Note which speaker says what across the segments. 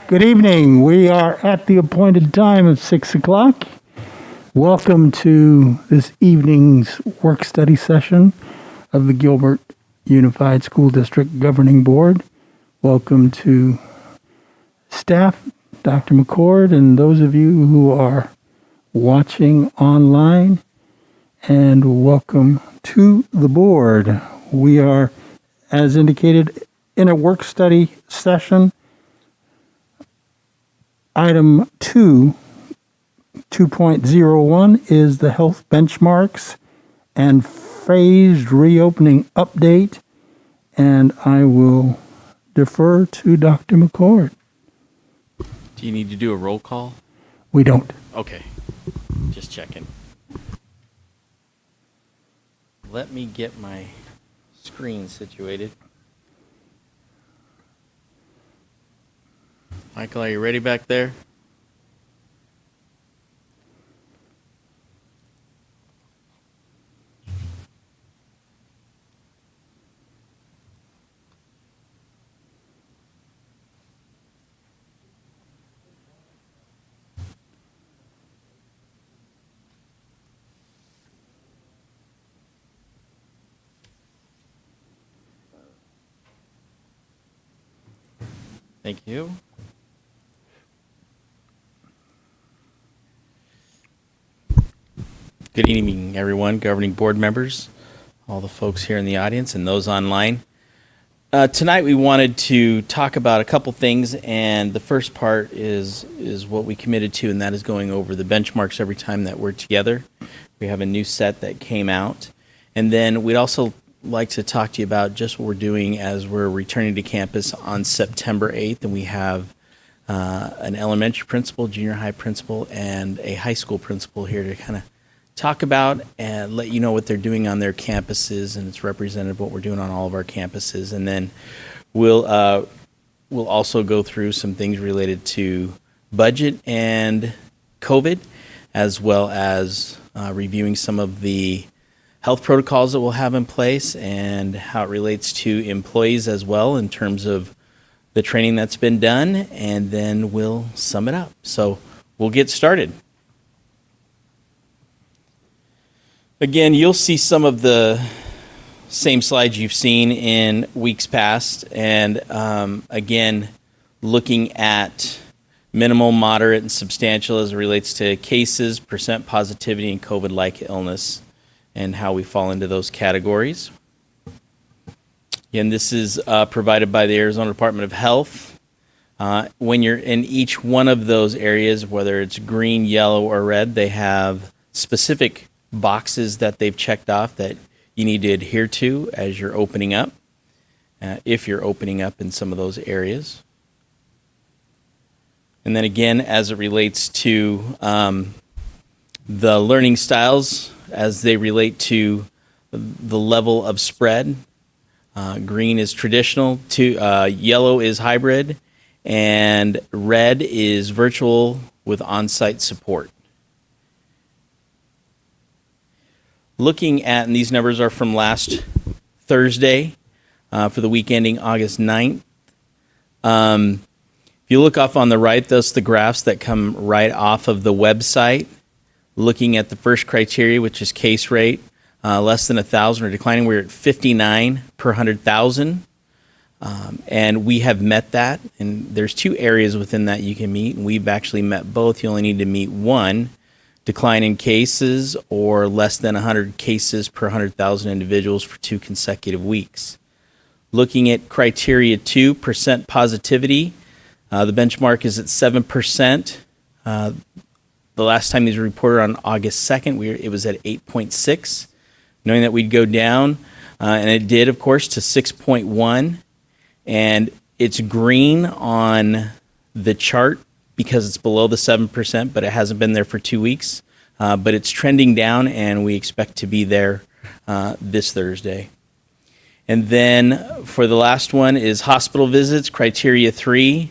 Speaker 1: Good evening. We are at the appointed time of 6 o'clock. Welcome to this evening's work study session of the Gilbert Unified School District Governing Board. Welcome to staff, Dr. McCord, and those of you who are watching online. And welcome to the board. We are, as indicated, in a work study session. Item 2.01 is the health benchmarks and phased reopening update, and I will defer to Dr. McCord.
Speaker 2: Do you need to do a roll call?
Speaker 1: We don't.
Speaker 2: Okay, just checking. Let me get my screen situated. Michael, are you ready back there? Thank you. Good evening, everyone, governing board members, all the folks here in the audience and those online. Tonight we wanted to talk about a couple things, and the first part is what we committed to, and that is going over the benchmarks every time that we're together. We have a new set that came out. And then we'd also like to talk to you about just what we're doing as we're returning to campus on September 8th, and we have an elementary principal, junior high principal, and a high school principal here to kind of talk about and let you know what they're doing on their campuses, and it's representative of what we're doing on all of our campuses. And then we'll also go through some things related to budget and COVID, as well as reviewing some of the health protocols that we'll have in place and how it relates to employees as well in terms of the training that's been done, and then we'll sum it up. So we'll get started. Again, you'll see some of the same slides you've seen in weeks past, and again, looking at minimal, moderate, and substantial as it relates to cases, percent positivity, and COVID-like illness, and how we fall into those categories. Again, this is provided by the Arizona Department of Health. When you're in each one of those areas, whether it's green, yellow, or red, they have specific boxes that they've checked off that you need to adhere to as you're opening up, if you're opening up in some of those areas. And then again, as it relates to the learning styles, as they relate to the level of spread, green is traditional, yellow is hybrid, and red is virtual with on-site support. Looking at, and these numbers are from last Thursday for the week ending August 9th. If you look off on the right, those are the graphs that come right off of the website. Looking at the first criteria, which is case rate, less than 1,000 or declining, we're at 59 per 100,000. And we have met that. And there's two areas within that you can meet, and we've actually met both. You only need to meet one. Decline in cases or less than 100 cases per 100,000 individuals for 2 consecutive weeks. Looking at criteria 2, percent positivity, the benchmark is at 7%. The last time these were reported on August 2nd, it was at 8.6, knowing that we'd go down, and it did, of course, to 6.1, and it's green on the chart because it's below the 7%, but it hasn't been there for 2 weeks. But it's trending down, and we expect to be there this Thursday. And then for the last one is hospital visits, criteria 3.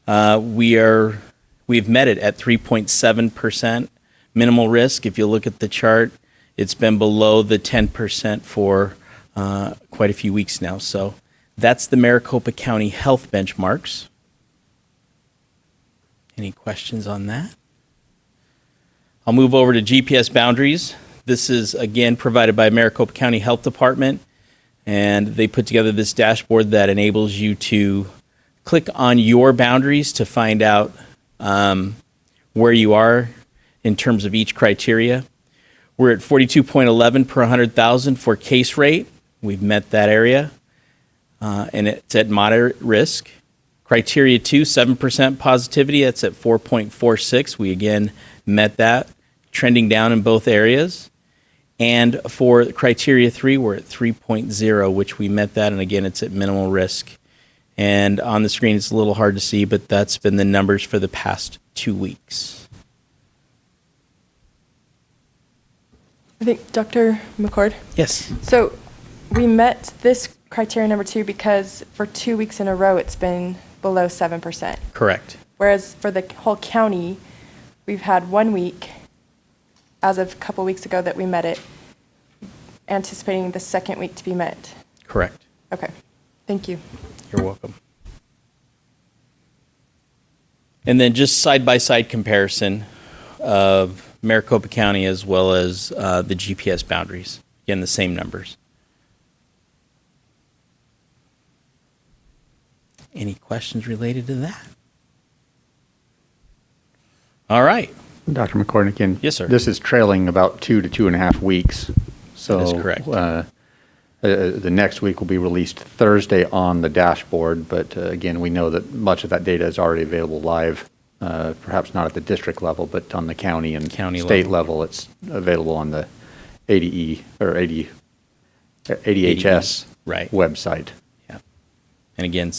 Speaker 2: We've met it at 3.7% minimal risk. If you look at the chart, it's been below the 10% for quite a few weeks now. So that's the Maricopa County health benchmarks. Any questions on that? I'll move over to GPS boundaries. This is, again, provided by Maricopa County Health Department, and they put together this dashboard that enables you to click on your boundaries to find out where you are in terms of each criteria. We're at 42.11 per 100,000 for case rate. We've met that area, and it's at moderate risk. Criteria 2, 7% positivity, that's at 4.46. We again met that, trending down in both areas. And for criteria 3, we're at 3.0, which we met that, and again, it's at minimal risk. And on the screen, it's a little hard to see, but that's been the numbers for the past 2 weeks.
Speaker 3: I think Dr. McCord.
Speaker 2: Yes.
Speaker 3: So we met this criteria number 2 because for 2 weeks in a row it's been below 7%.
Speaker 2: Correct.
Speaker 3: Whereas for the whole county, we've had 1 week, as of a couple weeks ago, that we met it, anticipating the second week to be met.
Speaker 2: Correct.
Speaker 3: Okay. Thank you.
Speaker 2: You're welcome. And then just side-by-side comparison of Maricopa County as well as the GPS boundaries. Again, the same numbers. Any questions related to that? All right.
Speaker 4: Dr. McCord, again.
Speaker 2: Yes, sir.
Speaker 4: This is trailing about 2 to 2.5 weeks. So
Speaker 2: That is correct.
Speaker 4: The next week will be released Thursday on the dashboard, but again, we know that much of that data is already available live, perhaps not at the district level, but on the county and state level, it's available on the ADE or ADHS
Speaker 2: right.
Speaker 4: website.
Speaker 2: Yeah. And again,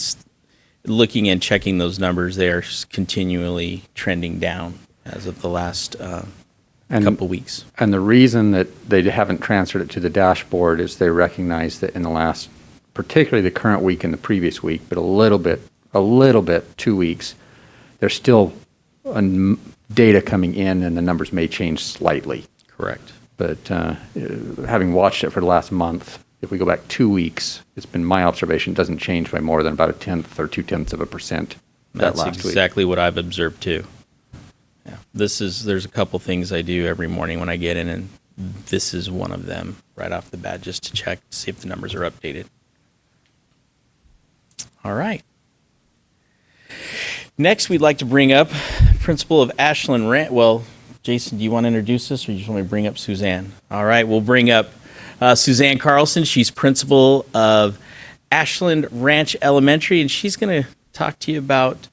Speaker 2: looking and checking those numbers, they are continually trending down as of the last couple weeks.
Speaker 4: And the reason that they haven't transferred it to the dashboard is they recognize that in the last, particularly the current week and the previous week, but a little bit, 2 weeks, there's still data coming in and the numbers may change slightly.
Speaker 2: Correct.
Speaker 4: But having watched it for the last month, if we go back 2 weeks, it's been my observation, it doesn't change by more than about 1/10 or 2/10% that last week.
Speaker 2: That's exactly what I've observed too. Yeah. There's a couple things I do every morning when I get in, and this is one of them right off the bat, just to check to see if the numbers are updated. All right. Next, we'd like to bring up Principal of Ashland Ranch. Well, Jason, do you want to introduce this, or do you just want me to bring up Suzanne? All right, we'll bring up Suzanne Carlson. She's principal of Ashland Ranch Elementary, and she's going to talk to you about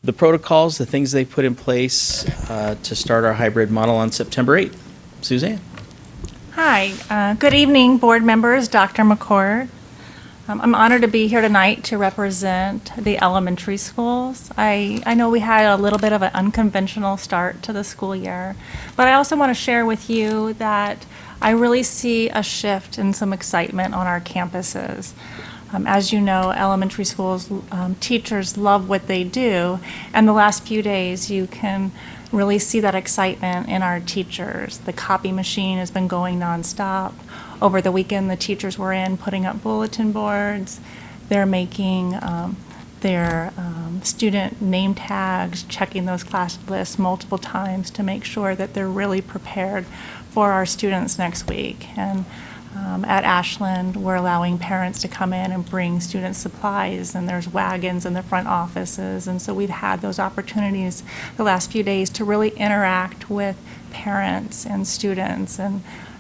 Speaker 2: the protocols, the things they put in place to start our hybrid model on September 8th. Suzanne.
Speaker 5: Hi, good evening, board members, Dr. McCord. I'm honored to be here tonight to represent the elementary schools. I know we had a little bit of an unconventional start to the school year, but I also want to share with you that I really see a shift and some excitement on our campuses. As you know, elementary schools, teachers love what they do, and the last few days you can really see that excitement in our teachers. The copy machine has been going nonstop. Over the weekend, the teachers were in putting up bulletin boards. They're making their student name tags, checking those class lists multiple times to make sure that they're really prepared for our students next week. And at Ashland, we're allowing parents to come in and bring student supplies, and there's wagons in the front offices. And so we've had those opportunities the last few days to really interact with parents and students,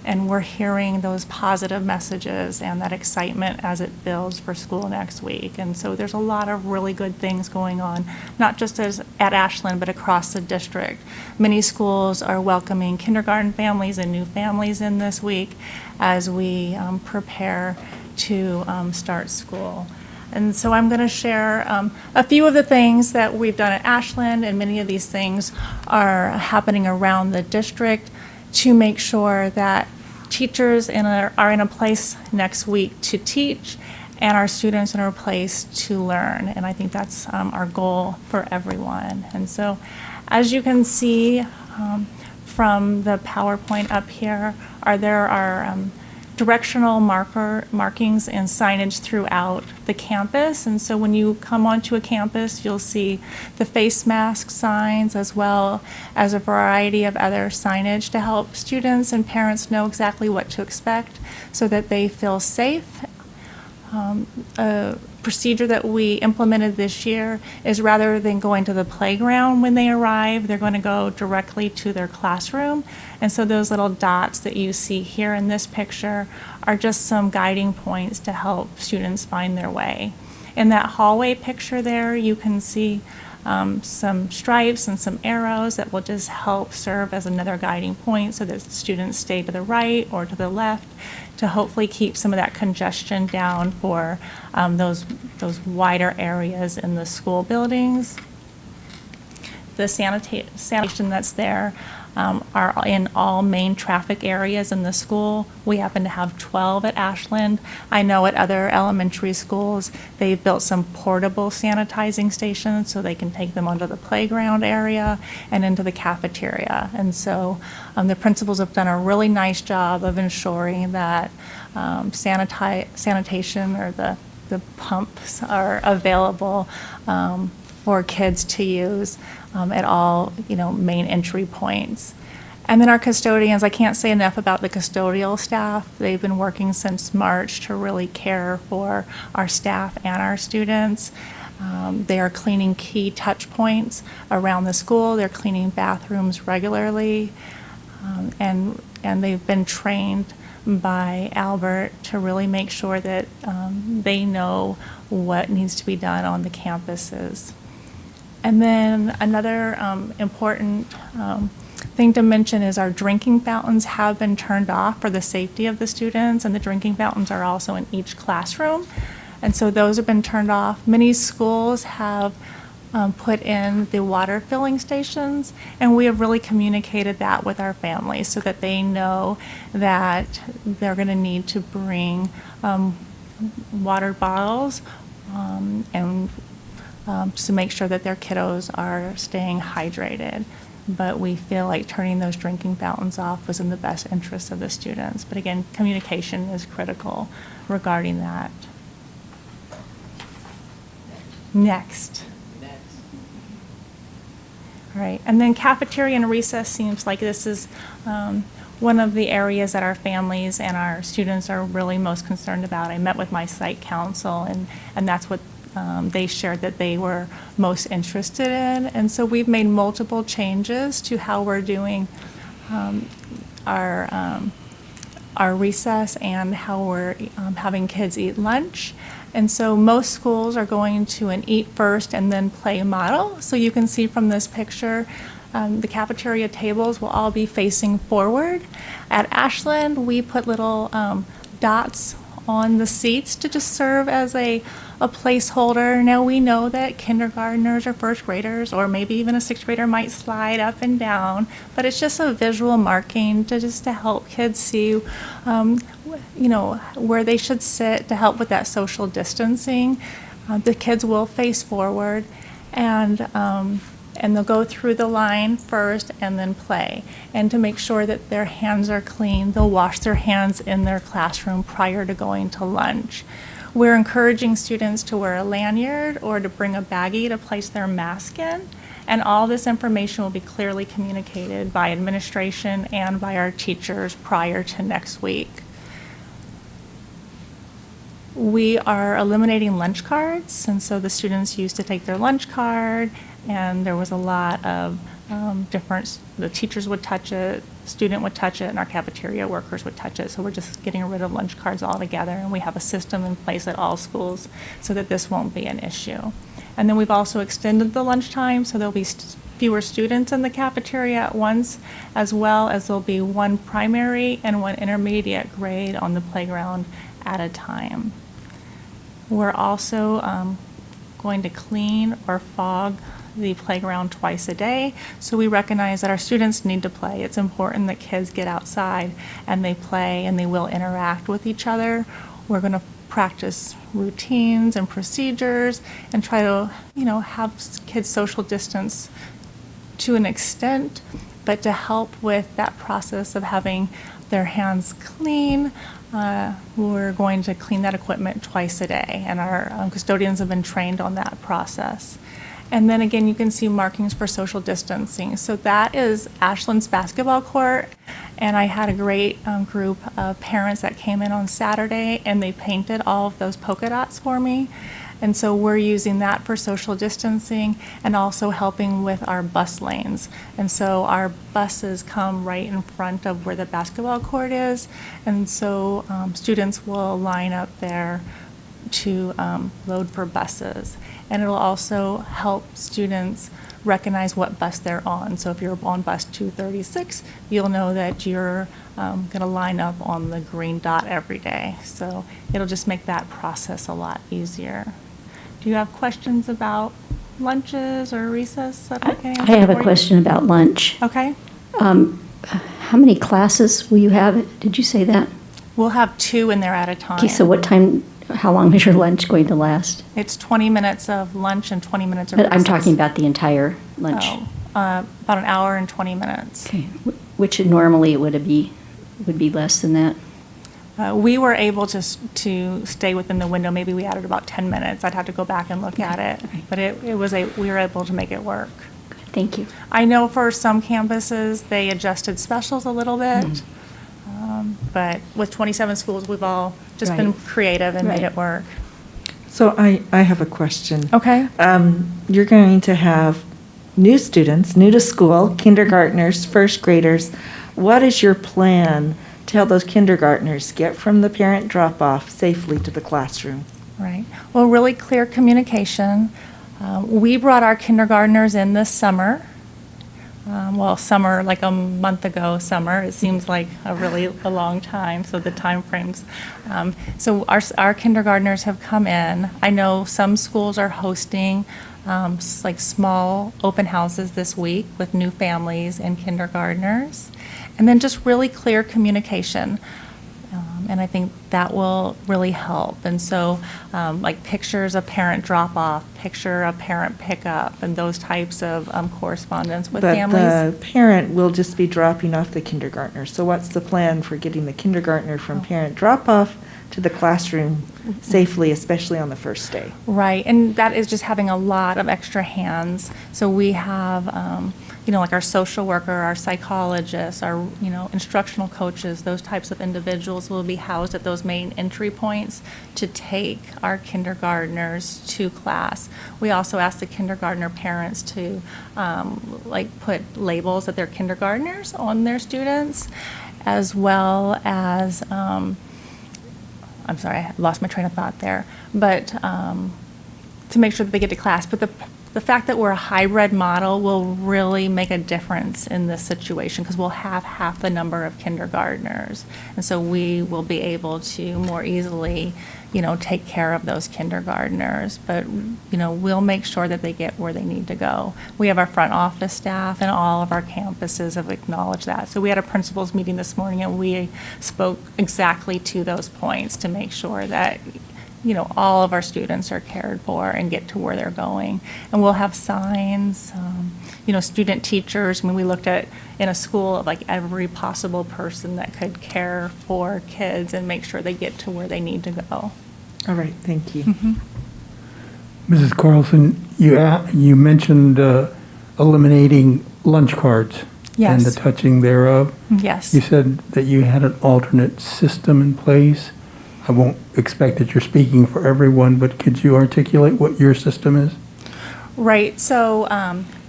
Speaker 5: and we're hearing those positive messages and that excitement as it builds for school next week. And so there's a lot of really good things going on, not just at Ashland, but across the district. Many schools are welcoming kindergarten families and new families in this week as we prepare to start school. And so I'm going to share a few of the things that we've done at Ashland, and many of these things are happening around the district to make sure that teachers are in a place next week to teach, and our students are in a place to learn. And I think that's our goal for everyone. And so, as you can see from the PowerPoint up here, there are directional markings and signage throughout the campus. And so when you come onto a campus, you'll see the face mask signs as well as a variety of other signage to help students and parents know exactly what to expect so that they feel safe. A procedure that we implemented this year is rather than going to the playground when they arrive, they're going to go directly to their classroom. And so those little dots that you see here in this picture are just some guiding points to help students find their way. In that hallway picture there, you can see some stripes and some arrows that will just help serve as another guiding point so that students stay to the right or to the left to hopefully keep some of that congestion down for those wider areas in the school buildings. The sanitation that's there are in all main traffic areas in the school. We happen to have 12 at Ashland. I know at other elementary schools, they've built some portable sanitizing stations so they can take them onto the playground area and into the cafeteria. And so the principals have done a really nice job of ensuring that sanitation or the pumps are available for kids to use at all, main entry points. And then our custodians, I can't say enough about the custodial staff. They've been working since March to really care for our staff and our students. They are cleaning key touch points around the school. They're cleaning bathrooms regularly. And they've been trained by Albert to really make sure that they know what needs to be done on the campuses. And then another important thing to mention is our drinking fountains have been turned off for the safety of the students, and the drinking fountains are also in each classroom. And so those have been turned off. Many schools have put in the water filling stations, and we have really communicated that with our families so that they know that they're going to need to bring water bottles and to make sure that their kiddos are staying hydrated. But we feel like turning those drinking fountains off was in the best interest of the students. But again, communication is critical regarding that. Next. All right, and then cafeteria and recess seems like this is one of the areas that our families and our students are really most concerned about. I met with my site council, and that's what they shared that they were most interested in. And so we've made multiple changes to how we're doing our recess and how we're having kids eat lunch. And so most schools are going to an eat first and then play model. So you can see from this picture, the cafeteria tables will all be facing forward. At Ashland, we put little dots on the seats to just serve as a placeholder. Now we know that kindergartners or first graders or maybe even a sixth grader might slide up and down, but it's just a visual marking to help kids see where they should sit to help with that social distancing. The kids will face forward and they'll go through the line first and then play. And to make sure that their hands are clean, they'll wash their hands in their classroom prior to going to lunch. We're encouraging students to wear a lanyard or to bring a baggie to place their mask in. And all this information will be clearly communicated by administration and by our teachers prior to next week. We are eliminating lunch cards, and so the students used to take their lunch card, and there was a lot of the teachers would touch it, student would touch it, and our cafeteria workers would touch it. So we're just getting rid of lunch cards altogether, and we have a system in place at all schools so that this won't be an issue. And then we've also extended the lunchtime, so there'll be fewer students in the cafeteria at once, as well as there'll be one primary and one intermediate grade on the playground at a time. We're also going to clean or fog the playground twice a day. So we recognize that our students need to play. It's important that kids get outside and they play and they will interact with each other. We're going to practice routines and procedures and try to, have kids social distance to an extent, But to help with that process of having their hands clean, we're going to clean that equipment twice a day, and our custodians have been trained on that process. And then again, you can see markings for social distancing. So that is Ashland's basketball court, and I had a great group of parents that came in on Saturday, and they painted all of those polka dots for me. And so we're using that for social distancing and also helping with our bus lanes. And so our buses come right in front of where the basketball court is. And so students will line up there to load for buses. And it'll also help students recognize what bus they're on. So if you're on bus 236, you'll know that you're going to line up on the green dot every day. So it'll just make that process a lot easier. Do you have questions about lunches or recess that I can answer
Speaker 6: I have
Speaker 5: for
Speaker 6: a
Speaker 5: you?
Speaker 6: question about lunch.
Speaker 5: Okay.
Speaker 6: How many classes will you have? Did you say that?
Speaker 5: We'll have 2 in there at a time.
Speaker 6: Okay, so what time, how long is your lunch going to last?
Speaker 5: It's 20 minutes of lunch and 20 minutes of
Speaker 6: But
Speaker 5: recess.
Speaker 6: I'm talking about the entire lunch.
Speaker 5: Oh, about an hour and 20 minutes.
Speaker 6: Okay, which normally would be less than that?
Speaker 5: We were able to stay within the window. Maybe we added about 10 minutes. I'd have to go back and look at it.
Speaker 6: Right.
Speaker 5: But we were able to make it work.
Speaker 6: Good, thank you.
Speaker 5: I know for some campuses, they adjusted specials a little bit. But with 27 schools, we've all just been
Speaker 6: Right.
Speaker 5: creative and made
Speaker 6: Right.
Speaker 5: it work.
Speaker 7: So I have a question.
Speaker 5: Okay.
Speaker 7: You're going to have new students, new to school, kindergartners, first graders. What is your plan to help those kindergartners get from the parent drop-off safely to the classroom?
Speaker 5: Right. Well, really clear communication. We brought our kindergartners in this summer. Summer, like a month ago, summer. It seems like a long time, so the time frames. So our kindergartners have come in. I know some schools are hosting like small open houses this week with new families and kindergartners. And then just really clear communication. And I think that will really help. And so, like pictures of parent drop-off, picture of parent pickup, and those types of correspondence with
Speaker 7: But
Speaker 5: families.
Speaker 7: the parent will just be dropping off the kindergartner. So what's the plan for getting the kindergartner from parent drop-off to the classroom safely, especially on the first day?
Speaker 5: Right, and that is just having a lot of extra hands. So we have, like our social worker, our psychologists, our, instructional coaches, those types of individuals will be housed at those main entry points to take our kindergartners to class. We also ask the kindergartner parents to, put labels that they're kindergartners on their students, as well as, I'm sorry, I lost my train of thought there, but to make sure that they get to class. But the fact that we're a hybrid model will really make a difference in this situation because we'll have half the number of kindergartners. And so we will be able to more easily, take care of those kindergartners. But, we'll make sure that they get where they need to go. We have our front office staff and all of our campuses have acknowledged that. So we had a principals meeting this morning and we spoke exactly to those points to make sure that all of our students are cared for and get to where they're going. And we'll have signs, student teachers. We looked at in a school of like every possible person that could care for kids and make sure they get to where they need to go.
Speaker 7: All right, thank you.
Speaker 1: Mrs. Carlson, you mentioned eliminating lunch cards and the
Speaker 5: Yes.
Speaker 1: touching thereof.
Speaker 5: Yes.
Speaker 1: You said that you had an alternate system in place. I won't expect that you're speaking for everyone, but could you articulate what your system is?
Speaker 5: Right, so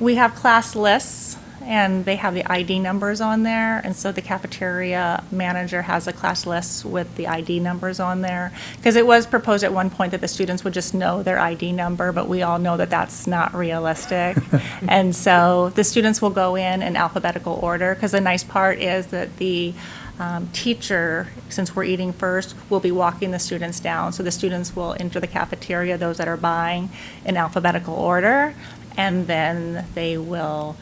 Speaker 5: we have class lists, and they have the ID numbers on there, and so the cafeteria manager has a class list with the ID numbers on there. Because it was proposed at one point that the students would just know their ID number, but we all know that that's not realistic. And so the students will go in alphabetical order, because the nice part is that the teacher, since we're eating first, will be walking the students down. So the students will enter the cafeteria, those that are buying, in alphabetical order, and then they will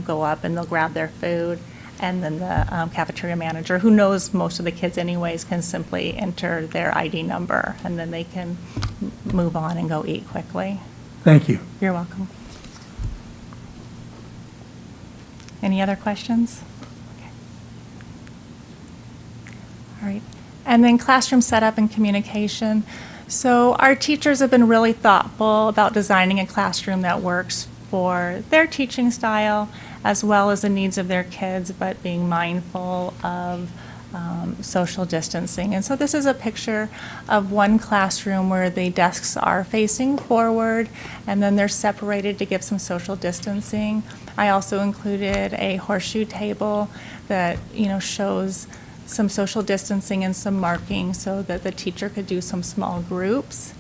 Speaker 5: go up and they'll grab their food. And then the cafeteria manager, who knows most of the kids anyways, can simply enter their ID number, and then they can move on and go eat quickly.
Speaker 1: Thank you.
Speaker 5: You're welcome. Any other questions? Okay. All right. And then classroom setup and communication. So our teachers have been really thoughtful about designing a classroom that works for their teaching style as well as the needs of their kids, but being mindful of social distancing. And so this is a picture of one classroom where the desks are facing forward and then they're separated to give some social distancing. I also included a horseshoe table that, shows some social distancing and some marking so that the teacher could do some small groups.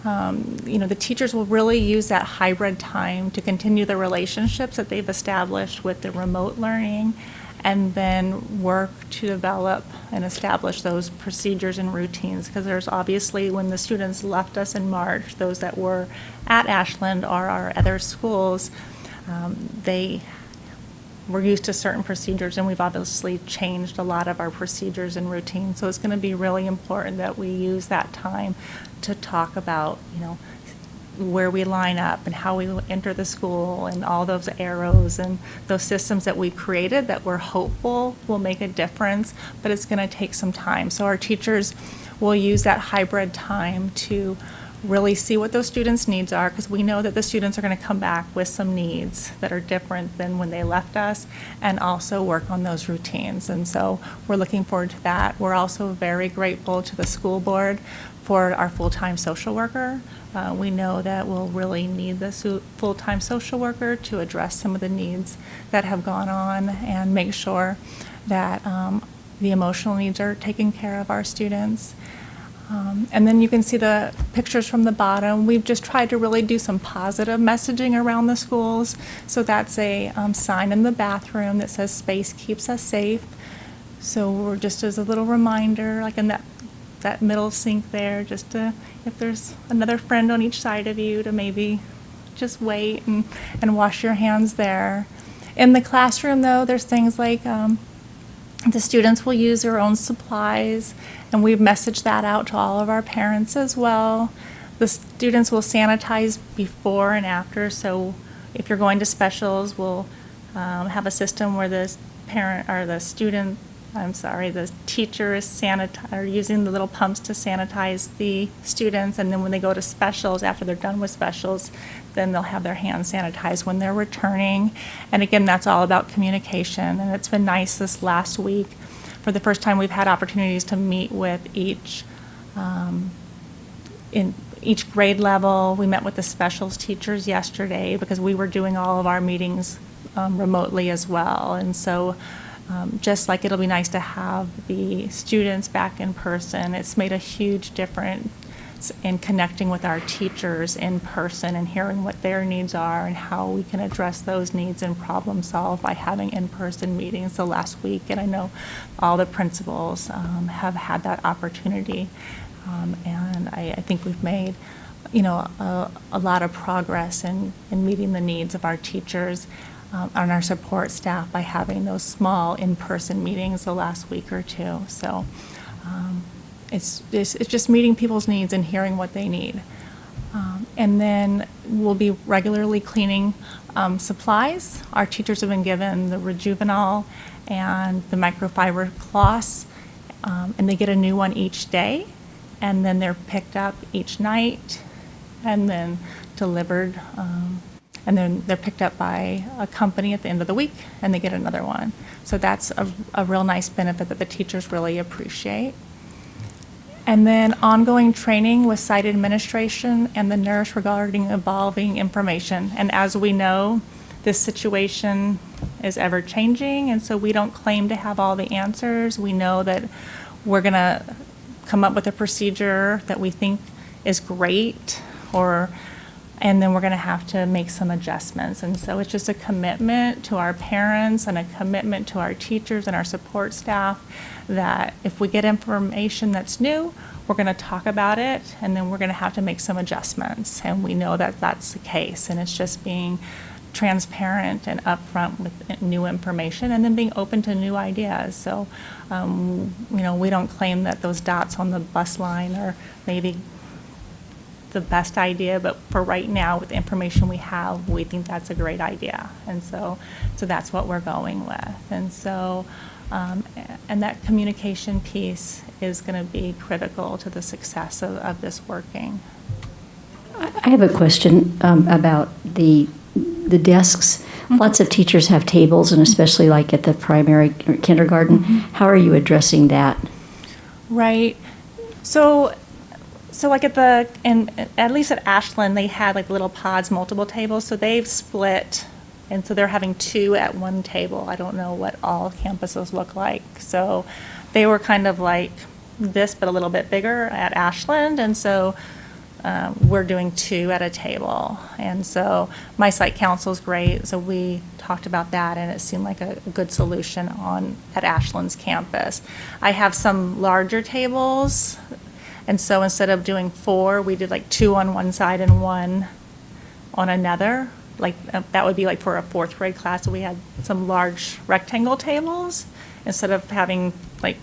Speaker 5: The teachers will really use that hybrid time to continue the relationships that they've established with the remote learning and then work to develop and establish those procedures and routines. Because there's obviously, when the students left us in March, those that were at Ashland or our other schools, they were used to certain procedures, and we've obviously changed a lot of our procedures and routines. So it's going to be really important that we use that time to talk about, where we line up and how we enter the school and all those arrows and those systems that we've created that we're hopeful will make a difference, but it's going to take some time. So our teachers will use that hybrid time to really see what those students' needs are, because we know that the students are going to come back with some needs that are different than when they left us, and also work on those routines. And so we're looking forward to that. We're also very grateful to the school board for our full-time social worker. We know that we'll really need the full-time social worker to address some of the needs that have gone on and make sure that the emotional needs are taken care of our students. And then you can see the pictures from the bottom. We've just tried to really do some positive messaging around the schools. So that's a sign in the bathroom that says "Space keeps us safe." So we're just as a little reminder, like in that middle sink there, just to, if there's another friend on each side of you, to maybe just wait and wash your hands there. In the classroom, though, there's things like the students will use their own supplies, and we've messaged that out to all of our parents as well. The students will sanitize before and after, so if you're going to specials, we'll have a system where the teacher is using the little pumps to sanitize the students, and then when they go to specials, after they're done with specials, then they'll have their hands sanitized when they're returning. And again, that's all about communication, and it's been nice this last week. For the first time, we've had opportunities to meet with in each grade level. We met with the specials teachers yesterday because we were doing all of our meetings remotely as well. And so just like it'll be nice to have the students back in person, it's made a huge difference in connecting with our teachers in person and hearing what their needs are and how we can address those needs and problem solve by having in-person meetings the last week. And I know all the principals have had that opportunity. And I think we've made, a lot of progress in meeting the needs of our teachers and our support staff by having those small in-person meetings the last week or two. So it's just meeting people's needs and hearing what they need. And then we'll be regularly cleaning supplies. Our teachers have been given the Rejuvenol and the microfiber cloths, and they get a new one each day. And then they're picked up each night and then delivered. And then they're picked up by a company at the end of the week, and they get another one. So that's a real nice benefit that the teachers really appreciate. And then ongoing training with site administration and the nurse regarding evolving information. And as we know, this situation is ever changing, and so we don't claim to have all the answers. We know that we're going to come up with a procedure that we think is great, and then we're going to have to make some adjustments. And so it's just a commitment to our parents and a commitment to our teachers and our support staff that if we get information that's new, we're going to talk about it, and then we're going to have to make some adjustments. And we know that that's the case, and it's just being transparent and upfront with new information, and then being open to new ideas. So, we don't claim that those dots on the bus line are maybe the best idea, but for right now, with the information we have, we think that's a great idea. And so that's what we're going with. And so, and that communication piece is going to be critical to the success of this working.
Speaker 6: I have a question about the desks. Lots of teachers have tables, and especially like at the primary or kindergarten. How are you addressing that?
Speaker 5: Right. So like at least at Ashland, they had like little pods, multiple tables. So they've split, and so they're having 2 at one table. I don't know what all campuses look like. So they were kind of like this, but a little bit bigger at Ashland, and so we're doing 2 at a table. And so my site council is great. So we talked about that, and it seemed like a good solution at Ashland's campus. I have some larger tables. And so instead of doing 4, we did like 2 on one side and 1 on another. Like that would be like for a 4th grade class. So we had some large rectangle tables instead of having like,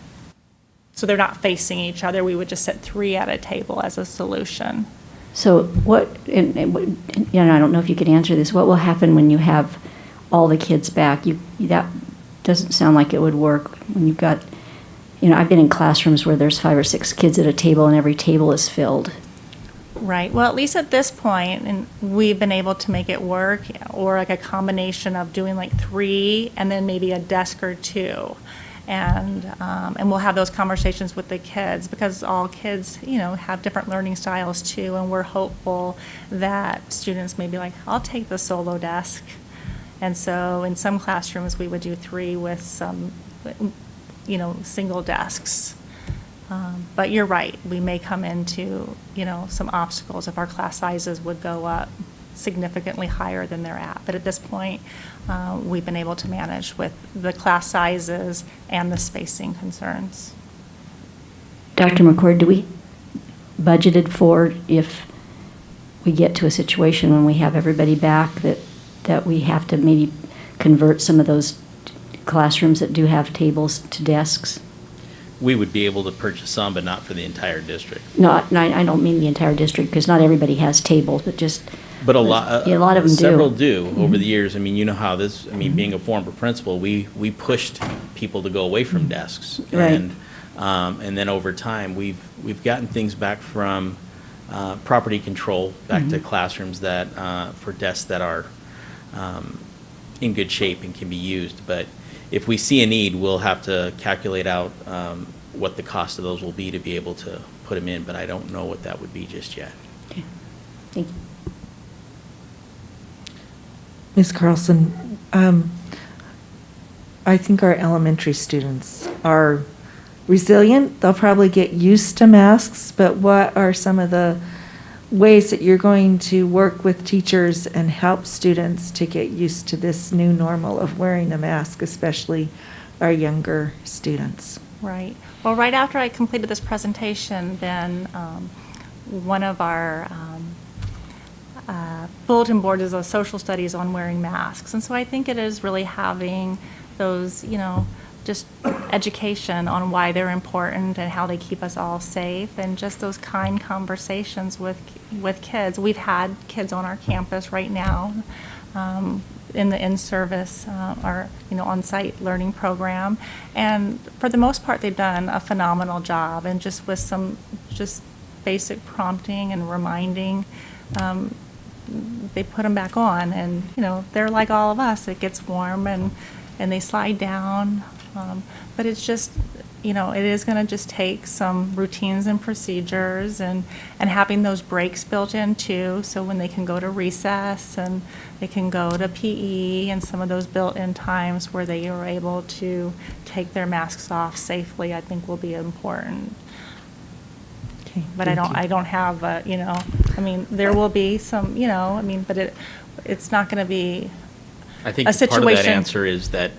Speaker 5: so they're not facing each other. We would just set 3 at a table as a solution.
Speaker 6: So what, and I don't know if you could answer this, what will happen when you have all the kids back? That doesn't sound like it would work when you've got, I've been in classrooms where there's 5 or 6 kids at a table and every table is filled.
Speaker 5: Right. Well, at least at this point, and we've been able to make it work, or like a combination of doing like 3 and then maybe a desk or 2. And we'll have those conversations with the kids, because all kids, have different learning styles too. And we're hopeful that students may be like, I'll take the solo desk. And so in some classrooms, we would do 3 with some, single desks. But you're right, we may come into, some obstacles if our class sizes would go up significantly higher than they're at. But at this point, we've been able to manage with the class sizes and the spacing concerns.
Speaker 6: Dr. McCord, do we budgeted for if we get to a situation when we have everybody back that we have to maybe convert some of those classrooms that do have tables to desks?
Speaker 2: We would be able to purchase some, but not for the entire district.
Speaker 6: No, I don't mean the entire district, because not everybody has tables, but just.
Speaker 2: But a lot
Speaker 6: Yeah, a lot of them do.
Speaker 2: Several do over the years. I mean, you know how this. I mean, being a former principal, we pushed people to go away from desks,
Speaker 6: Right.
Speaker 2: and then over time we've gotten things back from property control back to classrooms that for desks that are in good shape and can be used. But if we see a need, we'll have to calculate out what the cost of those will be to be able to put them in. But I don't know what that would be just yet.
Speaker 6: Okay. Thank you.
Speaker 7: Ms. Carlson, I think our elementary students are resilient. They'll probably get used to masks, but what are some of the ways that you're going to work with teachers and help students to get used to this new normal of wearing a mask, especially our younger students?
Speaker 5: Right. Well, right after I completed this presentation, then one of our bulletin boards is a social studies on wearing masks. And so I think it is really having those, just education on why they're important and how they keep us all safe, and just those kind conversations with kids. We've had kids on our campus right now in the in-service our on-site learning program, and for the most part they've done a phenomenal job, and just with some just basic prompting and reminding, they put them back on, and they're like all of us. It gets warm and they slide down. But it's just, it is going to just take some routines and procedures, and having those breaks built in too. So when they can go to recess and they can go to PE, and some of those built-in times where they are able to take their masks off safely, I think will be important.
Speaker 7: Okay,
Speaker 5: But
Speaker 7: thank
Speaker 5: I
Speaker 7: you.
Speaker 5: don't have, there will be some, but it's not going to be
Speaker 2: I think
Speaker 5: a
Speaker 2: part of that
Speaker 5: situation.
Speaker 2: answer is that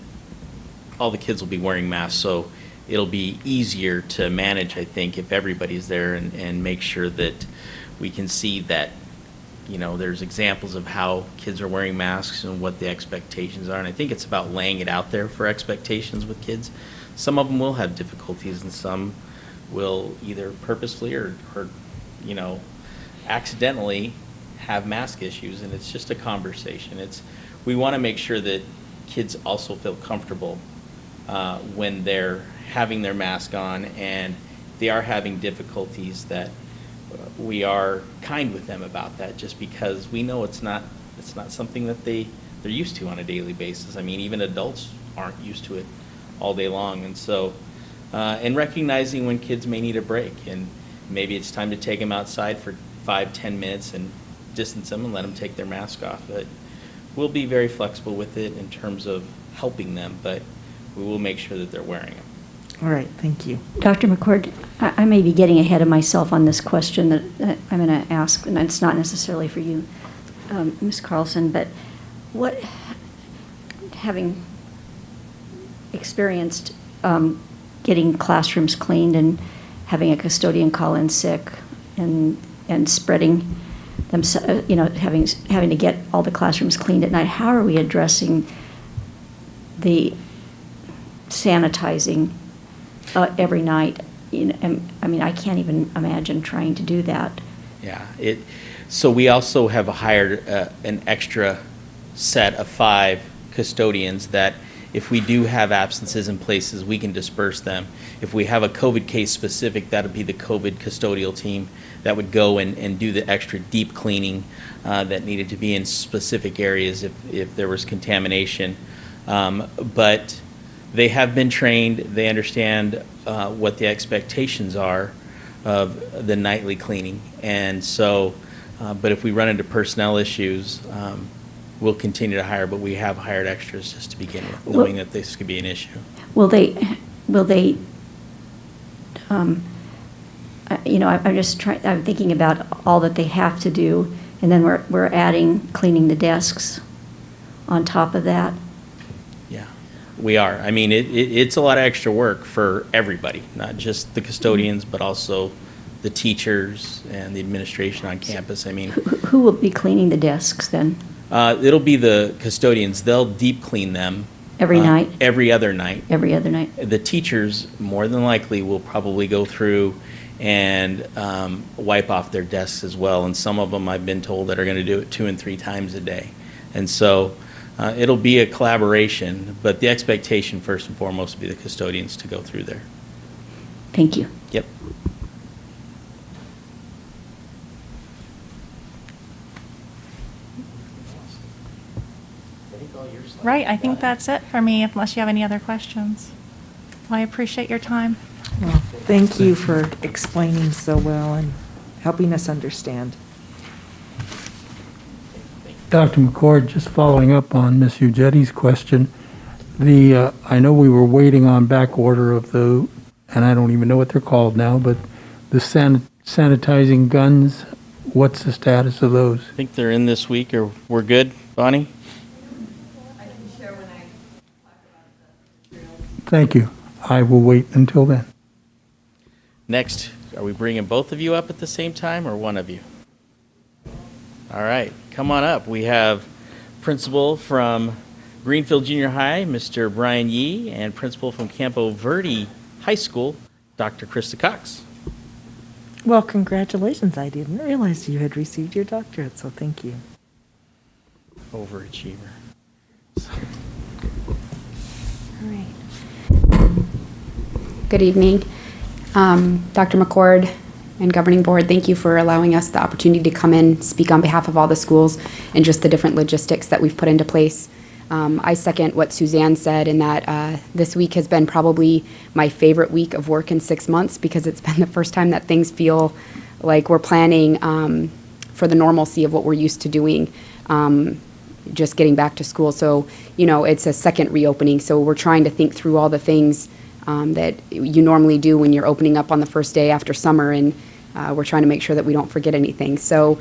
Speaker 2: all the kids will be wearing masks, so it'll be easier to manage, I think, if everybody's there and make sure that we can see that, there's examples of how kids are wearing masks and what the expectations are. And I think it's about laying it out there for expectations with kids. Some of them will have difficulties, and some will either purposefully or accidentally have mask issues, and it's just a conversation. We want to make sure that kids also feel comfortable when they're having their mask on, and they are having difficulties, that we are kind with them about that, just because we know it's not something that they're used to on a daily basis. I mean, even adults aren't used to it all day long. And so, and recognizing when kids may need a break, and maybe it's time to take them outside for 5-10 minutes and distance them and let them take their mask off. But we'll be very flexible with it in terms of helping them, but we will make sure that they're wearing them.
Speaker 7: All right, thank you.
Speaker 6: Dr. McCord, I may be getting ahead of myself on this question that I'm going to ask, and it's not necessarily for you, Ms. Carlson, but what, having experienced getting classrooms cleaned and having a custodian call in sick and spreading them, having to get all the classrooms cleaned at night, how are we addressing the sanitizing every night? I mean, I can't even imagine trying to do that.
Speaker 2: Yeah, so we also have hired an extra set of 5 custodians that if we do have absences in places, we can disperse them. If we have a COVID case specific, that'll be the COVID custodial team that would go and do the extra deep cleaning that needed to be in specific areas if there was contamination. But they have been trained. They understand what the expectations are of the nightly cleaning. And so, but if we run into personnel issues, we'll continue to hire, but we have hired extras just to begin with, knowing that this could be an issue.
Speaker 6: Will they, I'm thinking about all that they have to do, and then we're adding cleaning the desks on top of that.
Speaker 2: Yeah, we are. I mean, it's a lot of extra work for everybody, not just the custodians, but also the teachers and the administration on campus. I mean,
Speaker 6: Who will be cleaning the desks then?
Speaker 2: it'll be the custodians. They'll deep clean them.
Speaker 6: Every night?
Speaker 2: Every other night.
Speaker 6: Every other night?
Speaker 2: The teachers, more than likely, will probably go through and wipe off their desks as well. And some of them, I've been told, that are going to do it 2 and 3 times a day. And so it'll be a collaboration, but the expectation first and foremost will be the custodians to go through there.
Speaker 6: Thank you.
Speaker 2: Yep.
Speaker 5: Right, I think that's it for me, unless you have any other questions. Well, I appreciate your time.
Speaker 7: Well, thank you for explaining so well and helping us understand.
Speaker 1: Dr. McCord, just following up on Ms. Ugetti's question, I know we were waiting on back order of and I don't even know what they're called now, but the sanitizing guns, what's the status of those?
Speaker 2: I think they're in this week, or we're good, Bonnie?
Speaker 1: Thank you. I will wait until then.
Speaker 2: Next, are we bringing both of you up at the same time, or one of you? All right, come on up. We have principal from Greenfield Junior High, Mr. Brian Yee, and principal from Campo Verde High School, Dr. Krista Cox.
Speaker 7: Well, congratulations. I didn't realize you had received your doctorate, so thank you.
Speaker 2: Overachiever.
Speaker 8: All right. Good evening. Dr. McCord and Governing Board, thank you for allowing us the opportunity to come in, speak on behalf of all the schools and just the different logistics that we've put into place. I second what Suzanne said in that this week has been probably my favorite week of work in 6 months, because it's been the first time that things feel like we're planning for the normalcy of what we're used to doing, just getting back to school. So, it's a second reopening, so we're trying to think through all the things that you normally do when you're opening up on the first day after summer, and we're trying to make sure that we don't forget anything. So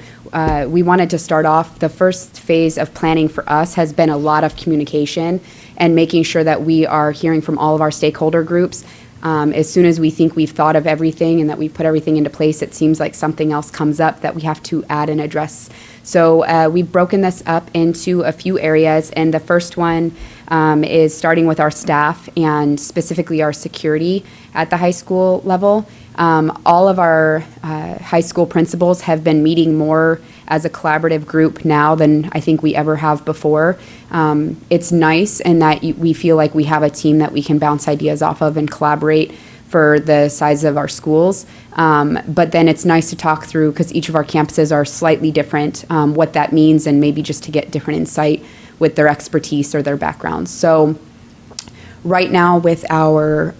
Speaker 8: we wanted to start off, the first phase of planning for us has been a lot of communication and making sure that we are hearing from all of our stakeholder groups. As soon as we think we've thought of everything and that we've put everything into place, it seems like something else comes up that we have to add and address. So we've broken this up into a few areas, and the first one is starting with our staff and specifically our security at the high school level. All of our high school principals have been meeting more as a collaborative group now than I think we ever have before. It's nice in that we feel like we have a team that we can bounce ideas off of and collaborate for the size of our schools. But then it's nice to talk through, because each of our campuses are slightly different, what that means, and maybe just to get different insight with their expertise or their backgrounds. So right now with our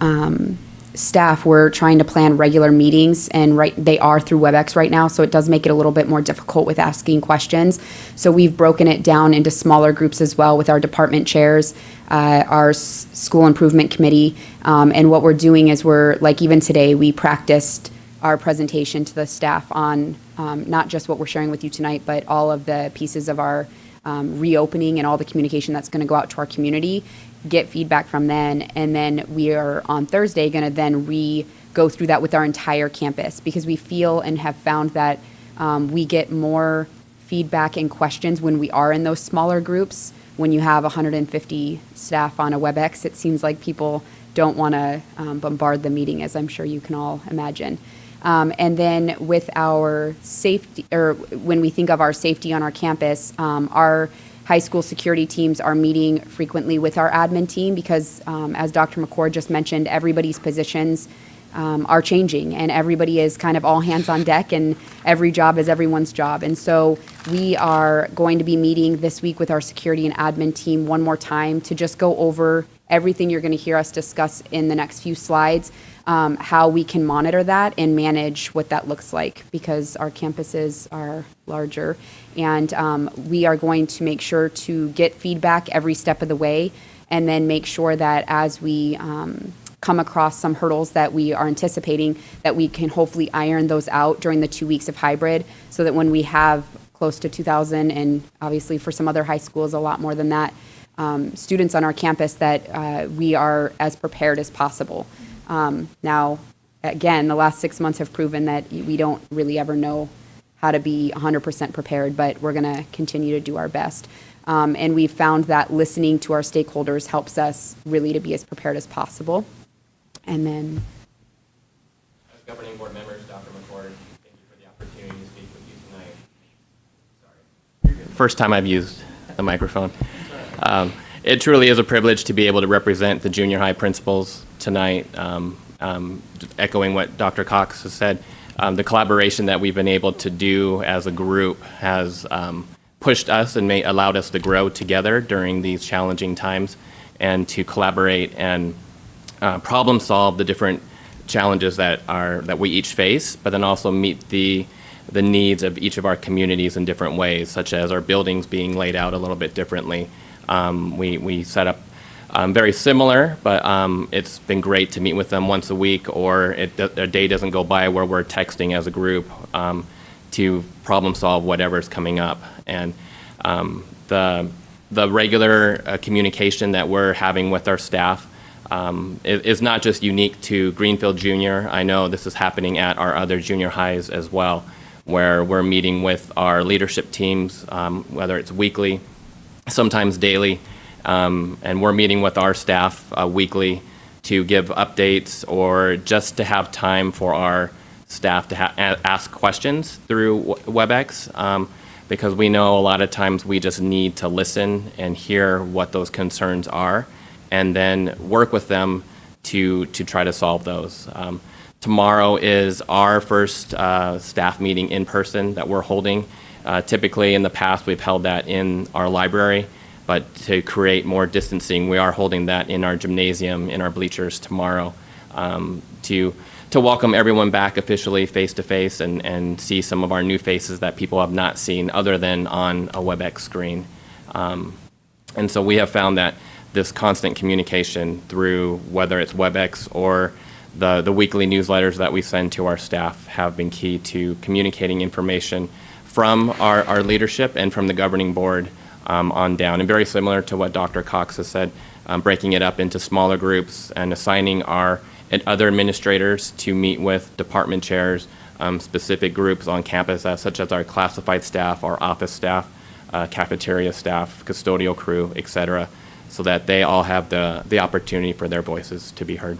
Speaker 8: staff, we're trying to plan regular meetings, and they are through WebEx right now, so it does make it a little bit more difficult with asking questions. So we've broken it down into smaller groups as well with our department chairs, our school improvement committee, and what we're doing is like even today, we practiced our presentation to the staff on not just what we're sharing with you tonight, but all of the pieces of our reopening and all the communication that's going to go out to our community, get feedback from them, and then we are on Thursday going to then go through that with our entire campus, because we feel and have found that we get more feedback and questions when we are in those smaller groups. When you have 150 staff on a WebEx, it seems like people don't want to bombard the meeting, as I'm sure you can all imagine. And then with our safety, or when we think of our safety on our campus, our high school security teams are meeting frequently with our admin team because, as Dr. McCord just mentioned, everybody's positions are changing, and everybody is kind of all hands on deck, and every job is everyone's job. And so we are going to be meeting this week with our security and admin team one more time to just go over everything you're going to hear us discuss in the next few slides, how we can monitor that and manage what that looks like, because our campuses are larger. And we are going to make sure to get feedback every step of the way, and then make sure that as we come across some hurdles that we are anticipating, that we can hopefully iron those out during the 2 weeks of hybrid, so that when we have close to 2,000, and obviously for some other high schools a lot more than that, students on our campus, that we are as prepared as possible. Now, again, the last 6 months have proven that we don't really ever know how to be 100% prepared, but we're going to continue to do our best. And we've found that listening to our stakeholders helps us really to be as prepared as possible. And then,
Speaker 9: as governing board members, Dr. McCord, thank you for the opportunity to speak with you tonight. Sorry. First time I've used the microphone. It truly is a privilege to be able to represent the junior high principals tonight. Echoing what Dr. Cox has said, the collaboration that we've been able to do as a group has pushed us and allowed us to grow together during these challenging times, and to collaborate and problem solve the different challenges that we each face, but then also meet the needs of each of our communities in different ways, such as our buildings being laid out a little bit differently. We set up very similar, but it's been great to meet with them once a week, or a day doesn't go by where we're texting as a group to problem solve whatever's coming up. And the regular communication that we're having with our staff is not just unique to Greenfield Junior. I know this is happening at our other junior highs as well, where we're meeting with our leadership teams, whether it's weekly, sometimes daily, and we're meeting with our staff weekly to give updates, or just to have time for our staff to ask questions through WebEx, because we know a lot of times we just need to listen and hear what those concerns are, and then work with them to try to solve those. Tomorrow is our first staff meeting in person that we're holding. Typically in the past we've held that in our library, but to create more distancing, we are holding that in our gymnasium, in our bleachers tomorrow, to welcome everyone back officially face to face, and see some of our new faces that people have not seen other than on a WebEx screen. And so we have found that this constant communication through, whether it's WebEx or the weekly newsletters that we send to our staff, have been key to communicating information from our leadership and from the governing board on down. And very similar to what Dr. Cox has said, breaking it up into smaller groups and assigning our other administrators to meet with department chairs, specific groups on campus, such as our classified staff, our office staff, cafeteria staff, custodial crew, et cetera, so that they all have the opportunity for their voices to be heard.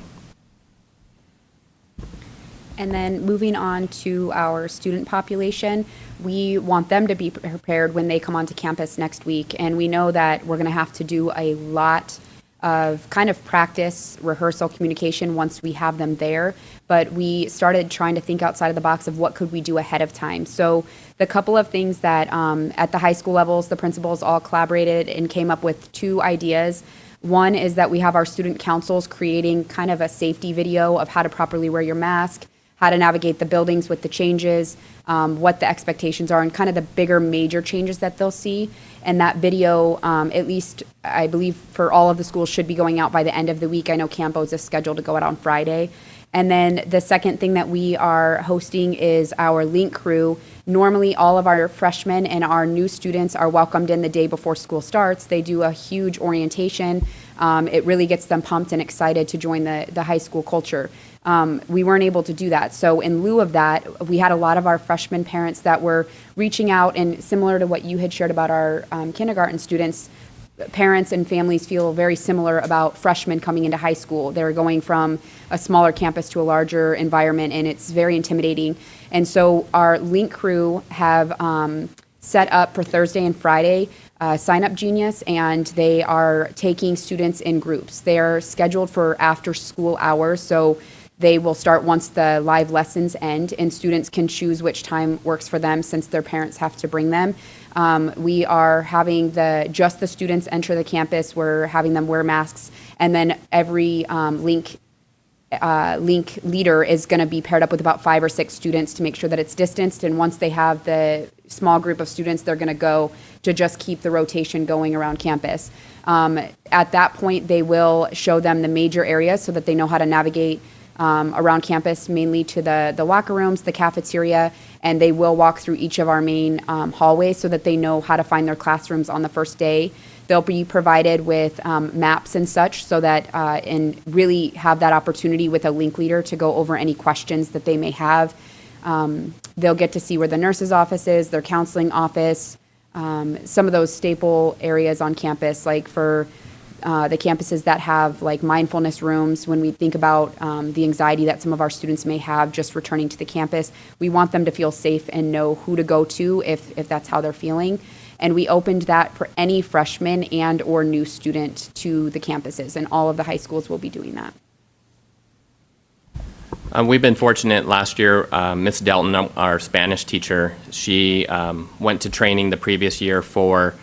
Speaker 8: And then moving on to our student population, we want them to be prepared when they come onto campus next week. And we know that we're going to have to do a lot of kind of practice, rehearsal, communication once we have them there. But we started trying to think outside of the box of what could we do ahead of time. So the couple of things that at the high school levels, the principals all collaborated and came up with 2 ideas. One is that we have our student councils creating kind of a safety video of how to properly wear your mask, how to navigate the buildings with the changes, what the expectations are, and kind of the bigger major changes that they'll see. And that video, at least I believe for all of the schools, should be going out by the end of the week. I know Campo's is scheduled to go out on Friday. And then the second thing that we are hosting is our link crew. Normally, all of our freshmen and our new students are welcomed in the day before school starts. They do a huge orientation. It really gets them pumped and excited to join the high school culture. We weren't able to do that. So in lieu of that, we had a lot of our freshman parents that were reaching out, and similar to what you had shared about our kindergarten students, parents and families feel very similar about freshmen coming into high school. They're going from a smaller campus to a larger environment, and it's very intimidating. And so our link crew have set up for Thursday and Friday Sign Up Genius, and they are taking students in groups. They're scheduled for after school hours, so they will start once the live lessons end, and students can choose which time works for them since their parents have to bring them. We are having just the students enter the campus. We're having them wear masks, and then every link leader is going to be paired up with about 5 or 6 students to make sure that it's distanced. And once they have the small group of students, they're going to go to just keep the rotation going around campus. At that point, they will show them the major areas so that they know how to navigate around campus, mainly to the locker rooms, the cafeteria, and they will walk through each of our main hallways so that they know how to find their classrooms on the first day. They'll be provided with maps and such so that, and really have that opportunity with a link leader to go over any questions that they may have. They'll get to see where the nurse's office is, their counseling office, some of those staple areas on campus, like for the campuses that have like mindfulness rooms. When we think about the anxiety that some of our students may have just returning to the campus, we want them to feel safe and know who to go to if that's how they're feeling. And we opened that for any freshman and or new student to the campuses, and all of the high schools will be doing that.
Speaker 9: We've been fortunate last year. Miss Delton, our Spanish teacher, she went to training the previous year for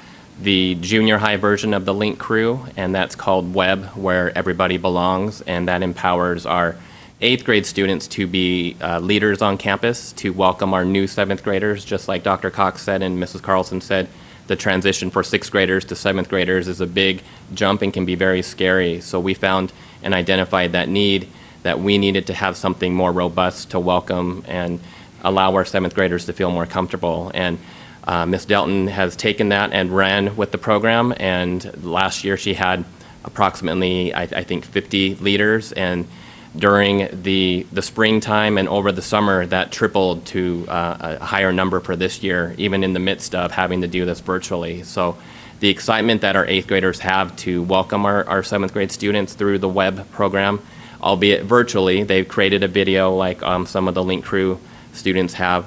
Speaker 9: the junior high version of the Link crew, and that's called Web, Where Everybody Belongs, and that empowers our 8th grade students to be leaders on campus, to welcome our new 7th graders. Just like Dr. Cox said and Mrs. Carlson said, the transition for 6th graders to 7th graders is a big jump and can be very scary. So we found and identified that need, that we needed to have something more robust to welcome and allow our 7th graders to feel more comfortable. And Ms. Delton has taken that and ran with the program, and last year she had approximately, I think, 50 leaders, and during the springtime and over the summer, that tripled to a higher number for this year, even in the midst of having to do this virtually. So the excitement that our 8th graders have to welcome our 7th grade students through the web program, albeit virtually. They've created a video like some of the Link crew students have,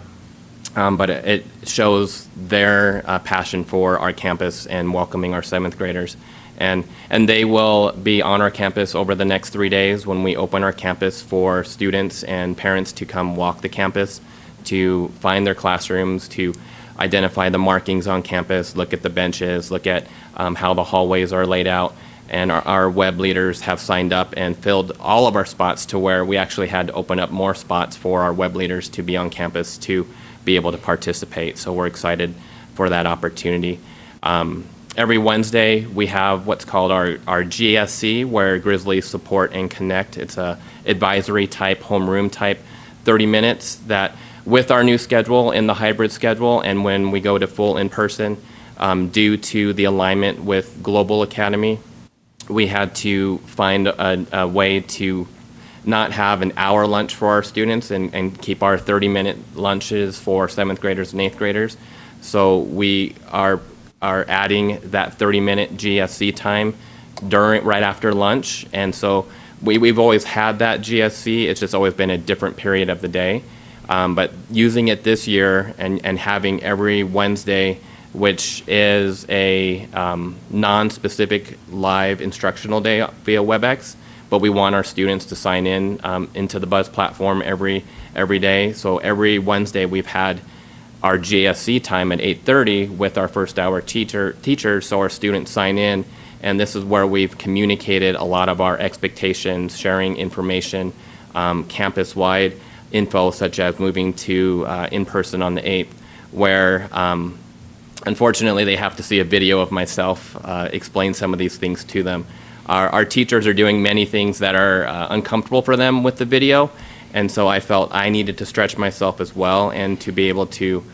Speaker 9: but it shows their passion for our campus and welcoming our 7th graders. And they will be on our campus over the next 3 days when we open our campus for students and parents to come walk the campus, to find their classrooms, to identify the markings on campus, look at the benches, look at how the hallways are laid out. And our web leaders have signed up and filled all of our spots to where we actually had to open up more spots for our web leaders to be on campus to be able to participate. So we're excited for that opportunity. Every Wednesday, we have what's called our GSC, where Grizzlies support and connect. It's a advisory type, homeroom type, 30 minutes that with our new schedule and the hybrid schedule, and when we go to full in-person, due to the alignment with Global Academy, we had to find a way to not have an hour lunch for our students and keep our 30-minute lunches for 7th graders and 8th graders. So we are adding that 30-minute GSC time right after lunch. And so we've always had that GSC. It's just always been a different period of the day. But using it this year and having every Wednesday, which is a non-specific live instructional day via WebEx, but we want our students to sign in into the Buzz platform every day. So every Wednesday we've had our GSC time at 8:30 with our first hour teachers, so our students sign in, and this is where we've communicated a lot of our expectations, sharing information, campus-wide info such as moving to in-person on the 8th, where unfortunately they have to see a video of myself explain some of these things to them. Our teachers are doing many things that are uncomfortable for them with the video, and so I felt I needed to stretch myself as well and to be able to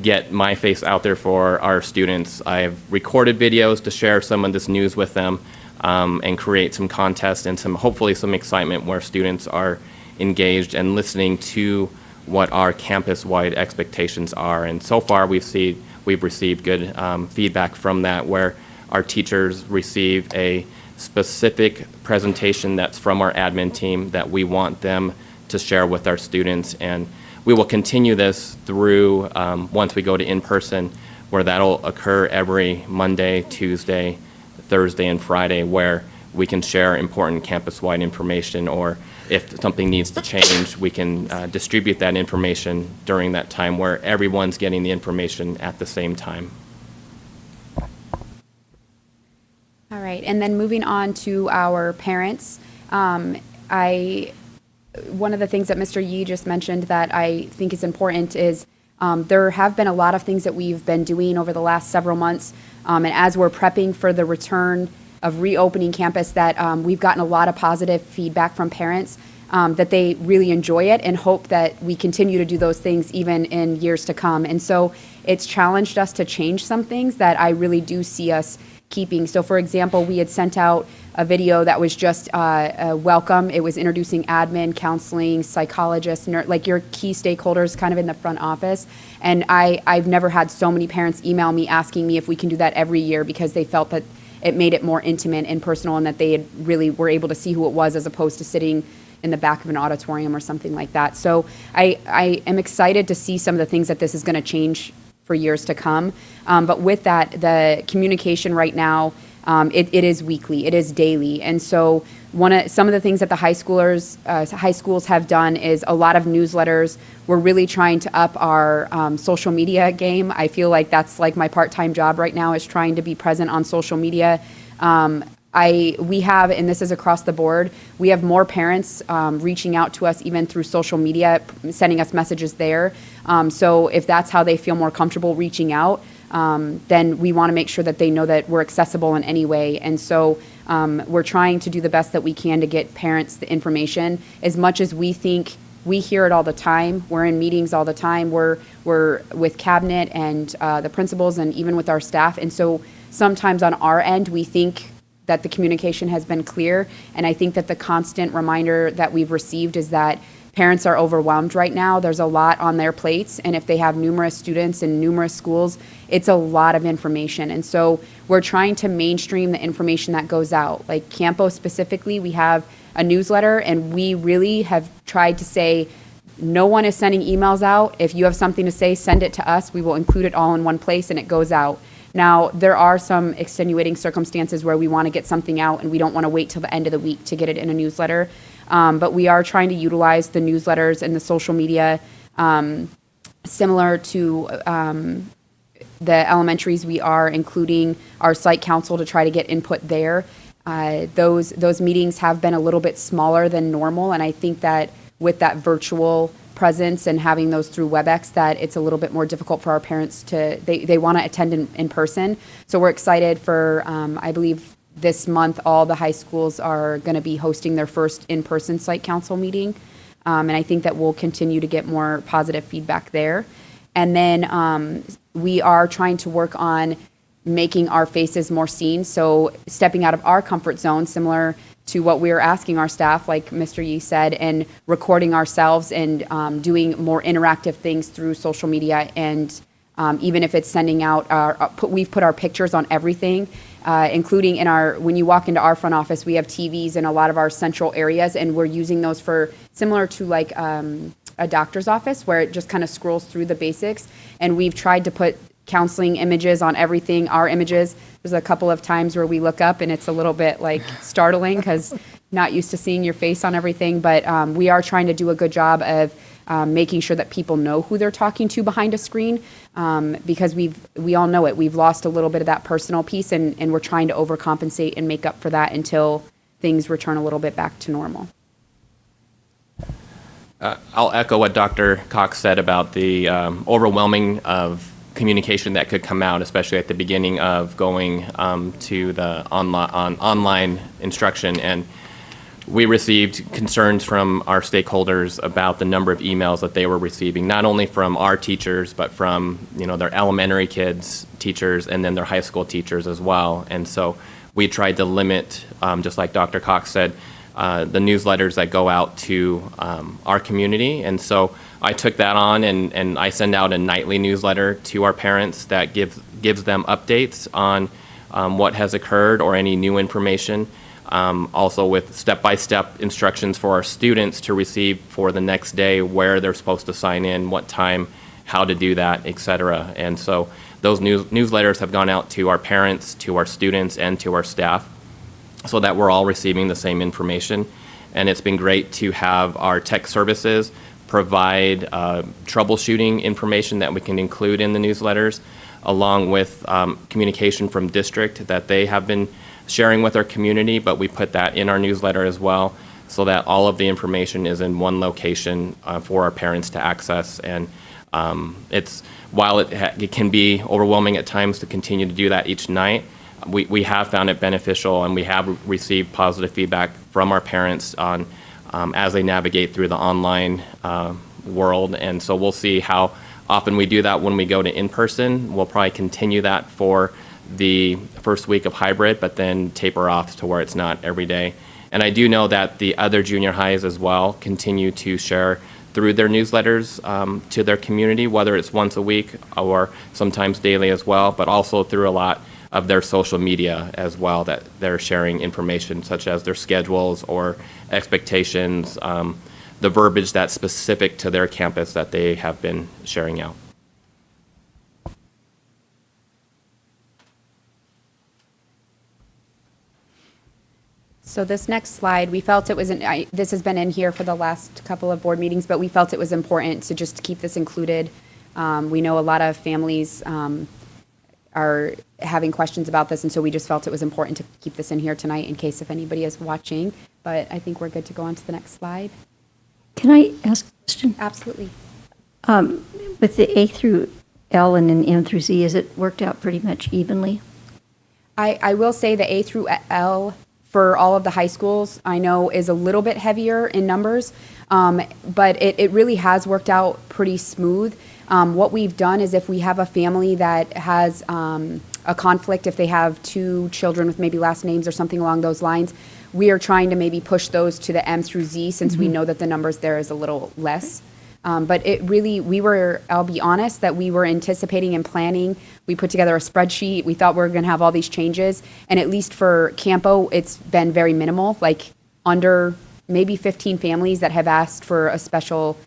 Speaker 9: get my face out there for our students. I've recorded videos to share some of this news with them and create some contests and hopefully some excitement where students are engaged and listening to what our campus-wide expectations are. And so far we've received good feedback from that, where our teachers receive a specific presentation that's from our admin team that we want them to share with our students. And we will continue this through once we go to in-person, where that'll occur every Monday, Tuesday, Thursday, and Friday, where we can share important campus-wide information, or if something needs to change, we can distribute that information during that time where everyone's getting the information at the same time.
Speaker 8: All right, and then moving on to our parents, one of the things that Mr. Yee just mentioned that I think is important is there have been a lot of things that we've been doing over the last several months, and as we're prepping for the return of reopening campus, that we've gotten a lot of positive feedback from parents that they really enjoy it and hope that we continue to do those things even in years to come. And so it's challenged us to change some things that I really do see us keeping. So for example, we had sent out a video that was just a welcome. It was introducing admin, counseling, psychologists, like your key stakeholders kind of in the front office. And I've never had so many parents email me asking me if we can do that every year, because they felt that it made it more intimate and personal, and that they had really were able to see who it was as opposed to sitting in the back of an auditorium or something like that. So I am excited to see some of the things that this is going to change for years to come. But with that, the communication right now, it is weekly, it is daily. And so some of the things that the high schools have done is a lot of newsletters. We're really trying to up our social media game. I feel like that's like my part-time job right now, is trying to be present on social media. We have, and this is across the board, we have more parents reaching out to us even through social media, sending us messages there. So if that's how they feel more comfortable reaching out, then we want to make sure that they know that we're accessible in any way. And so we're trying to do the best that we can to get parents the information. As much as we think, we hear it all the time, we're in meetings all the time, we're with cabinet and the principals and even with our staff. And so sometimes on our end, we think that the communication has been clear. And I think that the constant reminder that we've received is that parents are overwhelmed right now. There's a lot on their plates. And if they have numerous students in numerous schools, it's a lot of information. And so we're trying to mainstream the information that goes out. Like Campo specifically, we have a newsletter, and we really have tried to say, no one is sending emails out. If you have something to say, send it to us. We will include it all in one place and it goes out. Now, there are some extenuating circumstances where we want to get something out and we don't want to wait till the end of the week to get it in a newsletter. But we are trying to utilize the newsletters and the social media similar to the elementaries. We are including our site council to try to get input there. Those meetings have been a little bit smaller than normal, and I think that with that virtual presence and having those through WebEx, that it's a little bit more difficult for our parents they want to attend in person. So we're excited for, I believe this month, all the high schools are going to be hosting their first in-person site council meeting. And I think that we'll continue to get more positive feedback there. And then we are trying to work on making our faces more seen. So stepping out of our comfort zone, similar to what we're asking our staff, like Mr. Yee said, and recording ourselves and doing more interactive things through social media. And even if it's sending out we've put our pictures on everything. including in when you walk into our front office, we have TVs in a lot of our central areas, and we're using those for similar to like a doctor's office where it just kind of scrolls through the basics. And we've tried to put counseling images on everything, our images. There's a couple of times where we look up and it's a little bit like startling because not used to seeing your face on everything, but we are trying to do a good job of making sure that people know who they're talking to behind a screen, because we all know it. We've lost a little bit of that personal piece, and we're trying to overcompensate and make up for that until things return a little bit back to normal.
Speaker 9: I'll echo what Dr. Cox said about the overwhelming of communication that could come out, especially at the beginning of going to the online instruction. And we received concerns from our stakeholders about the number of emails that they were receiving, not only from our teachers, but from their elementary kids, teachers, and then their high school teachers as well. And so we tried to limit, just like Dr. Cox said, the newsletters that go out to our community. And so I took that on, and I send out a nightly newsletter to our parents that gives them updates on what has occurred or any new information. Also with step-by-step instructions for our students to receive for the next day, where they're supposed to sign in, what time, how to do that, et cetera. And so those newsletters have gone out to our parents, to our students, and to our staff, so that we're all receiving the same information. And it's been great to have our tech services provide troubleshooting information that we can include in the newsletters, along with communication from district that they have been sharing with our community, but we put that in our newsletter as well, so that all of the information is in one location for our parents to access. And while it can be overwhelming at times to continue to do that each night, we have found it beneficial, and we have received positive feedback from our parents on as they navigate through the online world. And so we'll see how often we do that when we go to in-person. We'll probably continue that for the first week of hybrid, but then taper off to where it's not every day. And I do know that the other junior highs as well continue to share through their newsletters to their community, whether it's once a week or sometimes daily as well, but also through a lot of their social media as well, that they're sharing information such as their schedules or expectations, the verbiage that's specific to their campus that they have been sharing out.
Speaker 8: So this next slide, we felt it was, this has been in here for the last couple of board meetings, but we felt it was important to just keep this included. We know a lot of families are having questions about this, and so we just felt it was important to keep this in here tonight in case if anybody is watching. But I think we're good to go on to the next slide.
Speaker 6: Can I ask a question?
Speaker 8: Absolutely.
Speaker 6: With the A through L and then M through Z, is it worked out pretty much evenly?
Speaker 8: I will say the A through L for all of the high schools, I know is a little bit heavier in numbers, but it really has worked out pretty smooth. What we've done is if we have a family that has a conflict, if they have two children with maybe last names or something along those lines, we are trying to maybe push those to the M through Z, since we know that the numbers there is a little less. But it really, I'll be honest, that we were anticipating and planning. We put together a spreadsheet. We thought we were going to have all these changes. And at least for Campo, it's been very minimal, like under maybe 15 families that have asked for a special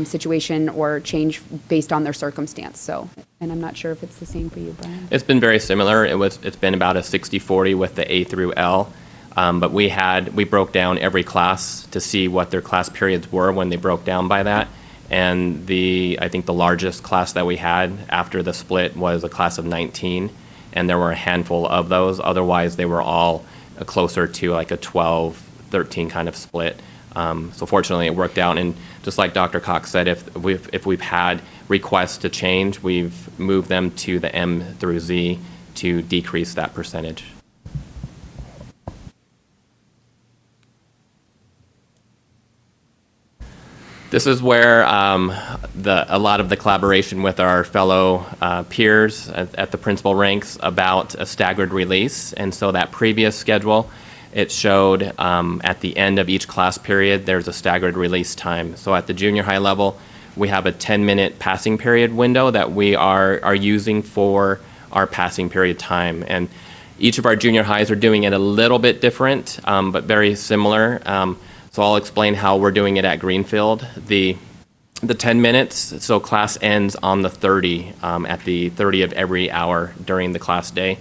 Speaker 8: situation or change based on their circumstance. So, and I'm not sure if it's the same for you, Brian.
Speaker 9: It's been very similar. It's been about a 60-40 with the A through L. But we broke down every class to see what their class periods were when they broke down by that. And I think the largest class that we had after the split was a class of 19, and there were a handful of those. Otherwise, they were all closer to like a 12, 13 kind of split. So fortunately, it worked out. And just like Dr. Cox said, if we've had requests to change, we've moved them to the M through Z to decrease that percentage. This is where a lot of the collaboration with our fellow peers at the principal ranks about a staggered release. And so that previous schedule, it showed at the end of each class period, there's a staggered release time. So at the junior high level, we have a 10-minute passing period window that we are using for our passing period time. And Each of our junior highs are doing it a little bit different, but very similar. So I'll explain how we're doing it at Greenfield. The 10 minutes, so class ends on the 30, at the 30 of every hour during the class day.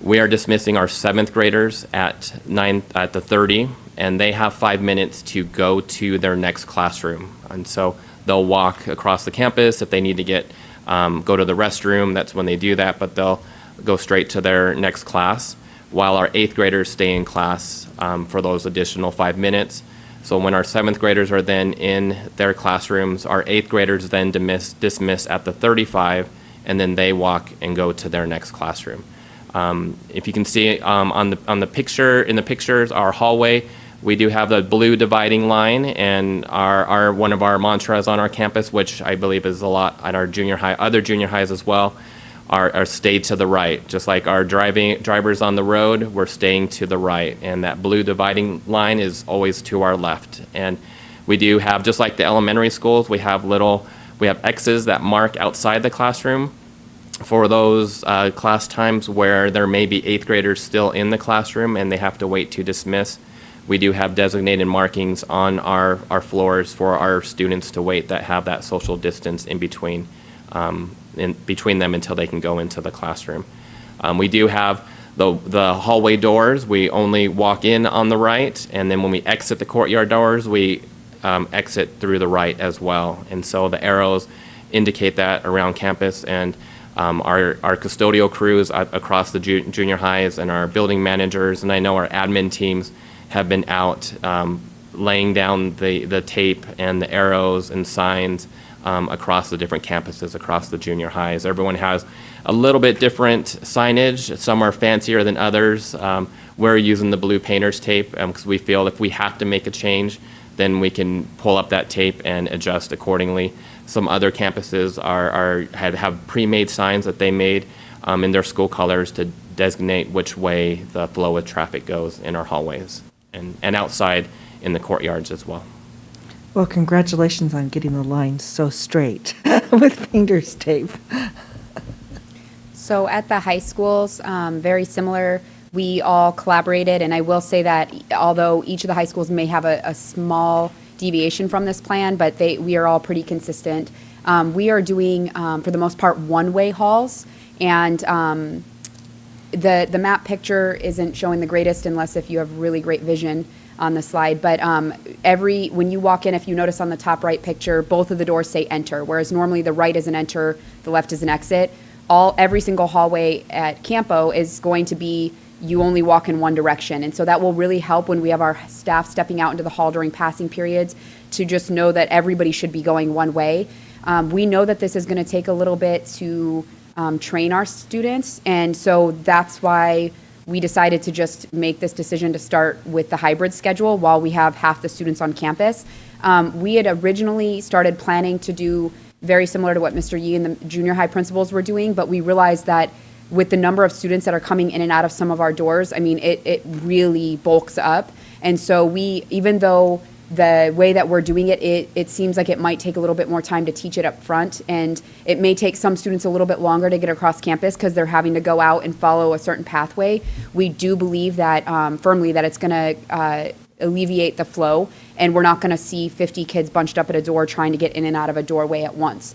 Speaker 9: We are dismissing our 7th graders at the 30, and they have 5 minutes to go to their next classroom. And so they'll walk across the campus if they need to go to the restroom. That's when they do that, but they'll go straight to their next class, while our 8th graders stay in class for those additional 5 minutes. So when our 7th graders are then in their classrooms, our 8th graders then dismiss at the 35, and then they walk and go to their next classroom. If you can see on the picture, in the pictures, our hallway, we do have the blue dividing line, and our one of our mantras on our campus, which I believe is a lot at our junior high, other junior highs as well, are stay to the right. Just like our drivers on the road, we're staying to the right, and that blue dividing line is always to our left. And we do have, just like the elementary schools, we have X's that mark outside the classroom for those class times where there may be 8th graders still in the classroom and they have to wait to dismiss. We do have designated markings on our floors for our students to wait that have that social distance in between them until they can go into the classroom. We do have the hallway doors. We only walk in on the right, and then when we exit the courtyard doors, we exit through the right as well. And so the arrows indicate that around campus, and our custodial crews across the junior highs and our building managers, and I know our admin teams have been out laying down the tape and the arrows and signs across the different campuses, across the junior highs. Everyone has a little bit different signage. Some are fancier than others. We're using the blue painter's tape because we feel if we have to make a change, then we can pull up that tape and adjust accordingly. Some other campuses have pre-made signs that they made in their school colors to designate which way the flow of traffic goes in our hallways and outside in the courtyards as well.
Speaker 7: Well, congratulations on getting the lines so straight with painter's tape.
Speaker 8: So at the high schools, very similar. We all collaborated, and I will say that although each of the high schools may have a small deviation from this plan, but we are all pretty consistent. We are doing, for the most part, one-way halls, and the map picture isn't showing the greatest unless if you have really great vision on the slide, but when you walk in, if you notice on the top right picture, both of the doors say enter, whereas normally the right is an enter, the left is an exit. Every single hallway at Campo is going to be you only walk in one direction, and so that will really help when we have our staff stepping out into the hall during passing periods to just know that everybody should be going one way. We know that this is going to take a little bit to train our students, and so that's why we decided to just make this decision to start with the hybrid schedule while we have half the students on campus. We had originally started planning to do very similar to what Mr. Yee and the junior high principals were doing, but we realized that with the number of students that are coming in and out of some of our doors, I mean, it really bulks up. And so even though the way that we're doing it seems like it might take a little bit more time to teach it up front, and it may take some students a little bit longer to get across campus because they're having to go out and follow a certain pathway. We do believe that firmly that it's going to alleviate the flow, and we're not going to see 50 kids bunched up at a door trying to get in and out of a doorway at once.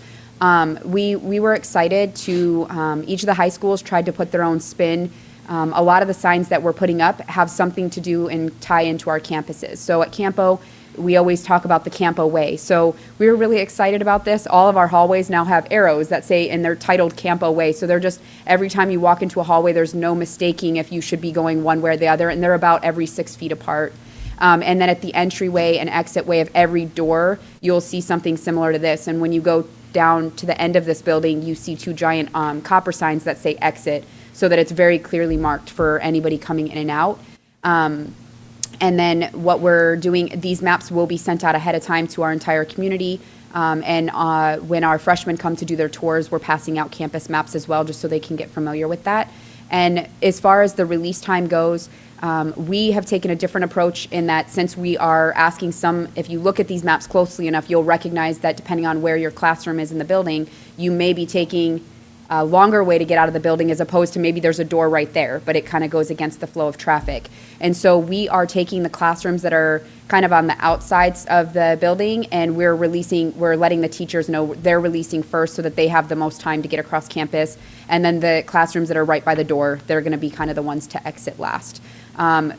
Speaker 8: We were excited to, each of the high schools tried to put their own spin. A lot of the signs that we're putting up have something to do and tie into our campuses. So at Campo, we always talk about the Campo Way. So we were really excited about this. All of our hallways now have arrows that say, and they're titled Campo Way. So they're just, every time you walk into a hallway, there's no mistaking if you should be going one way or the other, and they're about every 6 feet apart. And then at the entryway and exit way of every door, you'll see something similar to this. And when you go down to the end of this building, you see 2 giant copper signs that say exit, so that it's very clearly marked for anybody coming in and out. And then what we're doing, these maps will be sent out ahead of time to our entire community. And when our freshmen come to do their tours, we're passing out campus maps as well, just so they can get familiar with that. And as far as the release time goes, we have taken a different approach in that since we are asking if you look at these maps closely enough, you'll recognize that depending on where your classroom is in the building, you may be taking longer way to get out of the building, as opposed to maybe there's a door right there, but it kind of goes against the flow of traffic. And so we are taking the classrooms that are kind of on the outsides of the building, and we're letting the teachers know they're releasing first so that they have the most time to get across campus. And then the classrooms that are right by the door, they're going to be kind of the ones to exit last. I'll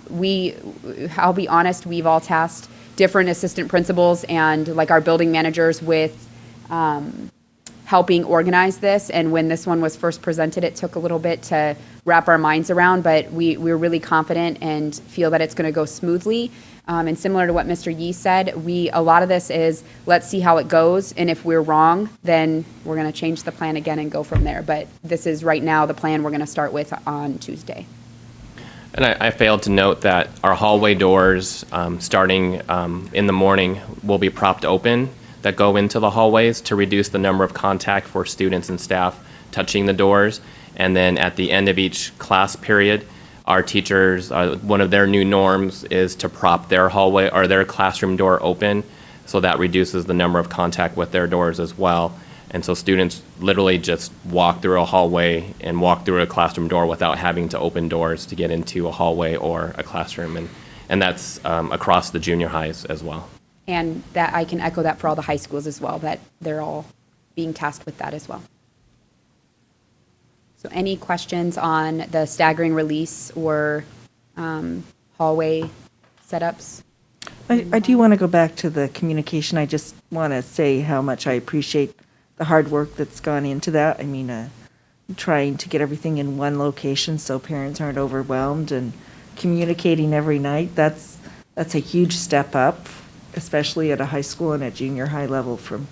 Speaker 8: be honest, we've all tasked different assistant principals and like our building managers with helping organize this. And when this one was first presented, it took a little bit to wrap our minds around, but we're really confident and feel that it's going to go smoothly. And similar to what Mr. Yee said, a lot of this is, let's see how it goes. And if we're wrong, then we're going to change the plan again and go from there. But this is right now the plan we're going to start with on Tuesday.
Speaker 9: And I failed to note that our hallway doors, starting in the morning, will be propped open that go into the hallways to reduce the number of contact for students and staff touching the doors. And then at the end of each class period, our teachers, one of their new norms is to prop their hallway or their classroom door open, so that reduces the number of contact with their doors as well. And so students literally just walk through a hallway and walk through a classroom door without having to open doors to get into a hallway or a classroom. And that's across the junior highs as well.
Speaker 8: And that I can echo that for all the high schools as well, that they're all being tasked with that as well. So any questions on the staggering release or hallway setups?
Speaker 7: I do want to go back to the communication. I just want to say how much I appreciate the hard work that's gone into that. I mean, trying to get everything in one location so parents aren't overwhelmed, and communicating every night, that's a huge step up, especially at a high school and a junior high level from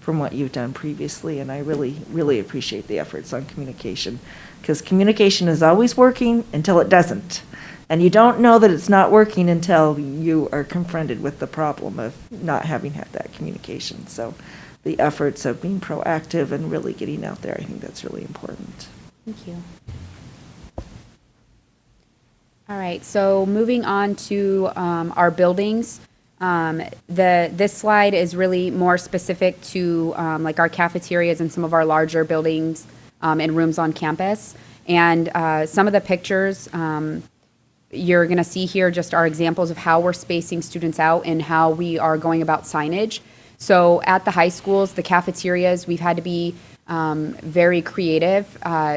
Speaker 7: what you've done previously. And I really, really appreciate the efforts on communication, because communication is always working until it doesn't. And you don't know that it's not working until you are confronted with the problem of not having had that communication. So the efforts of being proactive and really getting out there, I think that's really important.
Speaker 8: Thank you. All right, so moving on to our buildings. This slide is really more specific to like our cafeterias and some of our larger buildings and rooms on campus. And some of the pictures you're going to see here just are examples of how we're spacing students out and how we are going about signage. So at the high schools, the cafeterias, we've had to be very creative.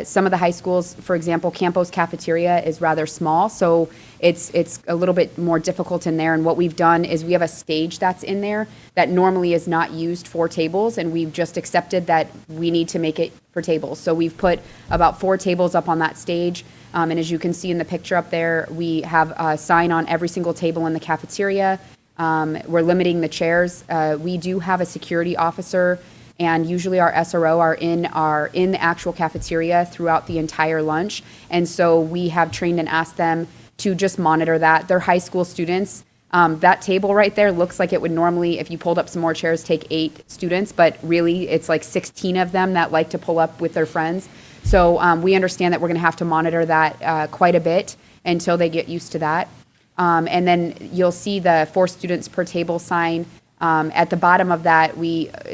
Speaker 8: Some of the high schools, for example, Campo's cafeteria is rather small, so it's a little bit more difficult in there. And what we've done is we have a stage that's in there that normally is not used for tables, and we've just accepted that we need to make it for tables. So we've put about 4 tables up on that stage. And as you can see in the picture up there, we have a sign on every single table in the cafeteria. We're limiting the chairs. We do have a security officer, and usually our SRO are in the actual cafeteria throughout the entire lunch. And so we have trained and asked them to just monitor that. They're high school students. That table right there looks like it would normally, if you pulled up some more chairs, take 8 students, but really it's like 16 of them that like to pull up with their friends. So we understand that we're going to have to monitor that quite a bit until they get used to that. And then you'll see the 4 students per table sign. At the bottom of that,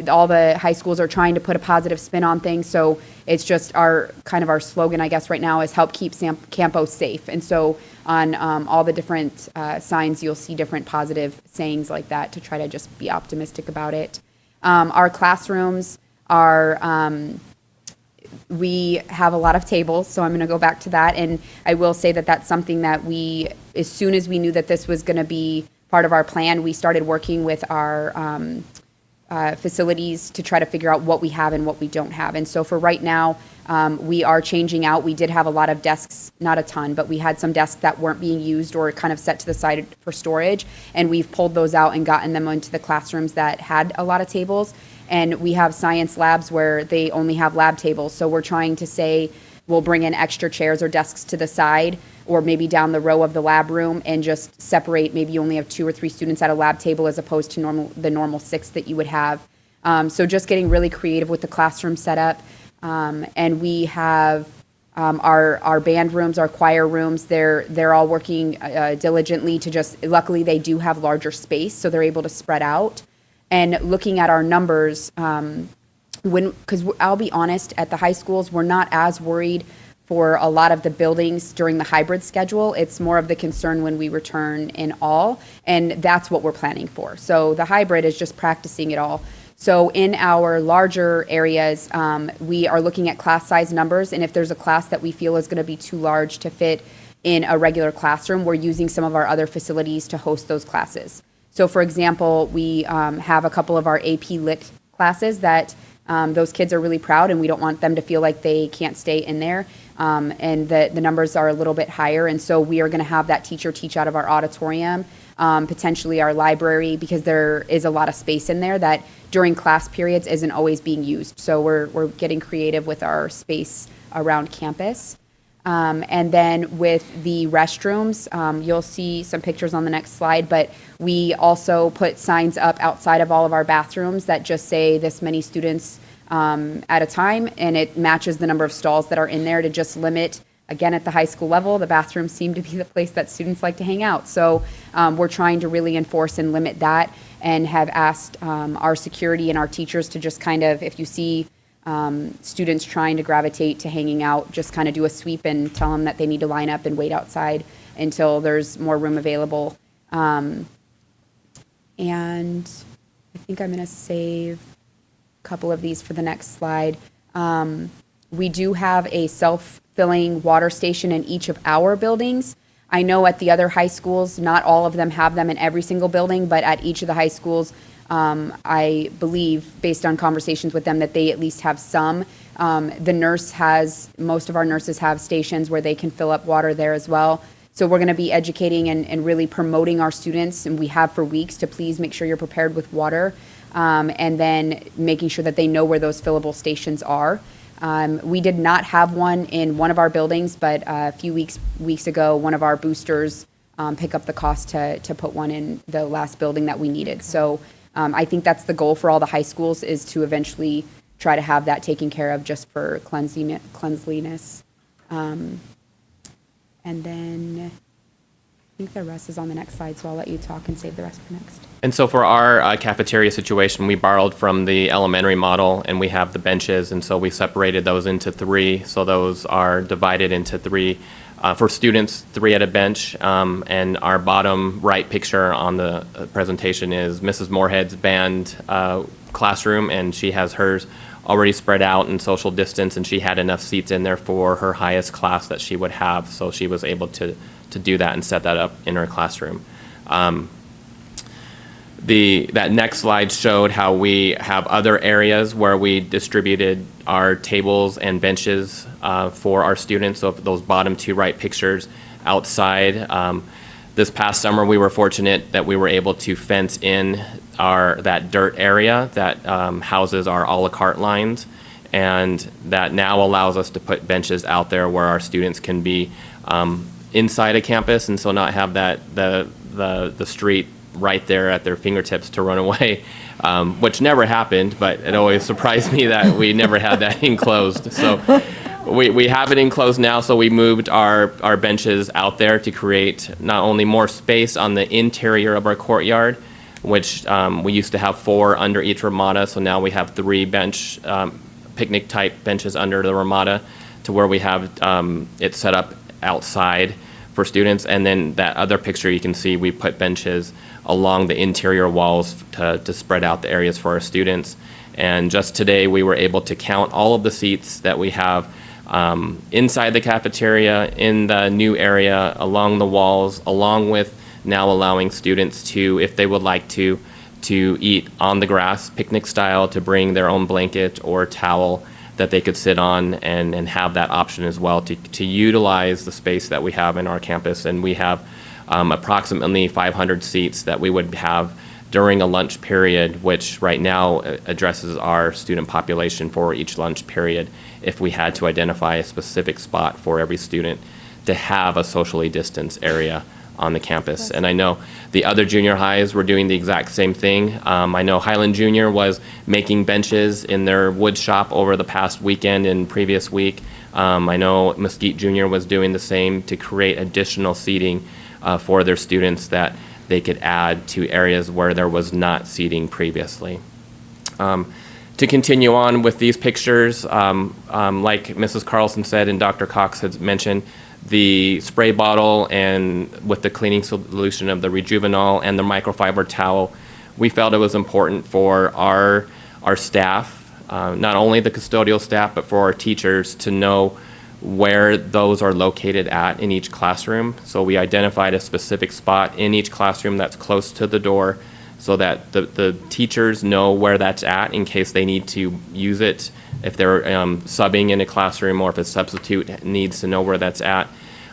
Speaker 8: all the high schools are trying to put a positive spin on things. So it's just our slogan, I guess, right now is help keep Campo safe. And so on all the different signs, you'll see different positive sayings like that to try to just be optimistic about it. Our classrooms are, we have a lot of tables, so I'm going to go back to that. And I will say that that's something that as soon as we knew that this was going to be part of our plan, we started working with our facilities to try to figure out what we have and what we don't have. And so for right now, we are changing out. We did have a lot of desks, not a ton, but we had some desks that weren't being used or kind of set to the side for storage. And we've pulled those out and gotten them into the classrooms that had a lot of tables. And we have science labs where they only have lab tables. So we're trying to say we'll bring in extra chairs or desks to the side or maybe down the row of the lab room and just separate. Maybe you only have 2 or 3 students at a lab table as opposed to the normal 6 that you would have. So just getting really creative with the classroom setup. And we have our band rooms, our choir rooms. They're all working diligently to just, luckily they do have larger space, so they're able to spread out. And looking at our numbers, because I'll be honest, at the high schools, we're not as worried for a lot of the buildings during the hybrid schedule. It's more of the concern when we return in all, and that's what we're planning for. So the hybrid is just practicing it all. So in our larger areas, we are looking at class size numbers, and if there's a class that we feel is going to be too large to fit in a regular classroom, we're using some of our other facilities to host those classes. So for example, we have a couple of our AP Lit classes that those kids are really proud, and we don't want them to feel like they can't stay in there. And the numbers are a little bit higher, and so we are going to have that teacher teach out of our auditorium, potentially our library, because there is a lot of space in there that during class periods isn't always being used. So we're getting creative with our space around campus. And then with the restrooms, you'll see some pictures on the next slide, but we also put signs up outside of all of our bathrooms that just say this many students at a time, and it matches the number of stalls that are in there to just limit. Again, at the high school level, the bathrooms seem to be the place that students like to hang out. So we're trying to really enforce and limit that, and have asked our security and our teachers to just kind of, if you see students trying to gravitate to hanging out, just kind of do a sweep and tell them that they need to line up and wait outside until there's more room available. And I think I'm going to save a couple of these for the next slide. We do have a self-filling water station in each of our buildings. I know at the other high schools, not all of them have them in every single building, but at each of the high schools, I believe, based on conversations with them, that they at least have some. Most of our nurses have stations where they can fill up water there as well. So we're going to be educating and really promoting our students, and we have for weeks, to please make sure you're prepared with water, and then making sure that they know where those fillable stations are. We did not have one in one of our buildings, but a few weeks ago, one of our boosters picked up the cost to put one in the last building that we needed. So I think that's the goal for all the high schools, is to eventually try to have that taken care of just for cleanliness. And then I think the rest is on the next slide, so I'll let you talk and save the rest for next.
Speaker 9: And so for our cafeteria situation, we borrowed from the elementary model, and we have the benches, and so we separated those into three. So those are divided into three. For students, 3 at a bench, and our bottom right picture on the presentation is Mrs. Moorhead's band classroom, and she has hers already spread out in social distance, and she had enough seats in there for her highest class that she would have, so she was able to do that and set that up in her classroom. That next slide showed how we have other areas where we distributed our tables and benches for our students. So those bottom 2 right pictures outside. This past summer, we were fortunate that we were able to fence in that dirt area that houses our a la carte lines, and that now allows us to put benches out there where our students can be inside a campus, and so not have the street right there at their fingertips to run away, which never happened, but it always surprised me that we never had that enclosed. So we have it enclosed now, so we moved our benches out there to create not only more space on the interior of our courtyard, which we used to have 4 under each ramada, so now we have 3 bench picnic type benches under the ramada, to where we have it set up outside for students. And then that other picture, you can see we put benches along the interior walls to spread out the areas for our students. And just today, we were able to count all of the seats that we have inside the cafeteria, in the new area, along the walls, along with now allowing students to, if they would like to eat on the grass, picnic style, to bring their own blanket or towel that they could sit on, and have that option as well to utilize the space that we have in our campus. And we have approximately 500 seats that we would have during a lunch period, which right now addresses our student population for each lunch period, if we had to identify a specific spot for every student to have a socially distanced area on the campus. And I know the other junior highs were doing the exact same thing. I know Highland Junior was making benches in their wood shop over the past weekend and previous week. I know Mesquite Junior was doing the same to create additional seating for their students that they could add to areas where there was not seating previously. to continue on with these pictures, like Mrs. Carlson said and Dr. Cox had mentioned, the spray bottle and with the cleaning solution of the Rejuvenol and the microfiber towel, we felt it was important for our staff, not only the custodial staff, but for our teachers to know where those are located at in each classroom. So we identified a specific spot in each classroom that's close to the door so that the teachers know where that's at in case they need to use it, if they're subbing in a classroom or if a substitute needs to know where that's at.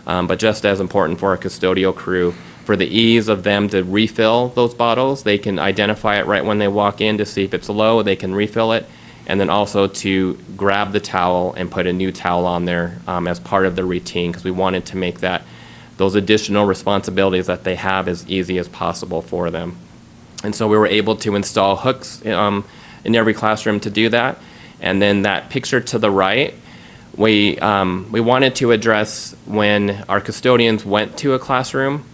Speaker 9: But just as important for our custodial crew, for the ease of them to refill those bottles, they can identify it right when they walk in to see if it's low, they can refill it, and then also to grab the towel and put a new towel on there as part of the routine, because we wanted to make those additional responsibilities that they have as easy as possible for them. And so we were able to install hooks in every classroom to do that. And then that picture to the right, we wanted to address when our custodians went to a classroom,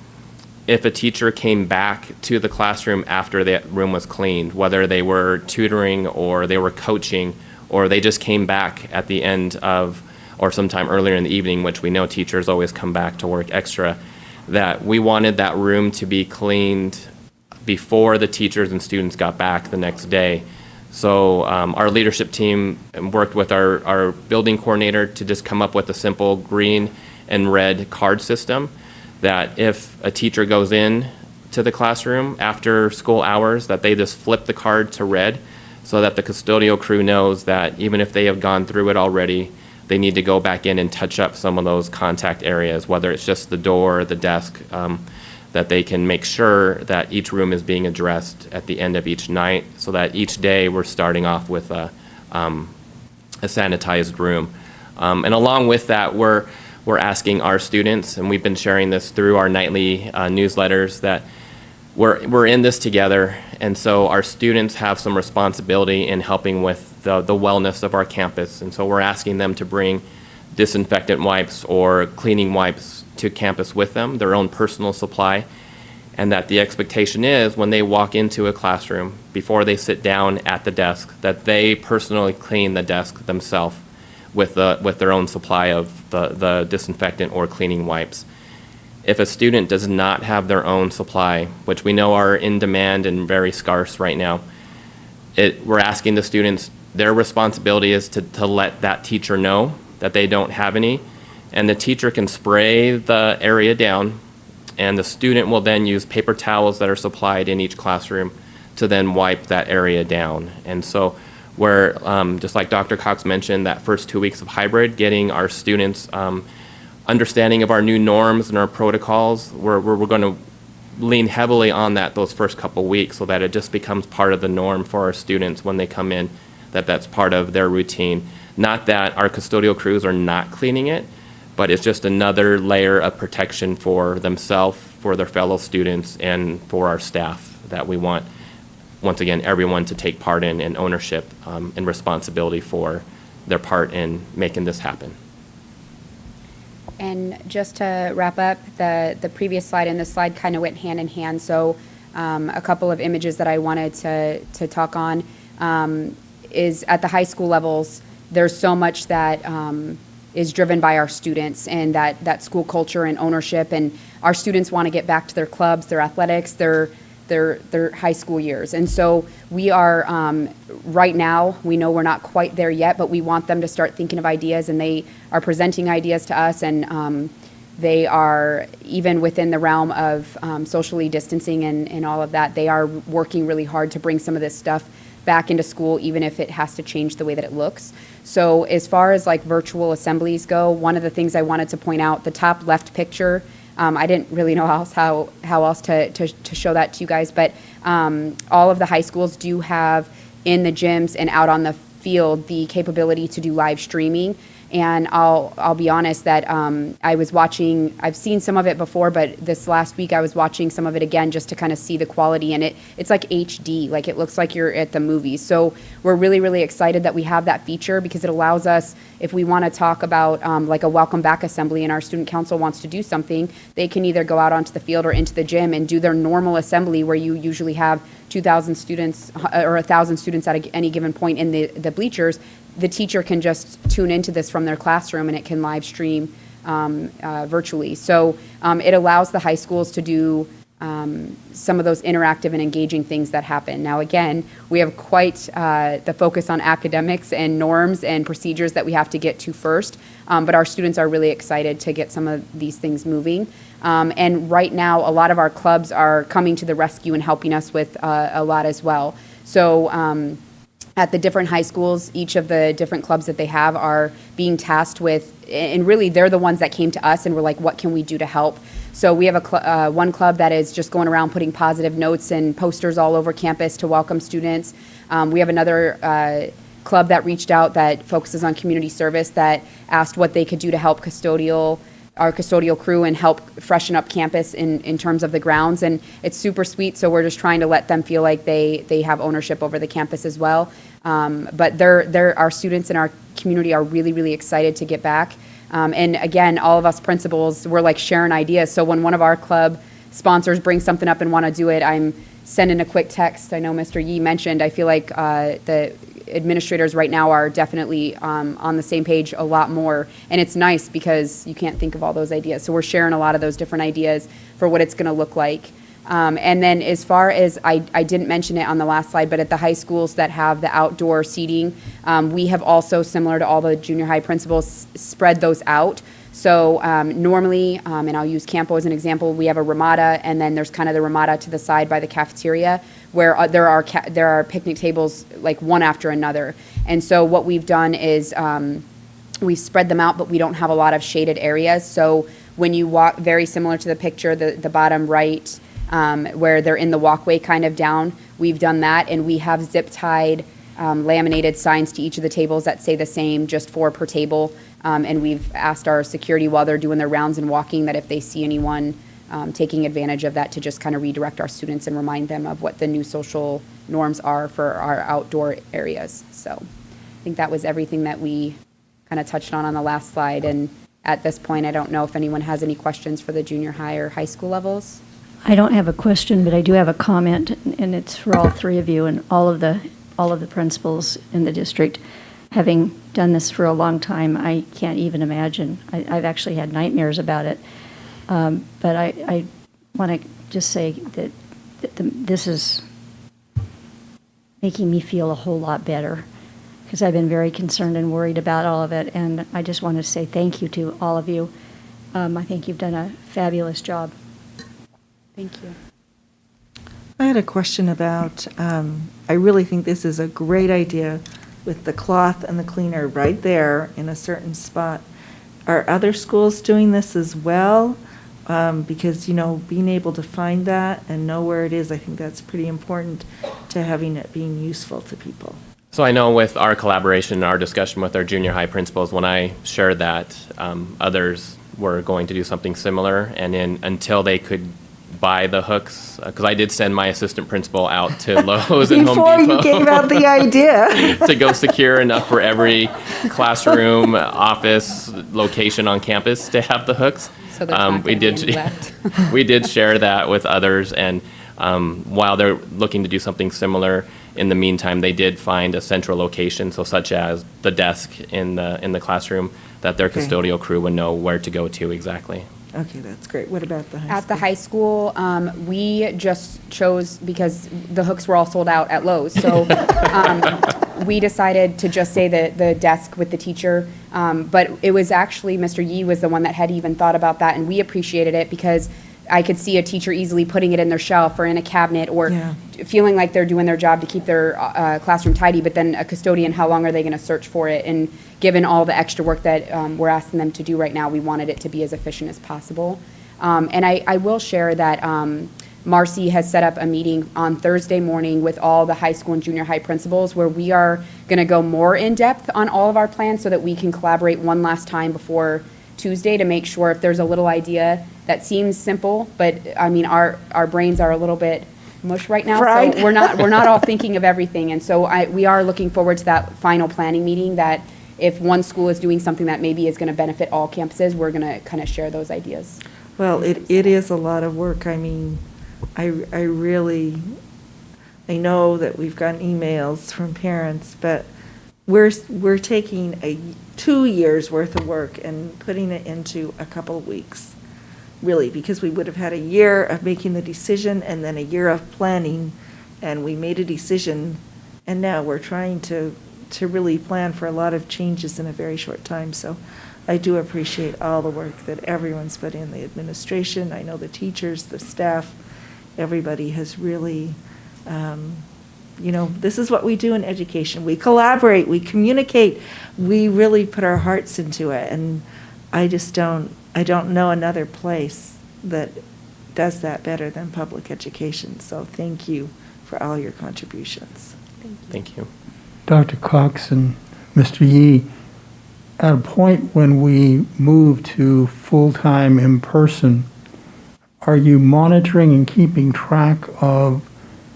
Speaker 9: if a teacher came back to the classroom after that room was cleaned, whether they were tutoring or they were coaching, or they just came back at the end of, or sometime earlier in the evening, which we know teachers always come back to work extra, that we wanted that room to be cleaned before the teachers and students got back the next day. So our leadership team worked with our building coordinator to just come up with a simple green and red card system that if a teacher goes in to the classroom after school hours, that they just flip the card to red so that the custodial crew knows that even if they have gone through it already, they need to go back in and touch up some of those contact areas, whether it's just the door or the desk, that they can make sure that each room is being addressed at the end of each night, so that each day we're starting off with a sanitized room. And along with that, we're asking our students, and we've been sharing this through our nightly newsletters, that we're in this together, and so our students have some responsibility in helping with the wellness of our campus. And so we're asking them to bring disinfectant wipes or cleaning wipes to campus with them, their own personal supply, and that the expectation is when they walk into a classroom, before they sit down at the desk, that they personally clean the desk themselves with their own supply of the disinfectant or cleaning wipes. If a student does not have their own supply, which we know are in demand and very scarce right now, we're asking the students, their responsibility is to let that teacher know that they don't have any, and the teacher can spray the area down, and the student will then use paper towels that are supplied in each classroom to then wipe that area down. And so we're, just like Dr. Cox mentioned, that first 2 weeks of hybrid, getting our students understanding of our new norms and our protocols, we're going to lean heavily on that those first couple weeks so that it just becomes part of the norm for our students when they come in, that's part of their routine. Not that our custodial crews are not cleaning it, but it's just another layer of protection for themselves, for their fellow students, and for our staff that we want, once again, everyone to take part in and ownership and responsibility for their part in making this happen.
Speaker 8: And just to wrap up, the previous slide and this slide kind of went hand in hand. So a couple of images that I wanted to talk on is at the high school levels, there's so much that is driven by our students and that school culture and ownership. And our students want to get back to their clubs, their athletics, their high school years. And so we are, right now, we know we're not quite there yet, but we want them to start thinking of ideas, and they are presenting ideas to us, and they are, even within the realm of socially distancing and all of that, they are working really hard to bring some of this stuff back into school, even if it has to change the way that it looks. So as far as like virtual assemblies go, one of the things I wanted to point out, the top left picture, I didn't really know how else to show that to you guys, but all of the high schools do have in the gyms and out on the field the capability to do live streaming. And I'll be honest that I've seen some of it before, but this last week I was watching some of it again just to kind of see the quality, and it's like HD, like it looks like you're at the movies. So we're really, really excited that we have that feature, because it allows us, if we want to talk about like a welcome back assembly and our student council wants to do something, they can either go out onto the field or into the gym and do their normal assembly where you usually have 2,000 students or 1,000 students at any given point in the bleachers, the teacher can just tune into this from their classroom and it can live stream virtually. So it allows the high schools to do some of those interactive and engaging things that happen. Now, again, we have quite the focus on academics and norms and procedures that we have to get to first, but our students are really excited to get some of these things moving. And right now, a lot of our clubs are coming to the rescue and helping us with a lot as well. So at the different high schools, each of the different clubs that they have are being tasked with, and really they're the ones that came to us and were like, what can we do to help? So we have one club that is just going around putting positive notes and posters all over campus to welcome students. We have another club that reached out that focuses on community service that asked what they could do to help our custodial crew and help freshen up campus in terms of the grounds. And it's super sweet, so we're just trying to let them feel like they have ownership over the campus as well. But our students in our community are really, really excited to get back. And again, all of us principals, we're like sharing ideas. So when one of our club sponsors brings something up and want to do it, I'm sending a quick text. I know Mr. Yee mentioned, I feel like the administrators right now are definitely on the same page a lot more. And it's nice because you can't think of all those ideas. So we're sharing a lot of those different ideas for what it's going to look like. And then as far as, I didn't mention it on the last slide, but at the high schools that have the outdoor seating, we have also, similar to all the junior high principals, spread those out. So normally, and I'll use Campo as an example, we have a ramada, and then there's kind of the ramada to the side by the cafeteria, where there are picnic tables like one after another. And so what we've done is we spread them out, but we don't have a lot of shaded areas. So when you walk, very similar to the picture, the bottom right, where they're in the walkway kind of down, we've done that, and we have zip-tied laminated signs to each of the tables that say the same, just 4 per table. And we've asked our security while they're doing their rounds and walking that if they see anyone taking advantage of that, to just kind of redirect our students and remind them of what the new social norms are for our outdoor areas. So I think that was everything that we kind of touched on the last slide. And at this point, I don't know if anyone has any questions for the junior high or high school levels.
Speaker 6: I don't have a question, but I do have a comment, and it's for all three of you and all of the principals in the district. Having done this for a long time, I can't even imagine. I've actually had nightmares about it. But I want to just say that this is making me feel a whole lot better, because I've been very concerned and worried about all of it. And I just want to say thank you to all of you. I think you've done a fabulous job.
Speaker 8: Thank you.
Speaker 7: I had a question about, I really think this is a great idea with the cloth and the cleaner right there in a certain spot. Are other schools doing this as well? Because, being able to find that and know where it is, I think that's pretty important to having it being useful to people.
Speaker 9: So I know with our collaboration, our discussion with our junior high principals, when I shared that, others were going to do something similar, and then until they could buy the hooks, because I did send my assistant principal out to Lowe's and Home Depot.
Speaker 7: Before you gave out the idea.
Speaker 9: To go secure enough for every classroom, office, location on campus to have the hooks.
Speaker 8: So there's not
Speaker 9: we
Speaker 8: gonna
Speaker 9: did
Speaker 8: be any left.
Speaker 9: we did share that with others, and while they're looking to do something similar, in the meantime, they did find a central location, so such as the desk in the classroom, that their custodial crew would know where to go to exactly.
Speaker 7: Okay, that's great. What about the high school?
Speaker 8: At the high school, we just chose, because the hooks were all sold out at Lowe's, so we decided to just say the desk with the teacher. But it was actually, Mr. Yee was the one that had even thought about that, and we appreciated it because I could see a teacher easily putting it in their shelf or in a cabinet, or feeling like they're doing their job to keep their classroom tidy, but then a custodian, how long are they going to search for it? And given all the extra work that we're asking them to do right now, we wanted it to be as efficient as possible. And I will share that Marcy has set up a meeting on Thursday morning with all the high school and junior high principals, where we are going to go more in depth on all of our plans so that we can collaborate one last time before Tuesday to make sure if there's a little idea that seems simple, but I mean, our brains are a little bit mush right now,
Speaker 7: Fried.
Speaker 8: so we're not all thinking of everything. And so we are looking forward to that final planning meeting, that if one school is doing something that maybe is going to benefit all campuses, we're going to kind of share those ideas.
Speaker 7: Well, it is a lot of work. I mean, I really I know that we've gotten emails from parents, but we're taking 2 years worth of work and putting it into a couple of weeks, really, because we would have had a year of making the decision and then a year of planning, and we made a decision, and now we're trying to really plan for a lot of changes in a very short time. So I do appreciate all the work that everyone's put in, the administration, I know the teachers, the staff, everybody has really, this is what we do in education. We collaborate, we communicate, we really put our hearts into it. And I don't know another place that does that better than public education. So thank you for all your contributions.
Speaker 9: Thank you.
Speaker 1: Dr. Cox and Mr. Yee, at a point when we move to full-time in-person, are you monitoring and keeping track of,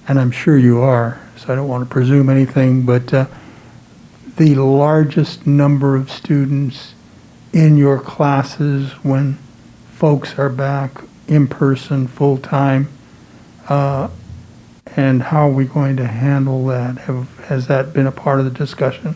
Speaker 1: and I'm sure you are, so I don't want to presume anything, but the largest number of students in your classes when folks are back in person full-time? And how are we going to handle that? Has that been a part of the discussion?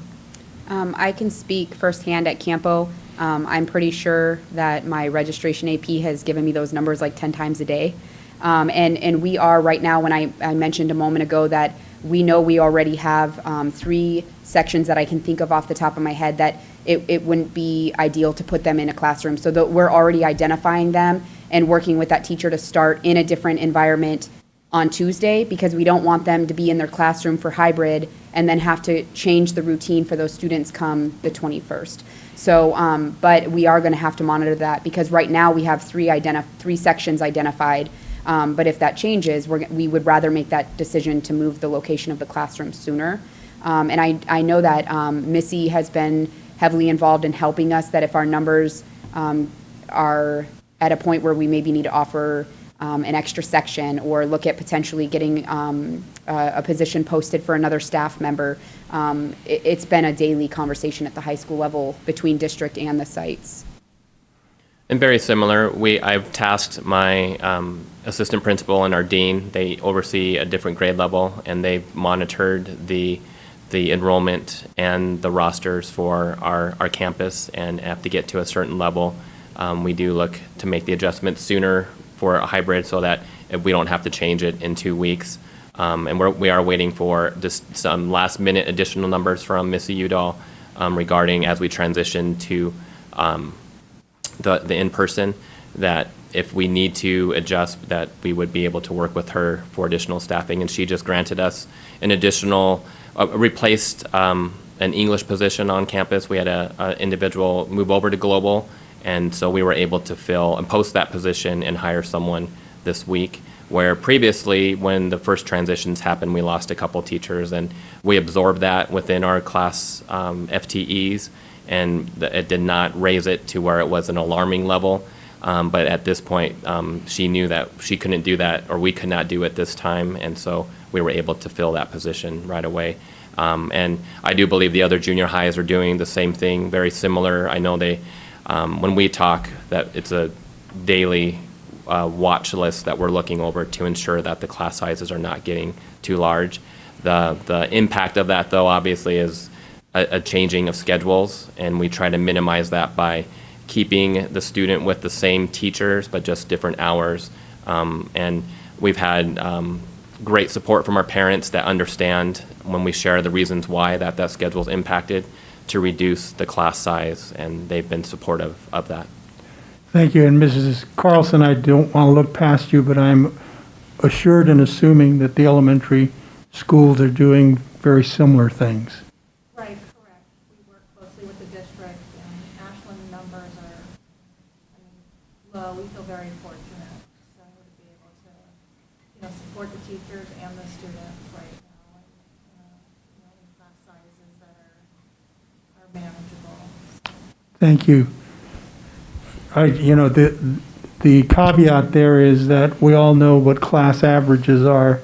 Speaker 8: I can speak firsthand at Campo. I'm pretty sure that my registration AP has given me those numbers like 10 times a day. And we are right now, when I mentioned a moment ago that we know we already have 3 sections that I can think of off the top of my head that it wouldn't be ideal to put them in a classroom. So that we're already identifying them and working with that teacher to start in a different environment on Tuesday, because we don't want them to be in their classroom for hybrid and then have to change the routine for those students come the 21st. So, but we are going to have to monitor that, because right now we have 3 sections identified. But if that changes, we would rather make that decision to move the location of the classroom sooner. And I know that Missy has been heavily involved in helping us, that if our numbers are at a point where we maybe need to offer an extra section or look at potentially getting a position posted for another staff member. It's been a daily conversation at the high school level between district and the sites.
Speaker 9: And very similar, I've tasked my assistant principal and our dean. They oversee a different grade level, and they've monitored the enrollment and the rosters for our campus, and have to get to a certain level. We do look to make the adjustment sooner for a hybrid, so that we don't have to change it in 2 weeks. And we are waiting for just some last minute additional numbers from Missy Udall regarding as we transition to the in-person, that if we need to adjust, that we would be able to work with her for additional staffing. And she just granted us an additional, replaced an English position on campus. We had an individual move over to global, and so we were able to fill and post that position and hire someone this week, where previously when the first transitions happened, we lost a couple teachers, and we absorbed that within our class FTEs, and it did not raise it to where it was an alarming level. But at this point, she knew that she couldn't do that, or we could not do it this time, and so we were able to fill that position right away. And I do believe the other junior highs are doing the same thing, very similar. I know they, when we talk, that it's a daily watch list that we're looking over to ensure that the class sizes are not getting too large. The impact of that, though, obviously is a changing of schedules, and we try to minimize that by keeping the student with the same teachers but just different hours. And we've had great support from our parents that understand when we share the reasons why that schedule's impacted, to reduce the class size, and they've been supportive of that.
Speaker 1: Thank you. And Mrs. Carlson, I don't want to look past you, but I'm assured and assuming that the elementary schools are doing very similar things.
Speaker 5: Right, correct. We work closely with the district, and Ashland numbers are, low. We feel very fortunate, so to be able to, support the teachers and the students right now, and, in class sizes that are manageable.
Speaker 1: Thank you. The caveat there is that we all know what class averages are,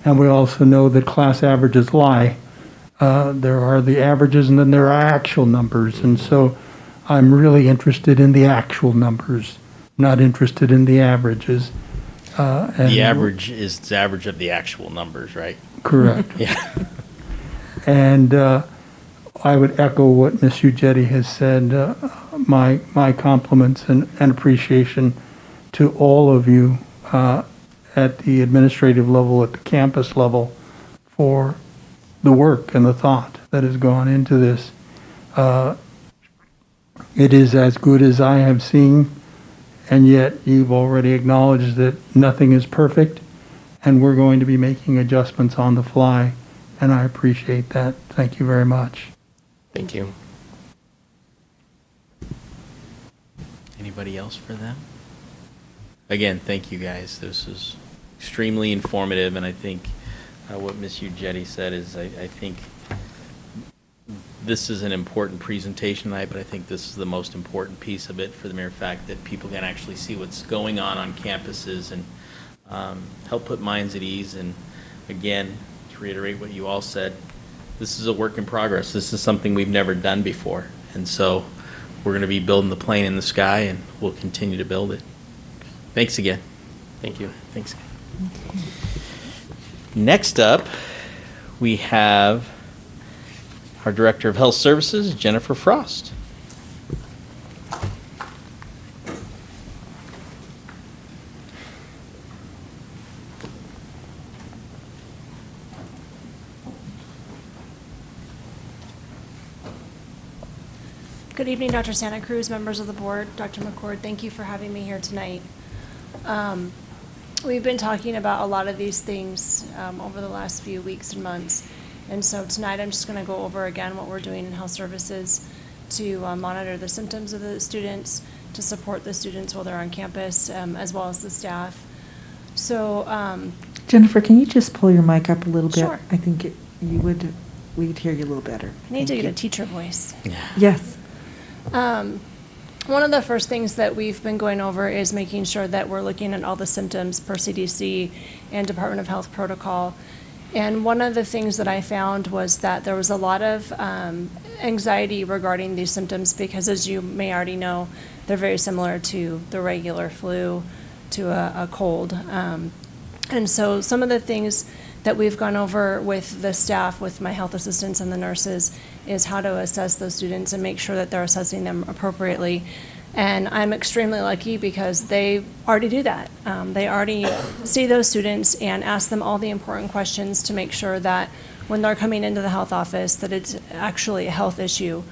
Speaker 1: and we also know that class averages lie. There are the averages, and then there are actual numbers, and so I'm really interested in the actual numbers, not interested in the averages.
Speaker 2: The average is the average of the actual numbers, right?
Speaker 1: Correct.
Speaker 2: Yeah.
Speaker 1: And I would echo what Ms. Uggetti has said. My compliments and appreciation to all of you at the administrative level, at the campus level, for the work and the thought that has gone into this. It is as good as I have seen, and yet you've already acknowledged that nothing is perfect, and we're going to be making adjustments on the fly, and I appreciate that. Thank you very much.
Speaker 9: Thank you.
Speaker 2: Anybody else for them? Again, thank you guys. This was extremely informative, and I think what Ms. Uggetti said is I think this is an important presentation tonight, but I think this is the most important piece of it for the mere fact that people can actually see what's going on campuses and help put minds at ease. And again, to reiterate what you all said, this is a work in progress. This is something we've never done before. And so we're going to be building the plane in the sky, and we'll continue to build it. Thanks again.
Speaker 9: Thank you.
Speaker 2: Thanks. Next up, we have our Director of Health Services, Jennifer Frost.
Speaker 10: Good evening, Dr. Santa Cruz, members of the board, Dr. McCord. Thank you for having me here tonight. We've been talking about a lot of these things over the last few weeks and months. And so tonight I'm just going to go over again what we're doing in health services to monitor the symptoms of the students, to support the students while they're on campus, as well as the staff. So,
Speaker 7: Jennifer, can you just pull your mic up a little bit?
Speaker 10: Sure.
Speaker 7: I think we'd hear you a little better.
Speaker 10: I need to
Speaker 7: Thank
Speaker 10: get a
Speaker 7: you.
Speaker 10: teacher voice.
Speaker 7: Yes.
Speaker 10: One of the first things that we've been going over is making sure that we're looking at all the symptoms per CDC and Department of Health protocol. And one of the things that I found was that there was a lot of anxiety regarding these symptoms because, as you may already know, they're very similar to the regular flu, to a cold. And so some of the things that we've gone over with the staff, with my health assistants and the nurses, is how to assess those students and make sure that they're assessing them appropriately. And I'm extremely lucky because they already do that. They already see those students and ask them all the important questions to make sure that when they're coming into the health office that it's actually a health issue.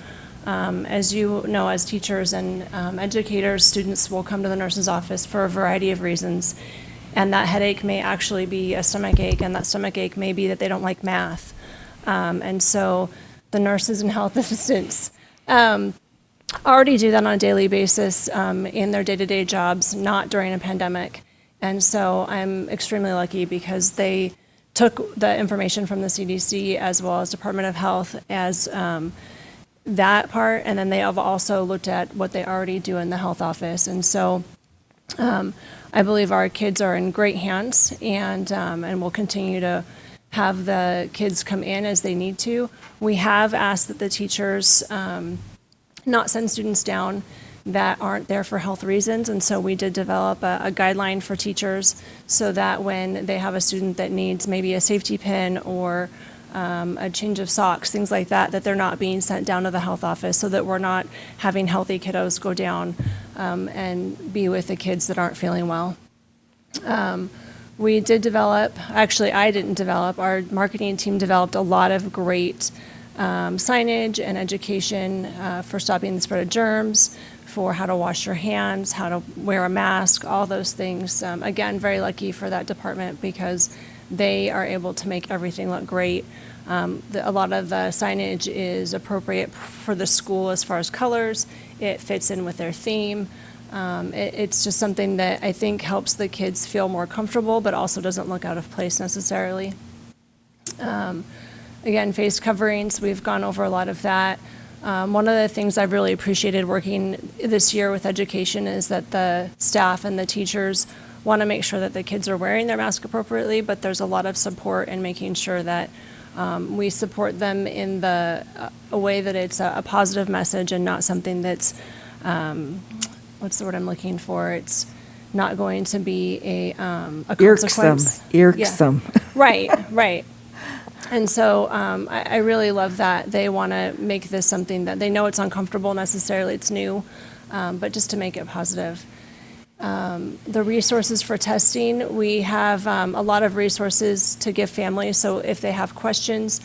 Speaker 10: As you know, as teachers and educators, students will come to the nurse's office for a variety of reasons. And that headache may actually be a stomach ache, and that stomach ache may be that they don't like math. And so the nurses and health assistants already do that on a daily basis in their day-to-day jobs, not during a pandemic. And so I'm extremely lucky because they took the information from the CDC as well as Department of Health as that part, and then they have also looked at what they already do in the health office. And so I believe our kids are in great hands, and we'll continue to have the kids come in as they need to. We have asked that the teachers not send students down that aren't there for health reasons, and so we did develop a guideline for teachers so that when they have a student that needs maybe a safety pin or a change of socks, things like that, that they're not being sent down to the health office, so that we're not having healthy kiddos go down and be with the kids that aren't feeling well. We did develop, actually I didn't develop, our marketing team developed a lot of great signage and education for stopping the spread of germs, for how to wash your hands, how to wear a mask, all those things. Again, very lucky for that department because they are able to make everything look great. A lot of the signage is appropriate for the school as far as colors. It fits in with their theme. It's just something that I think helps the kids feel more comfortable, but also doesn't look out of place necessarily. Again, face coverings, we've gone over a lot of that. One of the things I've really appreciated working this year with education is that the staff and the teachers want to make sure that the kids are wearing their mask appropriately, but there's a lot of support in making sure that we support them in a way that it's a positive message and not something that's, what's the word I'm looking for? It's not going to be a
Speaker 7: Irksome,
Speaker 10: consequence.
Speaker 7: irksome.
Speaker 10: Yeah. Right. And so I really love that they want to make this something that they know it's uncomfortable necessarily, it's new, but just to make it positive. The resources for testing, we have a lot of resources to give families. So if they have questions,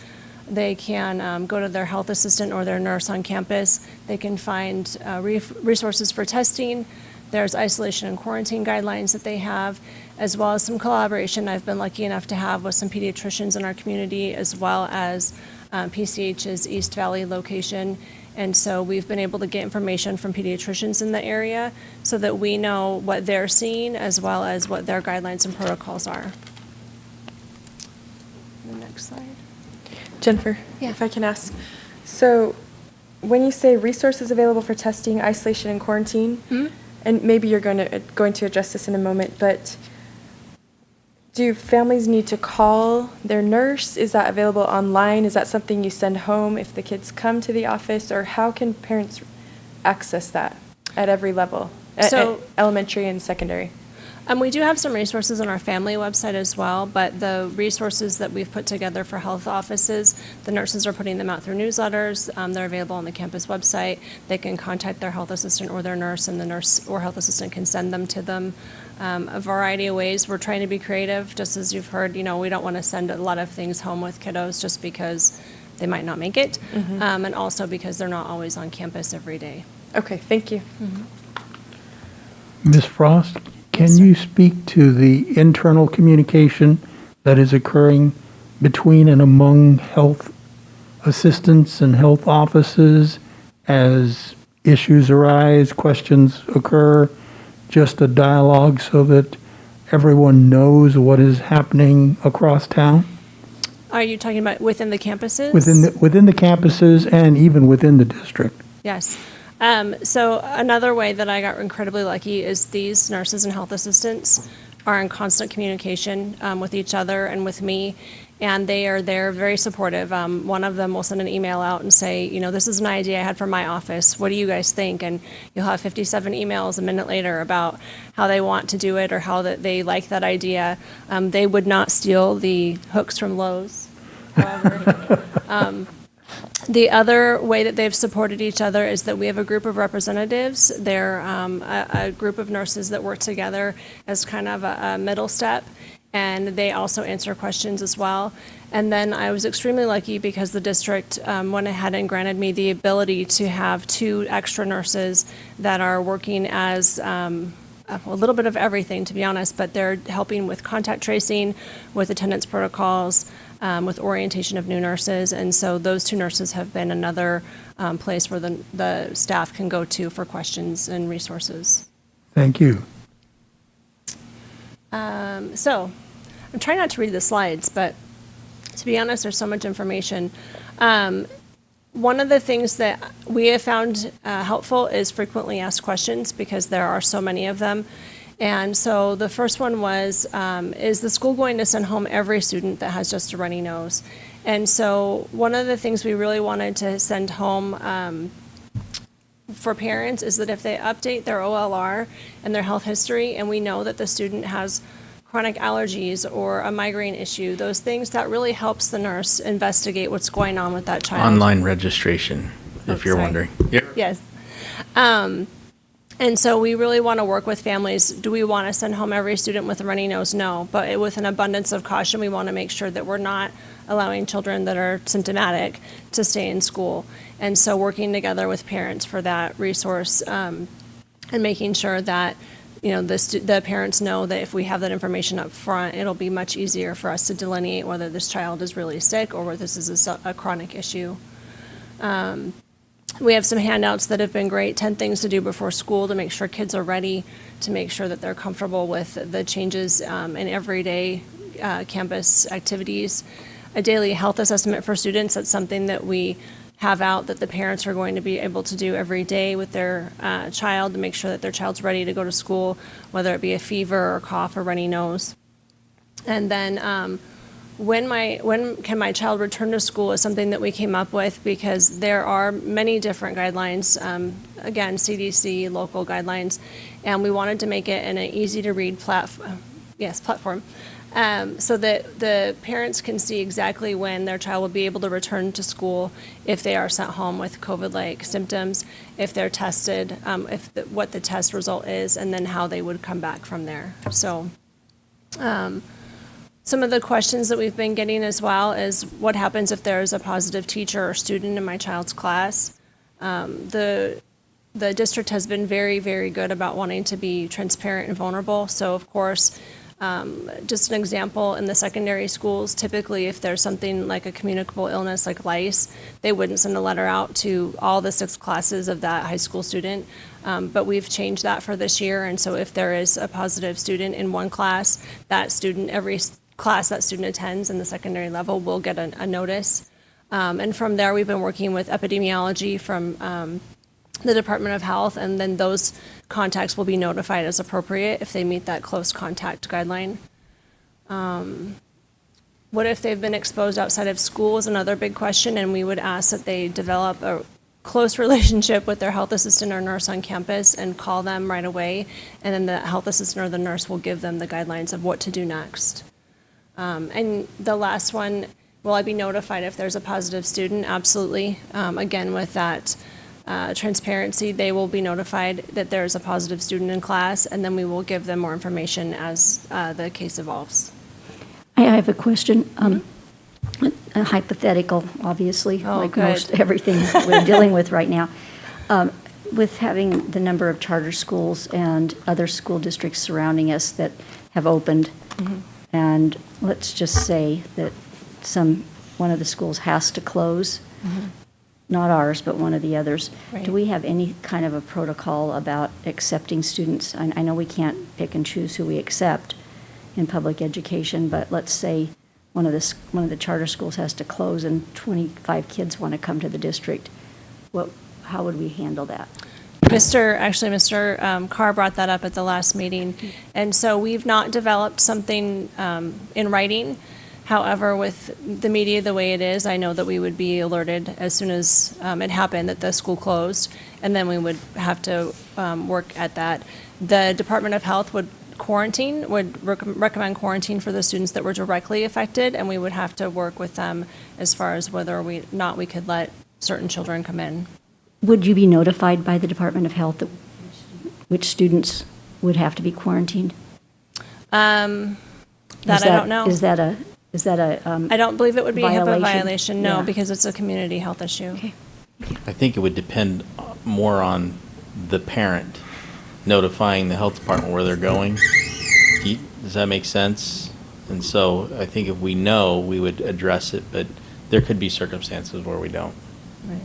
Speaker 10: they can go to their health assistant or their nurse on campus. They can find resources for testing. There's isolation and quarantine guidelines that they have, as well as some collaboration I've been lucky enough to have with some pediatricians in our community, as well as PCH's East Valley location. And so we've been able to get information from pediatricians in the area so that we know what they're seeing as well as what their guidelines and protocols are. The next slide.
Speaker 3: Jennifer,
Speaker 10: Yeah.
Speaker 3: if I can ask. So when you say resources available for testing, isolation, and quarantine, and maybe you're going to address this in a moment, but do families need to call their nurse? Is that available online? Is that something you send home if the kids come to the office? Or how can parents access that at every level, at elementary and secondary?
Speaker 10: We do have some resources on our family website as well, but the resources that we've put together for health offices, the nurses are putting them out through newsletters. They're available on the campus website. They can contact their health assistant or their nurse, and the nurse or health assistant can send them to them. A variety of ways. We're trying to be creative. Just as you've heard, we don't want to send a lot of things home with kiddos just because they might not make it, and also because they're not always on campus every day.
Speaker 3: Okay, thank you.
Speaker 1: Ms. Frost, can you speak to the internal communication that is occurring between and among health assistants and health offices as issues arise, questions occur, just a dialogue so that everyone knows what is happening across town?
Speaker 10: Are you talking about within the campuses?
Speaker 1: Within the campuses and even within the district.
Speaker 10: Yes. So another way that I got incredibly lucky is these nurses and health assistants are in constant communication with each other and with me, and they are there very supportive. One of them will send an email out and say, this is an idea I had for my office. What do you guys think? And you'll have 57 emails a minute later about how they want to do it or how that they like that idea. They would not steal the hooks from Lowe's, however. The other way that they've supported each other is that we have a group of representatives. They're a group of nurses that work together as kind of a middle step, and they also answer questions as well. And then I was extremely lucky because the district went ahead and granted me the ability to have 2 extra nurses that are working as a little bit of everything, to be honest, but they're helping with contact tracing, with attendance protocols, with orientation of new nurses. And so those 2 nurses have been another place where the staff can go to for questions and resources.
Speaker 1: Thank you.
Speaker 10: So I'm trying not to read the slides, but to be honest, there's so much information. One of the things that we have found helpful is frequently asked questions because there are so many of them. And so the first one was, is the school going to send home every student that has just a runny nose? And so one of the things we really wanted to send home for parents is that if they update their OLR and their health history, and we know that the student has chronic allergies or a migraine issue, those things, that really helps the nurse investigate what's going on with that child.
Speaker 2: Online registration, if you're
Speaker 10: sorry.
Speaker 2: wondering. Yep.
Speaker 10: Yes. And so we really want to work with families. Do we want to send home every student with a runny nose? No. But with an abundance of caution, we want to make sure that we're not allowing children that are symptomatic to stay in school. And so working together with parents for that resource and making sure that the parents know that if we have that information up front, it'll be much easier for us to delineate whether this child is really sick or whether this is a chronic issue. We have some handouts that have been great, 10 things to do before school to make sure kids are ready, to make sure that they're comfortable with the changes in everyday campus activities. A daily health assessment for students, that's something that we have out that the parents are going to be able to do every day with their child to make sure that their child's ready to go to school, whether it be a fever or cough or runny nose. And then when can my child return to school is something that we came up with because there are many different guidelines, again, CDC, local guidelines, and we wanted to make it in an easy-to-read platform, so that the parents can see exactly when their child will be able to return to school if they are sent home with COVID-like symptoms, if they're tested, what the test result is, and then how they would come back from there. So some of the questions that we've been getting as well is what happens if there's a positive teacher or student in my child's class? The district has been very, very good about wanting to be transparent and vulnerable. So of course, just an example, in the secondary schools, typically if there's something like a communicable illness like lice, they wouldn't send a letter out to all the 6 classes of that high school student. But we've changed that for this year. And so if there is a positive student in one class, that student, every class that student attends in the secondary level will get a notice. And from there, we've been working with epidemiology from the Department of Health, and then those contacts will be notified as appropriate if they meet that close contact guideline. What if they've been exposed outside of school is another big question, and we would ask that they develop a close relationship with their health assistant or nurse on campus and call them right away, and then the health assistant or the nurse will give them the guidelines of what to do next. And the last one, will I be notified if there's a positive student? Absolutely. Again, with that transparency, they will be notified that there's a positive student in class, and then we will give them more information as the case evolves.
Speaker 6: I have a question, a hypothetical, obviously, like
Speaker 10: good.
Speaker 6: most everything we're dealing with right now. With having the number of charter schools and other school districts surrounding us that have opened, and let's just say that one of the schools has to close, not ours, but one of the others.
Speaker 10: Right.
Speaker 6: Do we have any kind of a protocol about accepting students? I know we can't pick and choose who we accept in public education, but let's say one of the charter schools has to close and 25 kids want to come to the district. How would we handle that?
Speaker 10: Mr. Carr brought that up at the last meeting. And so we've not developed something in writing. However, with the media the way it is, I know that we would be alerted as soon as it happened that the school closed, and then we would have to work at that. The Department of Health would recommend quarantine for the students that were directly affected, and we would have to work with them as far as whether or not we could let certain children come in.
Speaker 6: Would you be notified by the Department of Health that which students would have to be quarantined?
Speaker 10: I don't know.
Speaker 6: Is that a
Speaker 10: I don't believe it would be a HIPAA
Speaker 6: violation?
Speaker 10: violation, no,
Speaker 6: Yeah.
Speaker 10: because it's a community health issue.
Speaker 6: Okay.
Speaker 2: I think it would depend more on the parent notifying the health department where they're going. Does that make sense? And so I think if we know, we would address it, but there could be circumstances where we don't.
Speaker 10: Right.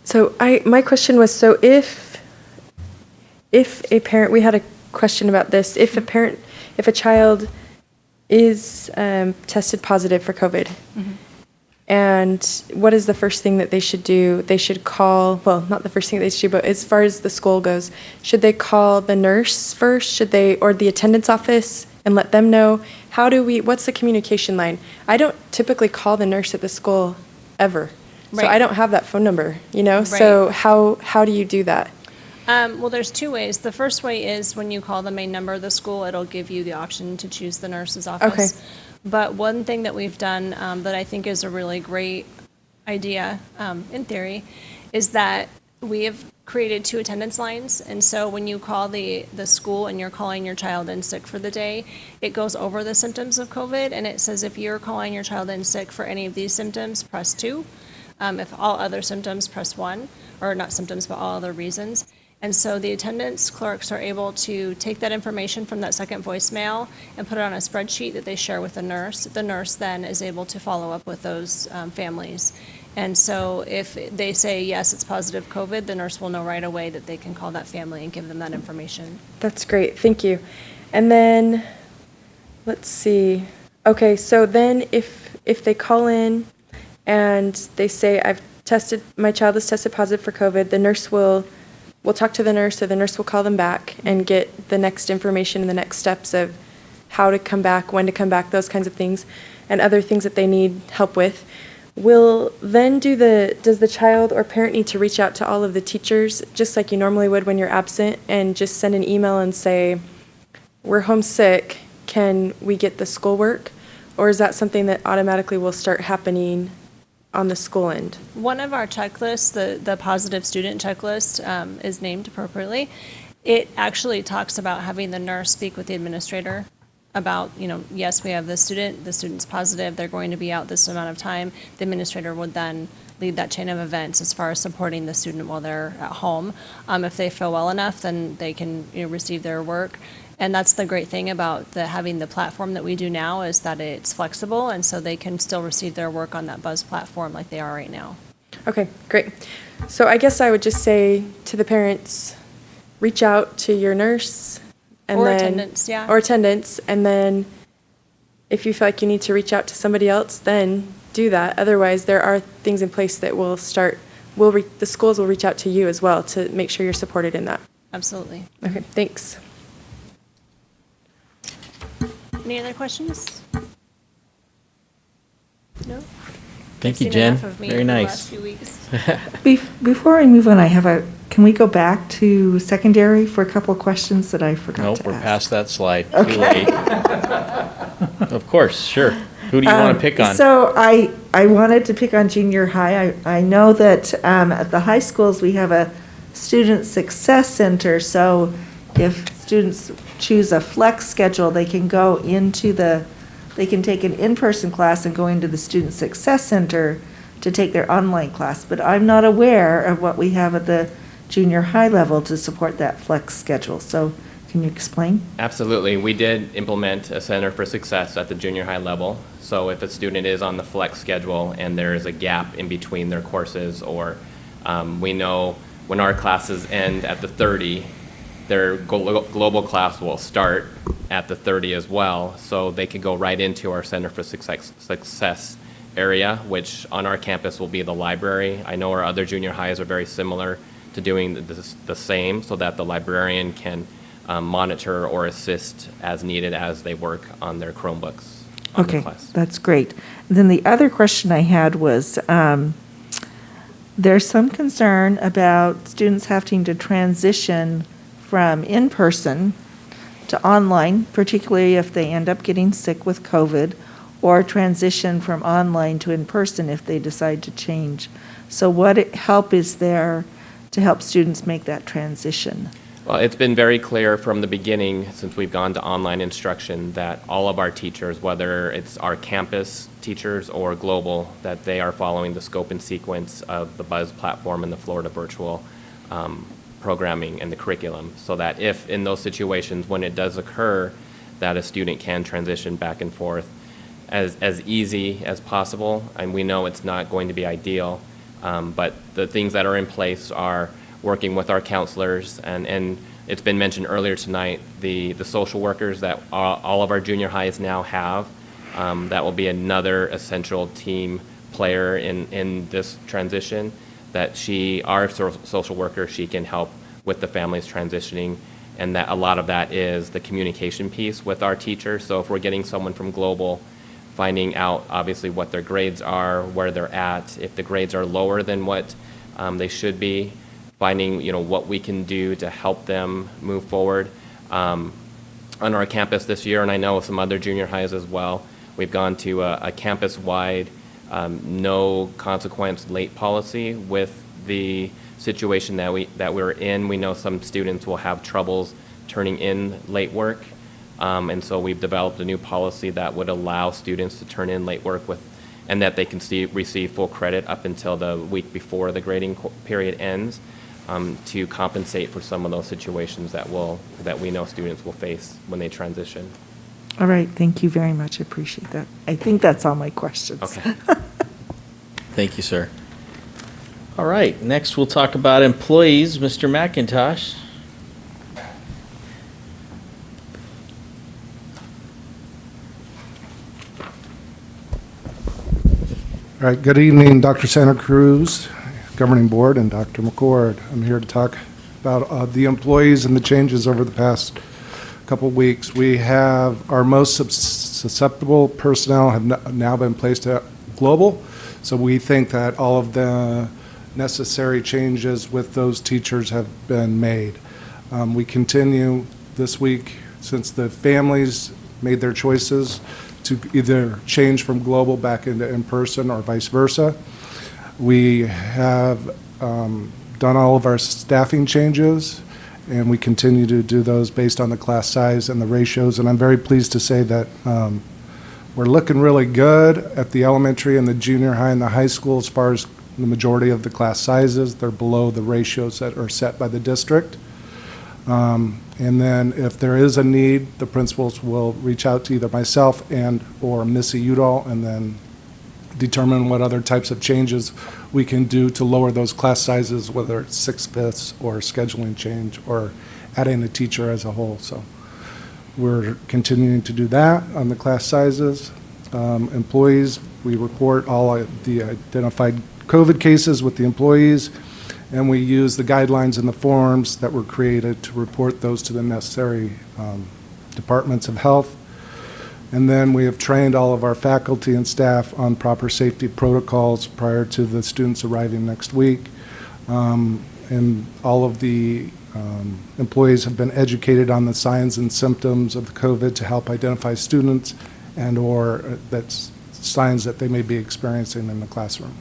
Speaker 3: So my question was, so if a parent, we had a question about this, if a child is tested positive for COVID, and what is the first thing that they should do? They should call, well, not the first thing they should do, but as far as the school goes, should they call the nurse first? Or the attendance office and let them know? What's the communication line? I don't typically call the nurse at the school ever. So
Speaker 10: Right.
Speaker 3: I don't have that phone number,
Speaker 10: Right.
Speaker 3: So how do you do that?
Speaker 10: Well, there's 2 ways. The first way is when you call the main number of the school, it'll give you the option to choose the nurse's office.
Speaker 3: Okay.
Speaker 10: But one thing that we've done that I think is a really great idea, in theory, is that we have created 2 attendance lines. And so when you call the school and you're calling your child in sick for the day, it goes over the symptoms of COVID, and it says if you're calling your child in sick for any of these symptoms, press 2. If all other symptoms, press 1, or not symptoms, but all other reasons. And so the attendance clerks are able to take that information from that second voicemail and put it on a spreadsheet that they share with the nurse. The nurse then is able to follow up with those families. And so if they say, yes, it's positive COVID, the nurse will know right away that they can call that family and give them that information.
Speaker 3: That's great, thank you. And then, let's see. Okay, so then if they call in and they say, my child is tested positive for COVID, the nurse will talk to the nurse, or the nurse will call them back and get the next information and the next steps of how to come back, when to come back, those kinds of things, and other things that they need help with. Will then does the child or parent need to reach out to all of the teachers, just like you normally would when you're absent, and just send an email and say, we're homesick, can we get the schoolwork? Or is that something that automatically will start happening on the school end?
Speaker 10: One of our checklists, the positive student checklist, is named appropriately. It actually talks about having the nurse speak with the administrator about, yes, we have the student's positive, they're going to be out this amount of time. The administrator would then lead that chain of events as far as supporting the student while they're at home. If they feel well enough, then they can receive their work. And that's the great thing about having the platform that we do now, is that it's flexible, and so they can still receive their work on that Buzz platform like they are right now.
Speaker 3: Okay, great. So I guess I would just say to the parents, reach out to your nurse. And
Speaker 10: Or
Speaker 3: then,
Speaker 10: attendants, yeah.
Speaker 3: Or attendants, and then if you feel like you need to reach out to somebody else, then do that. Otherwise, there are things in place that will start, the schools will reach out to you as well to make sure you're supported in that.
Speaker 10: Absolutely.
Speaker 3: Okay, thanks.
Speaker 10: Any other questions? No?
Speaker 2: Thank
Speaker 10: You've
Speaker 2: you,
Speaker 10: seen
Speaker 2: Jen.
Speaker 10: enough of me
Speaker 2: Very
Speaker 10: for the
Speaker 2: nice.
Speaker 10: last few weeks.
Speaker 7: Before we move on, can we go back to secondary for a couple of questions that I forgot
Speaker 2: Nope,
Speaker 7: to
Speaker 2: we're
Speaker 7: ask?
Speaker 2: past that slide. Too late. Of course, sure. Who do you want to pick on?
Speaker 7: So I wanted to pick on junior high. I know that at the high schools, we have a student success center. So if students choose a flex schedule, they can they can take an in-person class and go into the student success center to take their online class. But I'm not aware of what we have at the junior high level to support that flex schedule. So can you explain?
Speaker 9: Absolutely. We did implement a Center for Success at the junior high level. So if a student is on the flex schedule and there is a gap in between their courses, or we know when our classes end at the 30, their global class will start at the 30 as well. So they could go right into our Center for Success area, which on our campus will be the library. I know our other junior highs are very similar to doing the same, so that the librarian can monitor or assist as needed as they work on their Chromebooks. On their
Speaker 7: Okay,
Speaker 9: class.
Speaker 7: that's great. Then the other question I had was, there's some concern about students having to transition from in-person to online, particularly if they end up getting sick with COVID, or transition from online to in-person if they decide to change. So what help is there to help students make that transition?
Speaker 9: Well, it's been very clear from the beginning, since we've gone to online instruction, that all of our teachers, whether it's our campus teachers or global, that they are following the scope and sequence of the Buzz platform and the Florida virtual programming and the curriculum, so that if in those situations when it does occur that a student can transition back and forth as easy as possible. And we know it's not going to be ideal, but the things that are in place are working with our counselors, and it's been mentioned earlier tonight, the social workers that all of our junior highs now have. That will be another essential team player in this transition, that our social worker, she can help with the families transitioning, and that a lot of that is the communication piece with our teachers. So if we're getting someone from global, finding out obviously what their grades are, where they're at, if the grades are lower than what they should be, finding what we can do to help them move forward. On our campus this year, and I know some other junior highs as well, we've gone to a campus-wide no consequence late policy with the situation that we're in. We know some students will have troubles turning in late work, and so we've developed a new policy that would allow students to turn in late work and that they can receive full credit up until the week before the grading period ends, to compensate for some of those situations that we know students will face when they transition.
Speaker 7: All right, thank you very much. I appreciate that. I think that's all my questions.
Speaker 9: Okay.
Speaker 2: Thank you, sir. All right, next we'll talk about employees. Mr. McIntosh.
Speaker 11: All right, good evening, Dr. Santa Cruz, Governing Board, and Dr. McCord. I'm here to talk about the employees and the changes over the past couple weeks. We have our most susceptible personnel have now been placed at global, so we think that all of the necessary changes with those teachers have been made. We continue this week, since the families made their choices, to either change from global back into in-person or vice versa. We have done all of our staffing changes, and we continue to do those based on the class size and the ratios. And I'm very pleased to say that we're looking really good at the elementary and the junior high and the high school as far as the majority of the class sizes. They're below the ratios that are set by the district. And then if there is a need, the principals will reach out to either myself and or Missy Udall and then determine what other types of changes we can do to lower those class sizes, whether it's 6/5 or scheduling change or adding a teacher as a whole. So we're continuing to do that on the class sizes. Employees, we report all of the identified COVID cases with the employees, and we use the guidelines and the forms that were created to report those to the necessary departments of health. And then we have trained all of our faculty and staff on proper safety protocols prior to the students arriving next week. And all of the employees have been educated on the signs and symptoms of the COVID to help identify students and or that's signs that they may be experiencing in the classroom.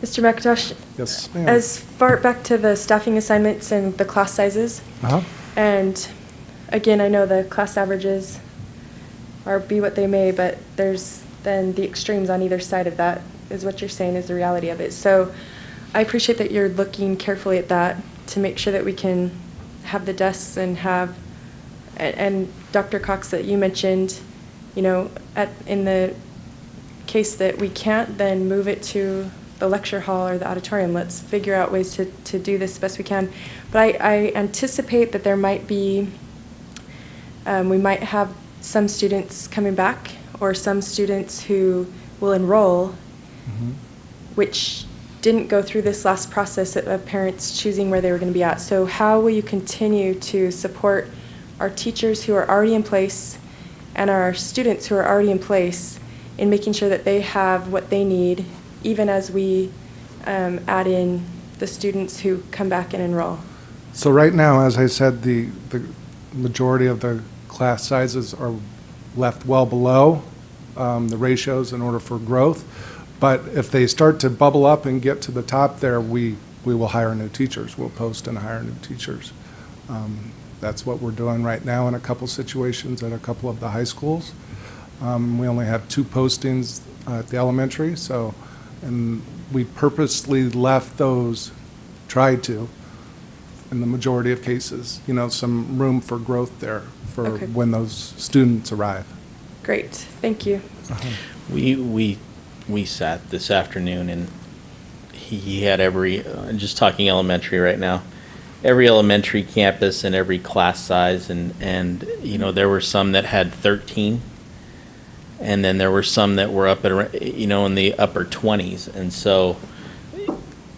Speaker 3: Mr. McIntosh,
Speaker 11: Yes, ma'am.
Speaker 3: as far back to the staffing assignments and the class sizes,
Speaker 11: Uh-huh.
Speaker 3: and again, I know the class averages are be what they may, but there's then the extremes on either side of that is what you're saying is the reality of it. So I appreciate that you're looking carefully at that to make sure that we can have the desks and have, and Dr. Cox, that you mentioned, you know, in the case that we can't, then move it to the lecture hall or the auditorium. Let's figure out ways to do this best we can. But I anticipate that there might be, we might have some students coming back or some students who will enroll, which didn't go through this last process of parents choosing where they were going to be at. So how will you continue to support our teachers who are already in place and our students who are already in place in making sure that they have what they need, even as we add in the students who come back and enroll?
Speaker 11: So right now, as I said, the majority of the class sizes are left well below the ratios in order for growth. But if they start to bubble up and get to the top there, we will hire new teachers. We'll post and hire new teachers. That's what we're doing right now in a couple situations at a couple of the high schools. We only have 2 postings at the elementary, so, and we purposely left those, tried to, in the majority of cases, you know, some room for growth there for
Speaker 3: Okay.
Speaker 11: when those students arrive.
Speaker 3: Great, thank you.
Speaker 2: We sat this afternoon and he had every, just talking elementary right now, every elementary campus and every class size and you know, there were some that had 13 and then there were some that were up at, you know, in the upper 20s. And so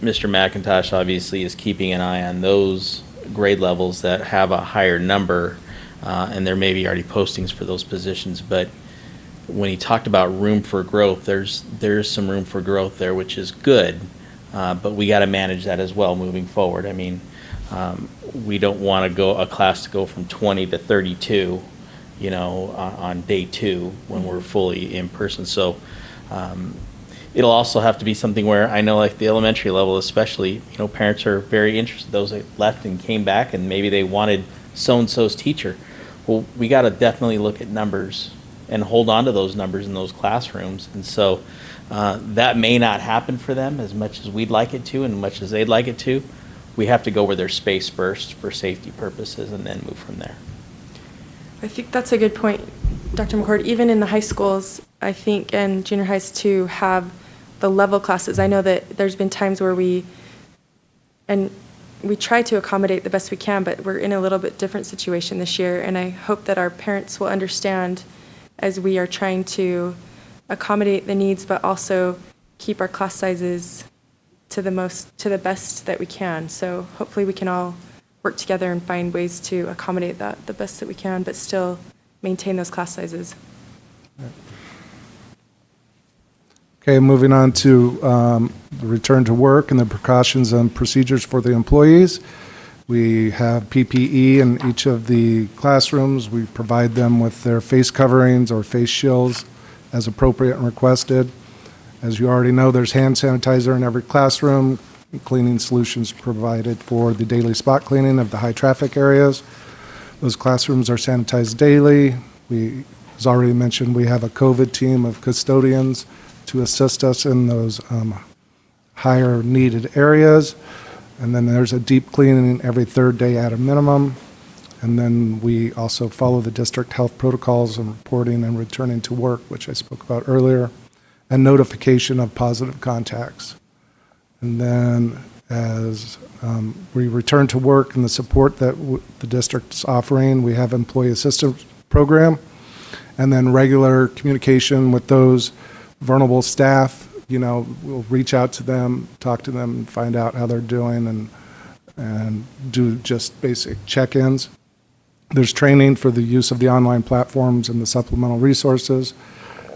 Speaker 2: Mr. McIntosh obviously is keeping an eye on those grade levels that have a higher number, and there may be already postings for those positions. But when he talked about room for growth, there's some room for growth there, which is good, but we got to manage that as well moving forward. I mean, we don't want a class to go from 20 to 32, you know, on day 2 when we're fully in person. So it'll also have to be something where I know, like the elementary level especially, you know, parents are very interested. Those that left and came back and maybe they wanted so-and-so's teacher. Well, we got to definitely look at numbers and hold on to those numbers in those classrooms. And so that may not happen for them as much as we'd like it to and much as they'd like it to. We have to go where there's space first for safety purposes and then move from there.
Speaker 3: I think that's a good point, Dr. McCord. Even in the high schools, I think, and junior highs too, have the level classes. I know that there's been times where we try to accommodate the best we can, but we're in a little bit different situation this year, and I hope that our parents will understand as we are trying to accommodate the needs, but also keep our class sizes to the best that we can. So hopefully we can all work together and find ways to accommodate that the best that we can, but still maintain those class sizes.
Speaker 11: Okay, moving on to the return to work and the precautions and procedures for the employees. We have PPE in each of the classrooms. We provide them with their face coverings or face shields as appropriate and requested. As you already know, there's hand sanitizer in every classroom, cleaning solutions provided for the daily spot cleaning of the high traffic areas. Those classrooms are sanitized daily. As already mentioned, we have a COVID team of custodians to assist us in those higher needed areas. And then there's a deep cleaning every third day at a minimum. And then we also follow the district health protocols and reporting and returning to work, which I spoke about earlier, and notification of positive contacts. And then as we return to work and the support that the district's offering, we have employee assistance program, and then regular communication with those vulnerable staff. We'll reach out to them, talk to them, and find out how they're doing, and do just basic check-ins. There's training for the use of the online platforms and the supplemental resources,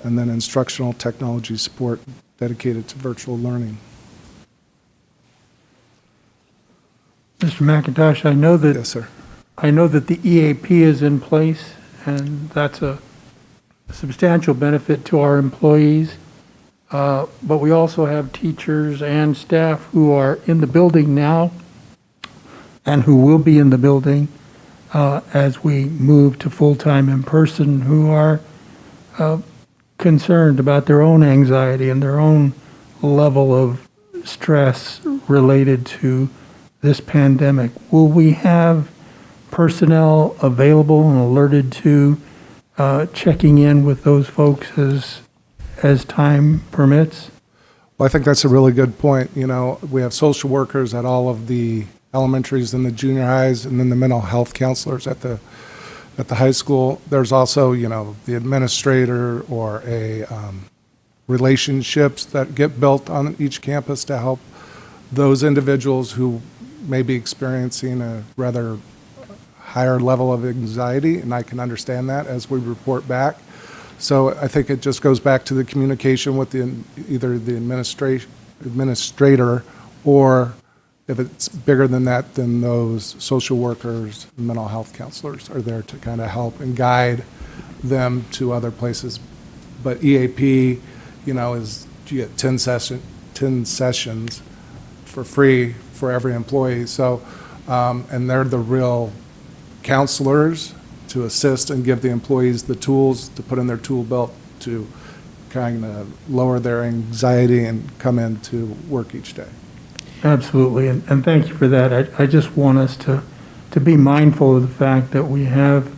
Speaker 11: and then instructional technology support dedicated to virtual learning.
Speaker 1: Mr. McIntosh,
Speaker 11: Yes, sir.
Speaker 1: I know that the EAP is in place, and that's a substantial benefit to our employees. But we also have teachers and staff who are in the building now and who will be in the building as we move to full-time in person, who are concerned about their own anxiety and their own level of stress related to this pandemic. Will we have personnel available and alerted to checking in with those folks as time permits?
Speaker 11: Well, I think that's a really good point. We have social workers at all of the elementaries and the junior highs, and then the mental health counselors at the high school. There's also, the administrator or relationships that get built on each campus to help those individuals who may be experiencing a rather higher level of anxiety, and I can understand that as we report back. So I think it just goes back to the communication with either the administrator, or if it's bigger than that, then those social workers, mental health counselors are there to kind of help and guide them to other places. But EAP, is you get 10 sessions for free for every employee. So, and they're the real counselors to assist and give the employees the tools to put in their tool belt to kind of lower their anxiety and come into work each day.
Speaker 1: Absolutely, and thank you for that. I just want us to be mindful of the fact that we have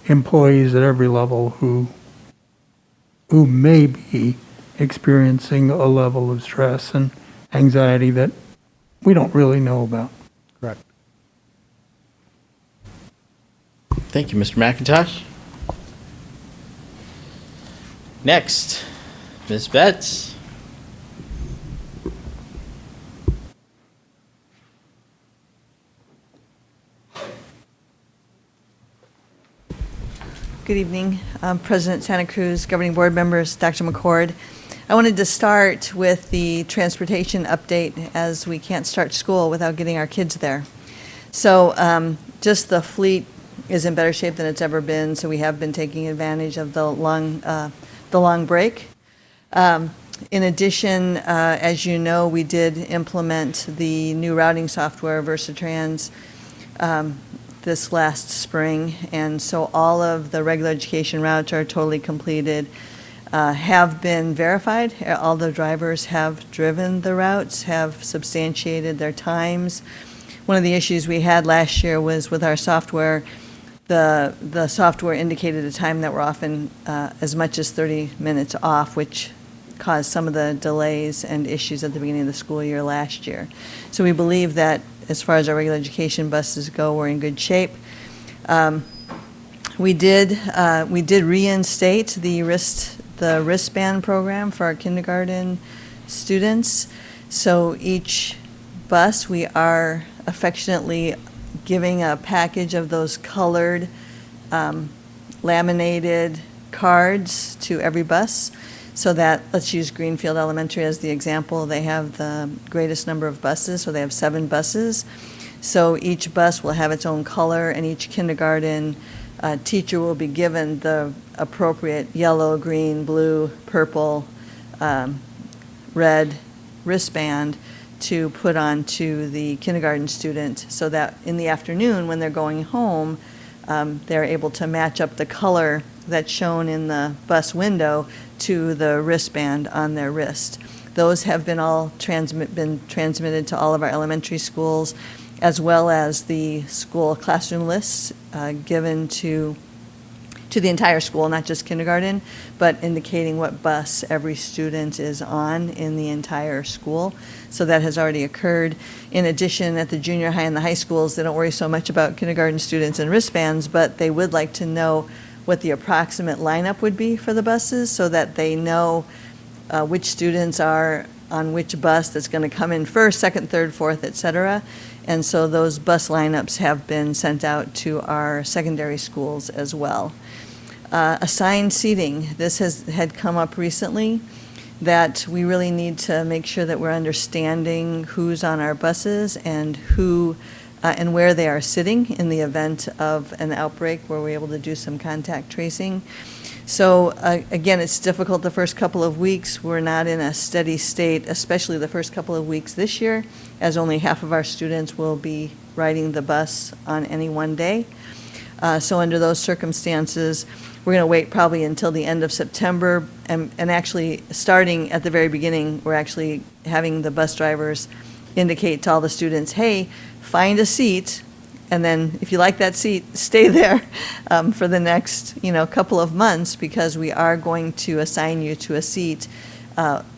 Speaker 1: employees at every level who may be experiencing a level of stress and anxiety that we don't really know about.
Speaker 11: Correct.
Speaker 2: Thank you, Mr. McIntosh. Next, Ms. Betts.
Speaker 12: Good evening, President Santa Cruz, governing board members, Dr. McCord. I wanted to start with the transportation update, as we can't start school without getting our kids there. So just the fleet is in better shape than it's ever been, so we have been taking advantage of the long break. In addition, as you know, we did implement the new routing software, Versatrans, this last spring, and so all of the regular education routes are totally completed, have been verified. All the drivers have driven the routes, have substantiated their times. One of the issues we had last year was with our software, the software indicated a time that we're often as much as 30 minutes off, which caused some of the delays and issues at the beginning of the school year last year. So we believe that as far as our regular education buses go, we're in good shape. We did reinstate the wristband program for our kindergarten students. So each bus, we are affectionately giving a package of those colored laminated cards to every bus, so that, let's use Greenfield Elementary as the example. They have the greatest number of buses, so they have 7 buses. So each bus will have its own color, and each kindergarten teacher will be given the appropriate yellow, green, blue, purple, red wristband to put onto the kindergarten student, so that in the afternoon when they're going home, they're able to match up the color that's shown in the bus window to the wristband on their wrist. Those have been all been transmitted to all of our elementary schools, as well as the school classroom lists given to the entire school, not just kindergarten, but indicating what bus every student is on in the entire school. So that has already occurred. In addition, at the junior high and the high schools, they don't worry so much about kindergarten students and wristbands, but they would like to know what the approximate lineup would be for the buses, so that they know which students are on which bus that's going to come in first, second, third, fourth, et cetera. And so those bus lineups have been sent out to our secondary schools as well. Assigned seating, this had come up recently, that we really need to make sure that we're understanding who's on our buses and who and where they are sitting in the event of an outbreak, where we're able to do some contact tracing. So again, it's difficult the first couple of weeks. We're not in a steady state, especially the first couple of weeks this year, as only half of our students will be riding the bus on any one day. So under those circumstances, we're going to wait probably until the end of September, and actually starting at the very beginning, we're actually having the bus drivers indicate to all the students, hey, find a seat, and then if you like that seat, stay there for the next couple of months, because we are going to assign you to a seat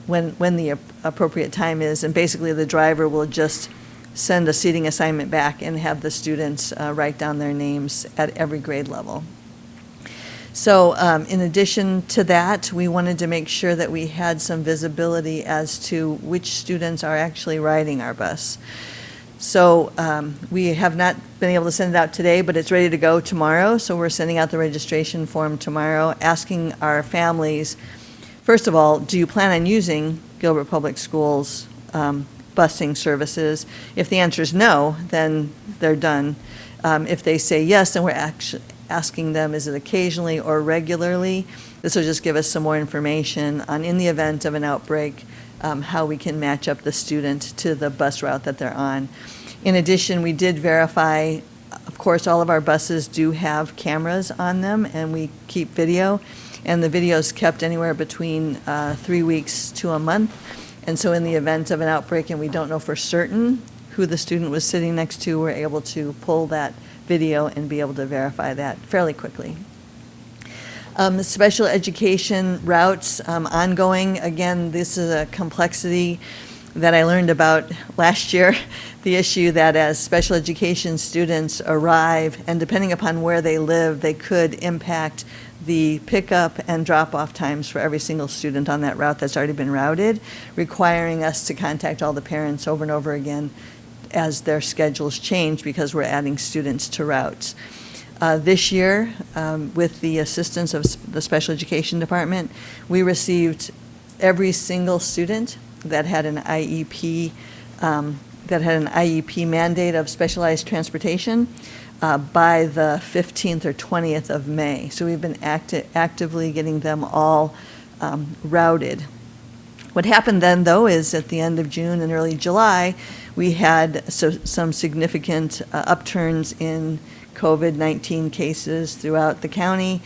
Speaker 12: when the appropriate time is, and basically the driver will just send a seating assignment back and have the students write down their names at every grade level. So in addition to that, we wanted to make sure that we had some visibility as to which students are actually riding our bus. So we have not been able to send it out today, but it's ready to go tomorrow. So we're sending out the registration form tomorrow, asking our families, first of all, do you plan on using Gilbert Public Schools busing services? If the answer is no, then they're done. If they say yes, then we're actually asking them, is it occasionally or regularly? This will just give us some more information on, in the event of an outbreak, how we can match up the student to the bus route that they're on. In addition, we did verify, of course, all of our buses do have cameras on them, and we keep video, and the video is kept anywhere between 3 weeks to a month. And so in the event of an outbreak and we don't know for certain who the student was sitting next to, we're able to pull that video and be able to verify that fairly quickly. Special education routes, ongoing. Again, this is a complexity that I learned about last year, the issue that as special education students arrive, and depending upon where they live, they could impact the pickup and drop-off times for every single student on that route that's already been routed, requiring us to contact all the parents over and over again as their schedules change, because we're adding students to routes. This year, with the assistance of the special education department, we received every single student that had an IEP mandate of specialized transportation by the 15th or 20th of May. So we've been actively getting them all routed. What happened then, though, is at the end of June and early July, we had some significant upturns in COVID-19 cases throughout the county.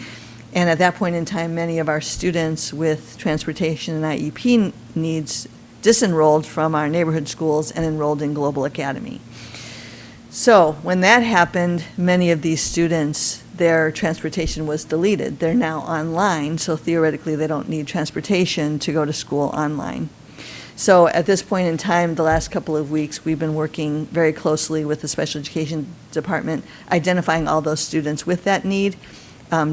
Speaker 12: And at that point in time, many of our students with transportation and IEP needs disenrolled from our neighborhood schools and enrolled in Global Academy. So when that happened, many of these students, their transportation was deleted. They're now online, so theoretically they don't need transportation to go to school online. So at this point in time, the last couple of weeks, we've been working very closely with the special education department, identifying all those students with that need,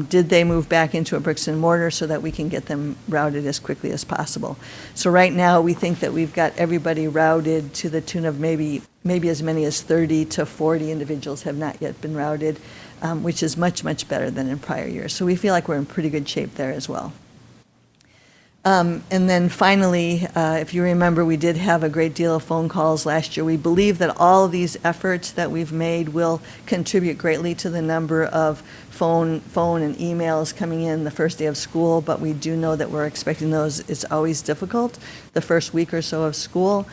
Speaker 12: Did they move back into a bricks and mortar so that we can get them routed as quickly as possible? So right now, we think that we've got everybody routed to the tune of maybe as many as 30 to 40 individuals have not yet been routed, which is much, much better than in prior years. So we feel like we're in pretty good shape there as well. And then finally, if you remember, we did have a great deal of phone calls last year. We believe that all of these efforts that we've made will contribute greatly to the number of phone and emails coming in the first day of school, but we do know that we're expecting those. It's always difficult the first week or so of school.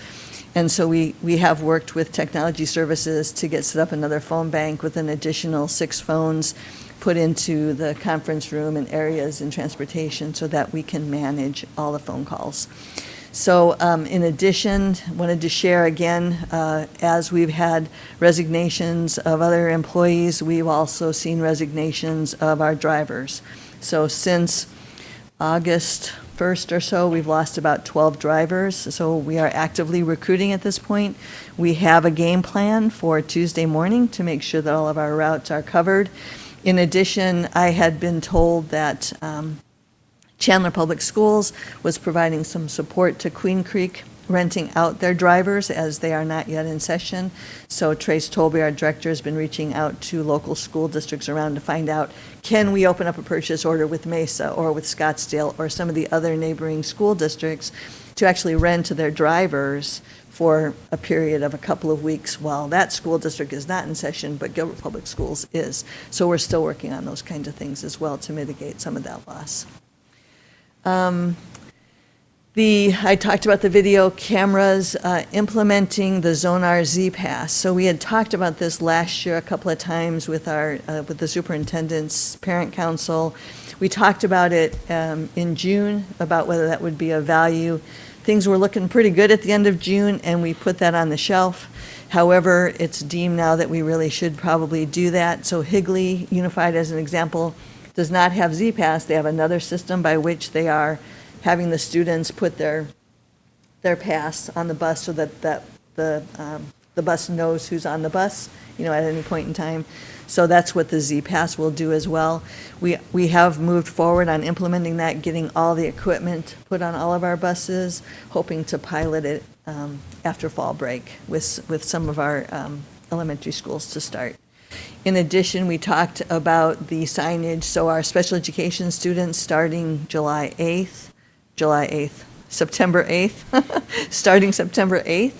Speaker 12: And so we have worked with technology services to get set up another phone bank with an additional 6 phones put into the conference room and areas in transportation so that we can manage all the phone calls. So in addition, wanted to share again, as we've had resignations of other employees, we've also seen resignations of our drivers. So since August 1st or so, we've lost about 12 drivers. So we are actively recruiting at this point. We have a game plan for Tuesday morning to make sure that all of our routes are covered. In addition, I had been told that Chandler Public Schools was providing some support to Queen Creek, renting out their drivers as they are not yet in session. So Trace Tolby, our director, has been reaching out to local school districts around to find out, can we open up a purchase order with Mesa or with Scottsdale or some of the other neighboring school districts to actually rent to their drivers for a period of a couple of weeks while that school district is not in session, but Gilbert Public Schools is. So we're still working on those kinds of things as well to mitigate some of that loss. I talked about the video cameras, implementing the Zonar Z-Pass. So we had talked about this last year a couple of times with the superintendent's parent council. We talked about it in June, about whether that would be of value. Things were looking pretty good at the end of June, and we put that on the shelf. However, it's deemed now that we really should probably do that. So Higley Unified, as an example, does not have Z-Pass. They have another system by which they are having the students put their pass on the bus so that the bus knows who's on the bus, at any point in time. So that's what the Z-Pass will do as well. We have moved forward on implementing that, getting all the equipment put on all of our buses, hoping to pilot it after fall break with some of our elementary schools to start. In addition, we talked about the signage. So our special education students starting September 8th, starting September 8th,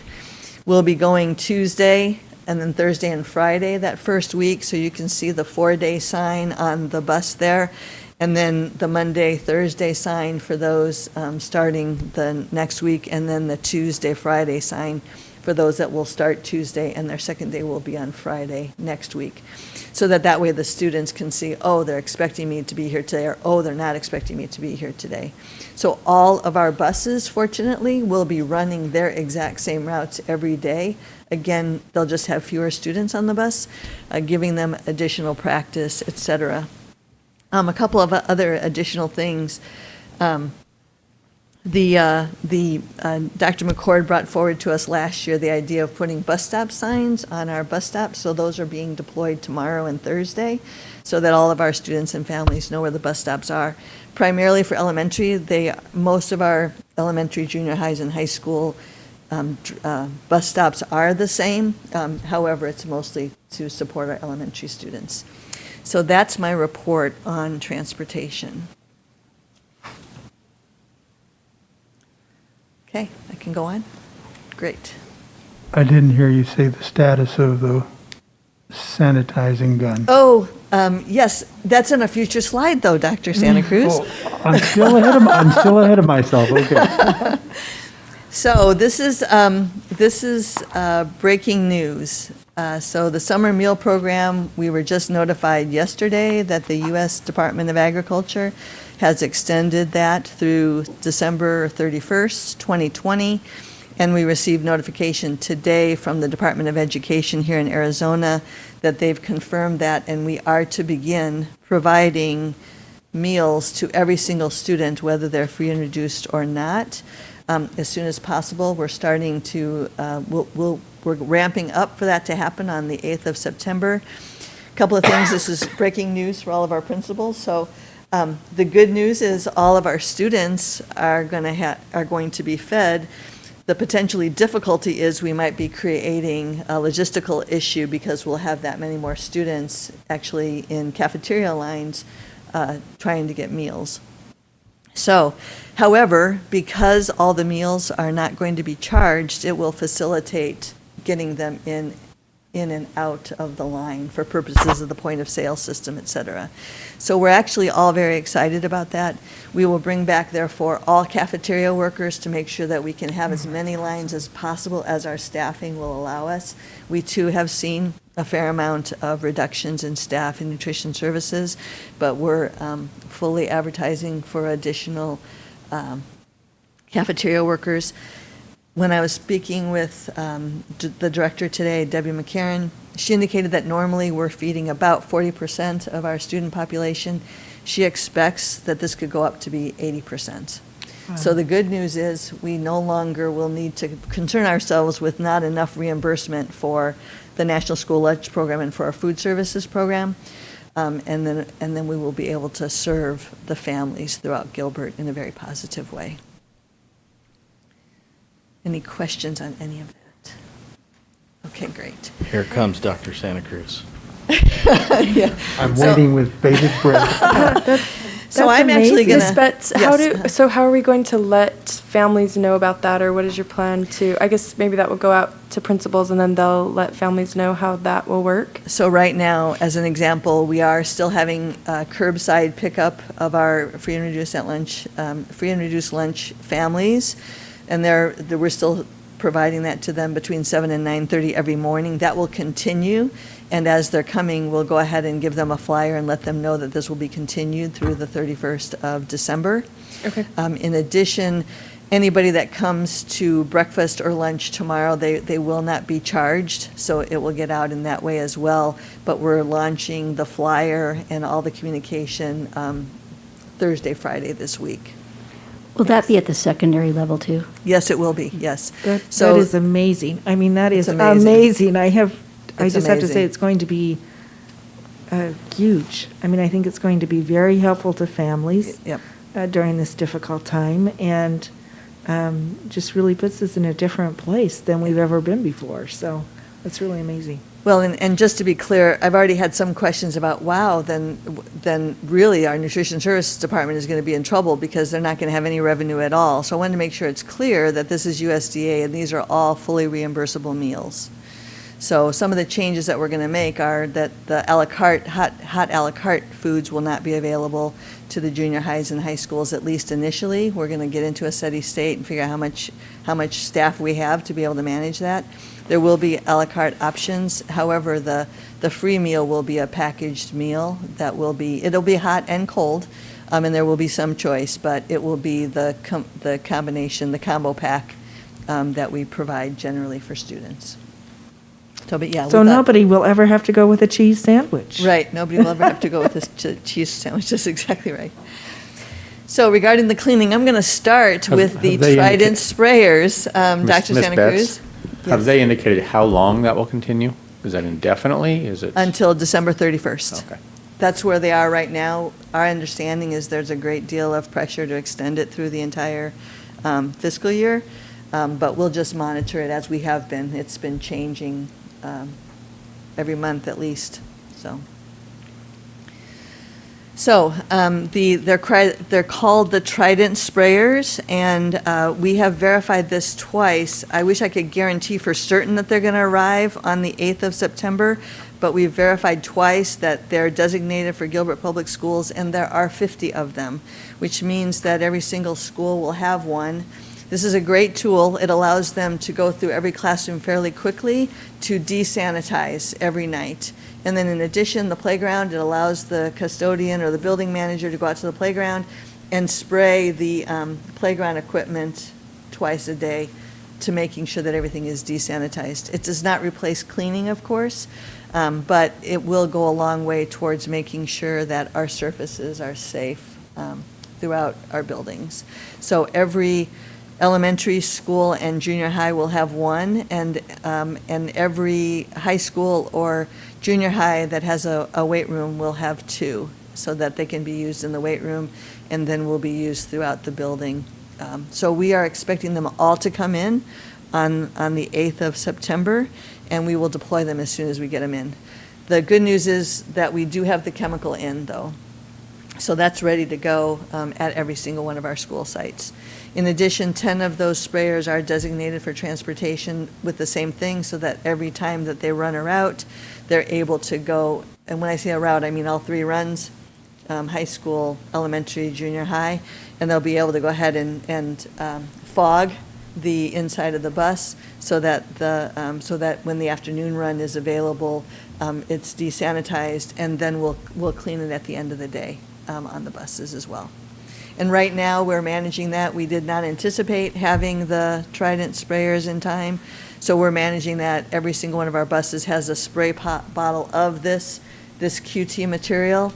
Speaker 12: will be going Tuesday and then Thursday and Friday that first week. So you can see the 4-day sign on the bus there. And then the Monday, Thursday sign for those starting the next week. And then the Tuesday, Friday sign for those that will start Tuesday and their second day will be on Friday next week. So that way the students can see, oh, they're expecting me to be here today, or oh, they're not expecting me to be here today. So all of our buses, fortunately, will be running their exact same routes every day. Again, they'll just have fewer students on the bus, giving them additional practice, et cetera. A couple of other additional things. Dr. McCord brought forward to us last year the idea of putting bus stop signs on our bus stops. So those are being deployed tomorrow and Thursday so that all of our students and families know where the bus stops are. Primarily for elementary, most of our elementary, junior highs, and high school bus stops are the same. However, it's mostly to support our elementary students. So that's my report on transportation. Okay, I can go on? Great.
Speaker 1: I didn't hear you say the status of the sanitizing gun.
Speaker 12: Oh, yes, that's on a future slide, though, Dr. Santa Cruz.
Speaker 1: Oh, I'm still ahead of myself. Okay.
Speaker 12: So this is breaking news. So the summer meal program, we were just notified yesterday that the U.S. Department of Agriculture has extended that through December 31st, 2020. And we received notification today from the Department of Education here in Arizona that they've confirmed that, and we are to begin providing meals to every single student, whether they're free and reduced or not, as soon as possible. We're starting to, we're ramping up for that to happen on the 8th of September. A couple of things. This is breaking news for all of our principals. So the good news is all of our students are going to be fed. The potentially difficulty is we might be creating a logistical issue because we'll have that many more students actually in cafeteria lines trying to get meals. So, however, because all the meals are not going to be charged, it will facilitate getting them in and out of the line for purposes of the point of sale system, et cetera. So we're actually all very excited about that. We will bring back, therefore, all cafeteria workers to make sure that we can have as many lines as possible as our staffing will allow us. We too have seen a fair amount of reductions in staff in nutrition services, but we're fully advertising for additional cafeteria workers. When I was speaking with the director today, Debbie McCarran, she indicated that normally we're feeding about 40% of our student population. She expects that this could go up to be 80%. So the good news is we no longer will need to concern ourselves with not enough reimbursement for the National School Lunch Program and for our food services program. And then we will be able to serve the families throughout Gilbert in a very positive way. Any questions on any of that? Okay, great.
Speaker 2: Here comes Dr. Santa Cruz.
Speaker 12: Yeah.
Speaker 1: I'm
Speaker 12: So-
Speaker 1: waiting with bated breath.
Speaker 12: So I'm actually gonna.
Speaker 3: Miss Betts, how are we going to let families know about that, or what is your plan to, I guess maybe that will go out to principals and then they'll let families know how that will work?
Speaker 12: So right now, as an example, we are still having curbside pickup of our free and reduced lunch families, and we're still providing that to them between 7 and 9:30 every morning. That will continue, and as they're coming, we'll go ahead and give them a flyer and let them know that this will be continued through the 31st of December.
Speaker 3: Okay.
Speaker 12: In addition, anybody that comes to breakfast or lunch tomorrow, they will not be charged, so it will get out in that way as well. But we're launching the flyer and all the communication Thursday, Friday this week.
Speaker 6: Will that be at the secondary level too?
Speaker 12: Yes, it will be, yes.
Speaker 7: That
Speaker 12: So
Speaker 7: is amazing. I mean, that is
Speaker 12: It's amazing.
Speaker 7: amazing. I
Speaker 12: It's
Speaker 7: just have to say
Speaker 12: amazing.
Speaker 7: it's going to be huge. I mean, I think it's going to be very helpful to families
Speaker 12: Yep.
Speaker 7: during this difficult time, and just really puts us in a different place than we've ever been before. So that's really amazing.
Speaker 12: Well, and just to be clear, I've already had some questions about, wow, then really our nutrition services department is going to be in trouble because they're not going to have any revenue at all. So I wanted to make sure it's clear that this is USDA and these are all fully reimbursable meals. So some of the changes that we're going to make are that the a la carte, hot a la carte foods will not be available to the junior highs and high schools, at least initially. We're going to get into a steady state and figure out how much staff we have to be able to manage that. There will be a la carte options. However, the free meal will be a packaged meal it'll be hot and cold, and there will be some choice, but it will be the combination, the combo pack that we provide generally for students. So, but yeah.
Speaker 7: So nobody will ever have to go with a cheese sandwich.
Speaker 12: Right, nobody will ever have to go with this cheese sandwich, that's exactly right. So regarding the cleaning, I'm going to start with the
Speaker 4: have they
Speaker 12: Trident sprayers, Dr.
Speaker 4: Ms.
Speaker 12: Santa
Speaker 4: Betts,
Speaker 12: Cruz.
Speaker 4: Have
Speaker 12: Yes.
Speaker 4: they indicated how long that will continue? Is that indefinitely? Is it?
Speaker 12: Until December 31st.
Speaker 4: Okay.
Speaker 12: That's where they are right now. Our understanding is there's a great deal of pressure to extend it through the entire fiscal year, but we'll just monitor it as we have been. It's been changing every month at least, so. So they're called the Trident sprayers, and we have verified this twice. I wish I could guarantee for certain that they're going to arrive on the 8th of September, but we've verified twice that they're designated for Gilbert Public Schools, and there are 50 of them, which means that every single school will have one. This is a great tool. It allows them to go through every classroom fairly quickly to desanitize every night. And then in addition, the playground, it allows the custodian or the building manager to go out to the playground and spray the playground equipment twice a day to making sure that everything is desanitized. It does not replace cleaning, of course, but it will go a long way towards making sure that our surfaces are safe throughout our buildings. So every elementary school and junior high will have one, and every high school or junior high that has a weight room will have 2, so that they can be used in the weight room and then will be used throughout the building. So we are expecting them all to come in on the 8th of September, and we will deploy them as soon as we get them in. The good news is that we do have the chemical in, though. So that's ready to go at every single one of our school sites. In addition, 10 of those sprayers are designated for transportation with the same thing, so that every time that they run a route, they're able to go, and when I say a route, I mean all 3 runs, high school, elementary, junior high, and they'll be able to go ahead and fog the inside of the bus so that when the afternoon run is available, it's desanitized, and then we'll clean it at the end of the day on the buses as well. And right now, we're managing that. We did not anticipate having the Trident sprayers in time, so we're managing that. Every single one of our buses has a spray bottle of this QT material,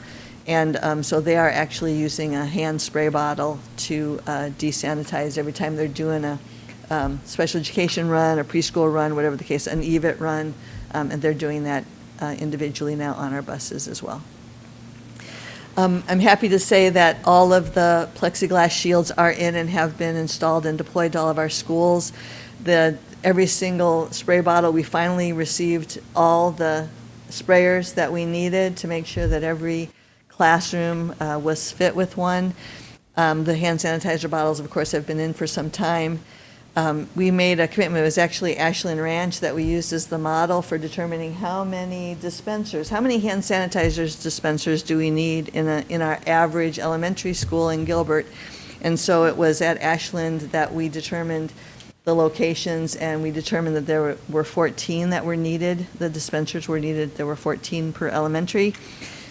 Speaker 12: and so they are actually using a hand spray bottle to desanitize every time they're doing a special education run, a preschool run, whatever the case, an EVIT run, and they're doing that individually now on our buses as well. I'm happy to say that all of the plexiglass shields are in and have been installed and deployed to all of our schools. Every single spray bottle, we finally received all the sprayers that we needed to make sure that every classroom was fit with one. The hand sanitizer bottles, of course, have been in for some time. We made a commitment, it was actually Ashland Ranch that we used as the model for determining how many hand sanitizers dispensers do we need in our average elementary school in Gilbert. And so it was at Ashland that we determined the locations, and we determined that there were 14 that were needed, the dispensers were needed, there were 14 per elementary.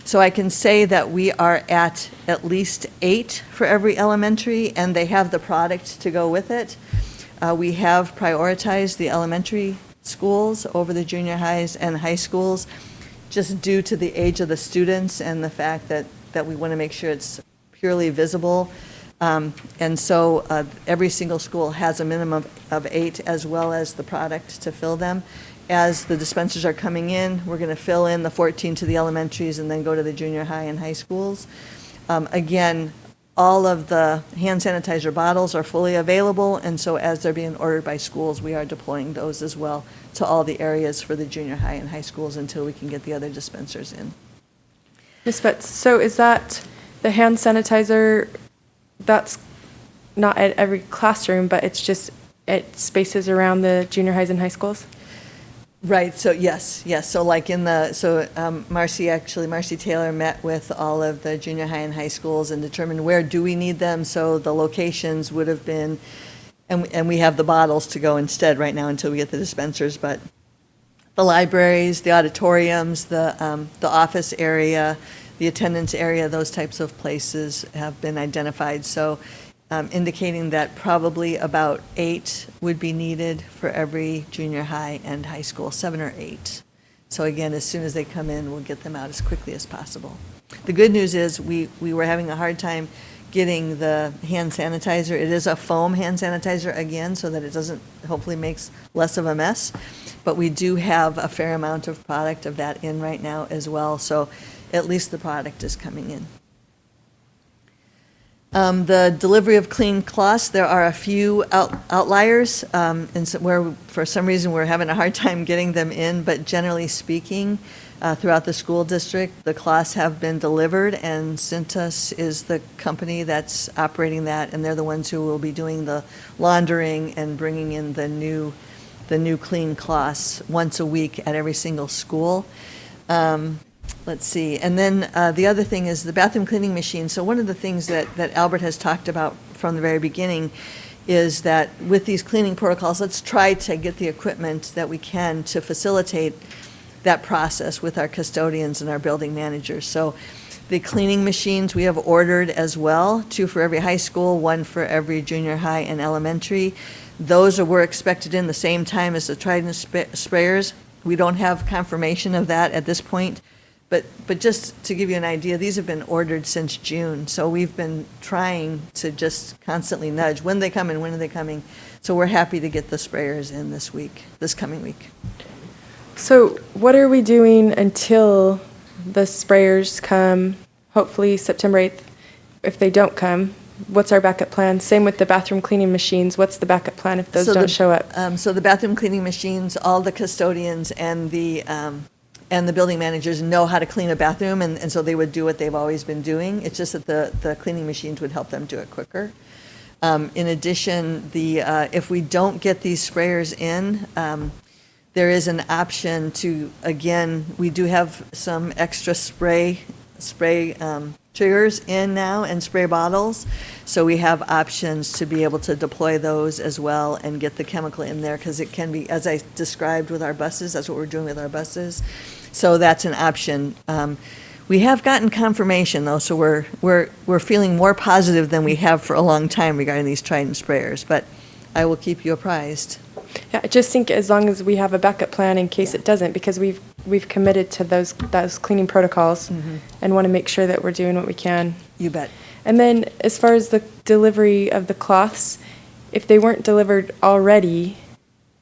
Speaker 12: So I can say that we are at least 8 for every elementary, and they have the product to go with it. We have prioritized the elementary schools over the junior highs and high schools, just due to the age of the students and the fact that we want to make sure it's purely visible. And so every single school has a minimum of 8, as well as the product to fill them. As the dispensers are coming in, we're going to fill in the 14 to the elementaries and then go to the junior high and high schools. Again, all of the hand sanitizer bottles are fully available, and so as they're being ordered by schools, we are deploying those as well to all the areas for the junior high and high schools until we can get the other dispensers in.
Speaker 3: Ms. Betts, so is that the hand sanitizer, that's not at every classroom, but it's just at spaces around the junior highs and high schools?
Speaker 12: Right, so yes. So like Marcy Taylor met with all of the junior high and high schools and determined where do we need them, so the locations would have been, and we have the bottles to go instead right now until we get the dispensers, but the libraries, the auditoriums, the office area, the attendance area, those types of places have been identified, so indicating that probably about 8 would be needed for every junior high and high school, 7 or 8. So again, as soon as they come in, we'll get them out as quickly as possible. The good news is we were having a hard time getting the hand sanitizer. It is a foam hand sanitizer again, so that it doesn't, hopefully makes less of a mess. But we do have a fair amount of product of that in right now as well, so at least the product is coming in. The delivery of clean cloths, there are a few outliers, and so where for some reason we're having a hard time getting them in, but generally speaking, throughout the school district, the cloths have been delivered, and Cintas is the company that's operating that, and they're the ones who will be doing the laundering and bringing in the new clean cloths once a week at every single school. Let's see. And then the other thing is the bathroom cleaning machine. So one of the things that Albert has talked about from the very beginning is that with these cleaning protocols, let's try to get the equipment that we can to facilitate that process with our custodians and our building managers. So the cleaning machines we have ordered as well, 2 for every high school, 1 for every junior high and elementary. Those were expected in the same time as the Trident sprayers. We don't have confirmation of that at this point. But just to give you an idea, these have been ordered since June, so we've been trying to just constantly nudge. When they come in, when are they coming? So we're happy to get the sprayers in this coming week.
Speaker 3: So what are we doing until the sprayers come, hopefully September 8th? If they don't come, what's our backup plan? Same with the bathroom cleaning machines. What's the backup plan if those don't show up?
Speaker 12: So the bathroom cleaning machines, all the custodians and the building managers know how to clean a bathroom, and so they would do what they've always been doing. It's just that the cleaning machines would help them do it quicker. In addition, if we don't get these sprayers in, there is an option to, again, we do have some extra spray triggers in now and spray bottles. So we have options to be able to deploy those as well and get the chemical in there, because it can be, as I described with our buses, that's what we're doing with our buses. So that's an option. We have gotten confirmation though, so we're feeling more positive than we have for a long time regarding these Trident sprayers, but I will keep you apprised.
Speaker 3: Yeah, I just think as long as we have a backup plan in case it doesn't, because we've committed to those cleaning protocols and want to make sure that we're doing what we can.
Speaker 12: You bet.
Speaker 3: And then as far as the delivery of the cloths, if they weren't delivered already,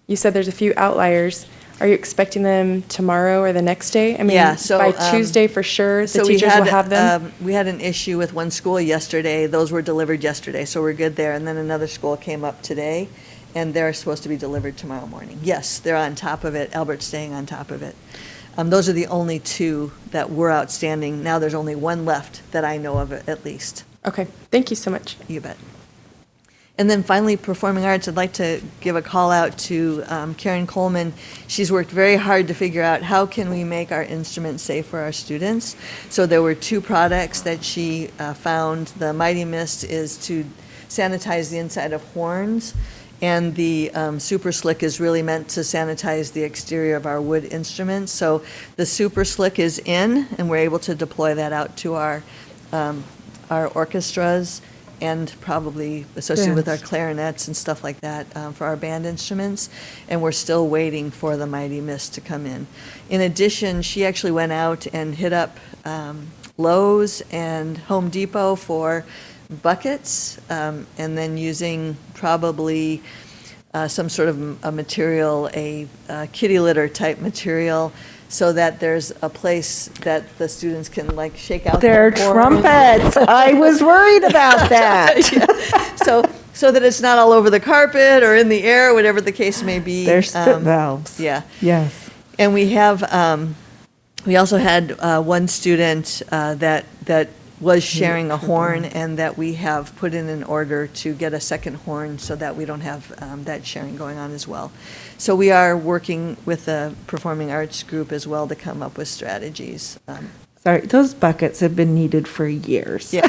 Speaker 3: you said there's a few outliers. Are you expecting them tomorrow or the next day? I mean,
Speaker 12: Yeah, so,
Speaker 3: by Tuesday for sure, the
Speaker 12: we
Speaker 3: teachers
Speaker 12: had,
Speaker 3: will have them?
Speaker 12: We had an issue with one school yesterday. Those were delivered yesterday, so we're good there. And then another school came up today, and they're supposed to be delivered tomorrow morning. Yes, they're on top of it. Albert's staying on top of it. Those are the only two that were outstanding. Now there's only one left that I know of, at least.
Speaker 3: Okay, thank you so much.
Speaker 12: You bet. And then finally, performing arts, I'd like to give a call out to Karen Coleman. She's worked very hard to figure out how can we make our instruments safe for our students. So there were two products that she found. The Mighty Mist is to sanitize the inside of horns, and the Super Slick is really meant to sanitize the exterior of our wood instruments. So the Super Slick is in, and we're able to deploy that out to our orchestras, and probably associated with our clarinets and stuff like that for our band instruments. And we're still waiting for the Mighty Mist to come in. In addition, she actually went out and hit up Lowe's and Home Depot for buckets, and then using probably some sort of a material, a kitty litter type material, so that there's a place that the students can like shake out
Speaker 7: They're
Speaker 12: their horns.
Speaker 7: trumpets. I was worried about that.
Speaker 12: Yeah. So that it's not all over the carpet or in the air, whatever the case may be.
Speaker 7: They're spit valves.
Speaker 12: Yeah.
Speaker 7: Yes.
Speaker 12: And we have, we also had one student that was sharing a horn, and that we have put in an order to get a second horn so that we don't have that sharing going on as well. So we are working with the performing arts group as well to come up with strategies.
Speaker 7: Sorry, those buckets have been needed for years.
Speaker 12: Yeah.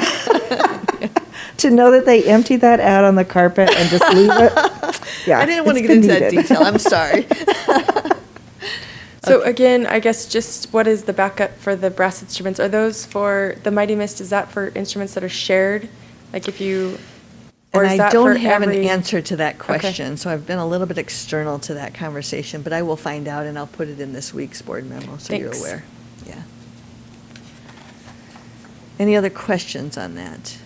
Speaker 7: To know that they empty that out on the carpet and just leave it. Yeah,
Speaker 12: I didn't want to
Speaker 7: it's
Speaker 12: get into
Speaker 7: been
Speaker 12: that
Speaker 7: needed.
Speaker 12: detail. I'm sorry.
Speaker 3: So again, I guess just what is the backup for the brass instruments? Are those for the Mighty Mist? Is that for instruments that are shared? Like if you, or
Speaker 12: And
Speaker 3: is
Speaker 12: I
Speaker 3: that
Speaker 12: don't
Speaker 3: for
Speaker 12: have an
Speaker 3: every-
Speaker 12: answer to that question, so I've been a little bit external to that conversation, but I will find out, and I'll put it in this week's board memo, so you're
Speaker 3: Thanks.
Speaker 12: aware. Yeah. Any other questions on that?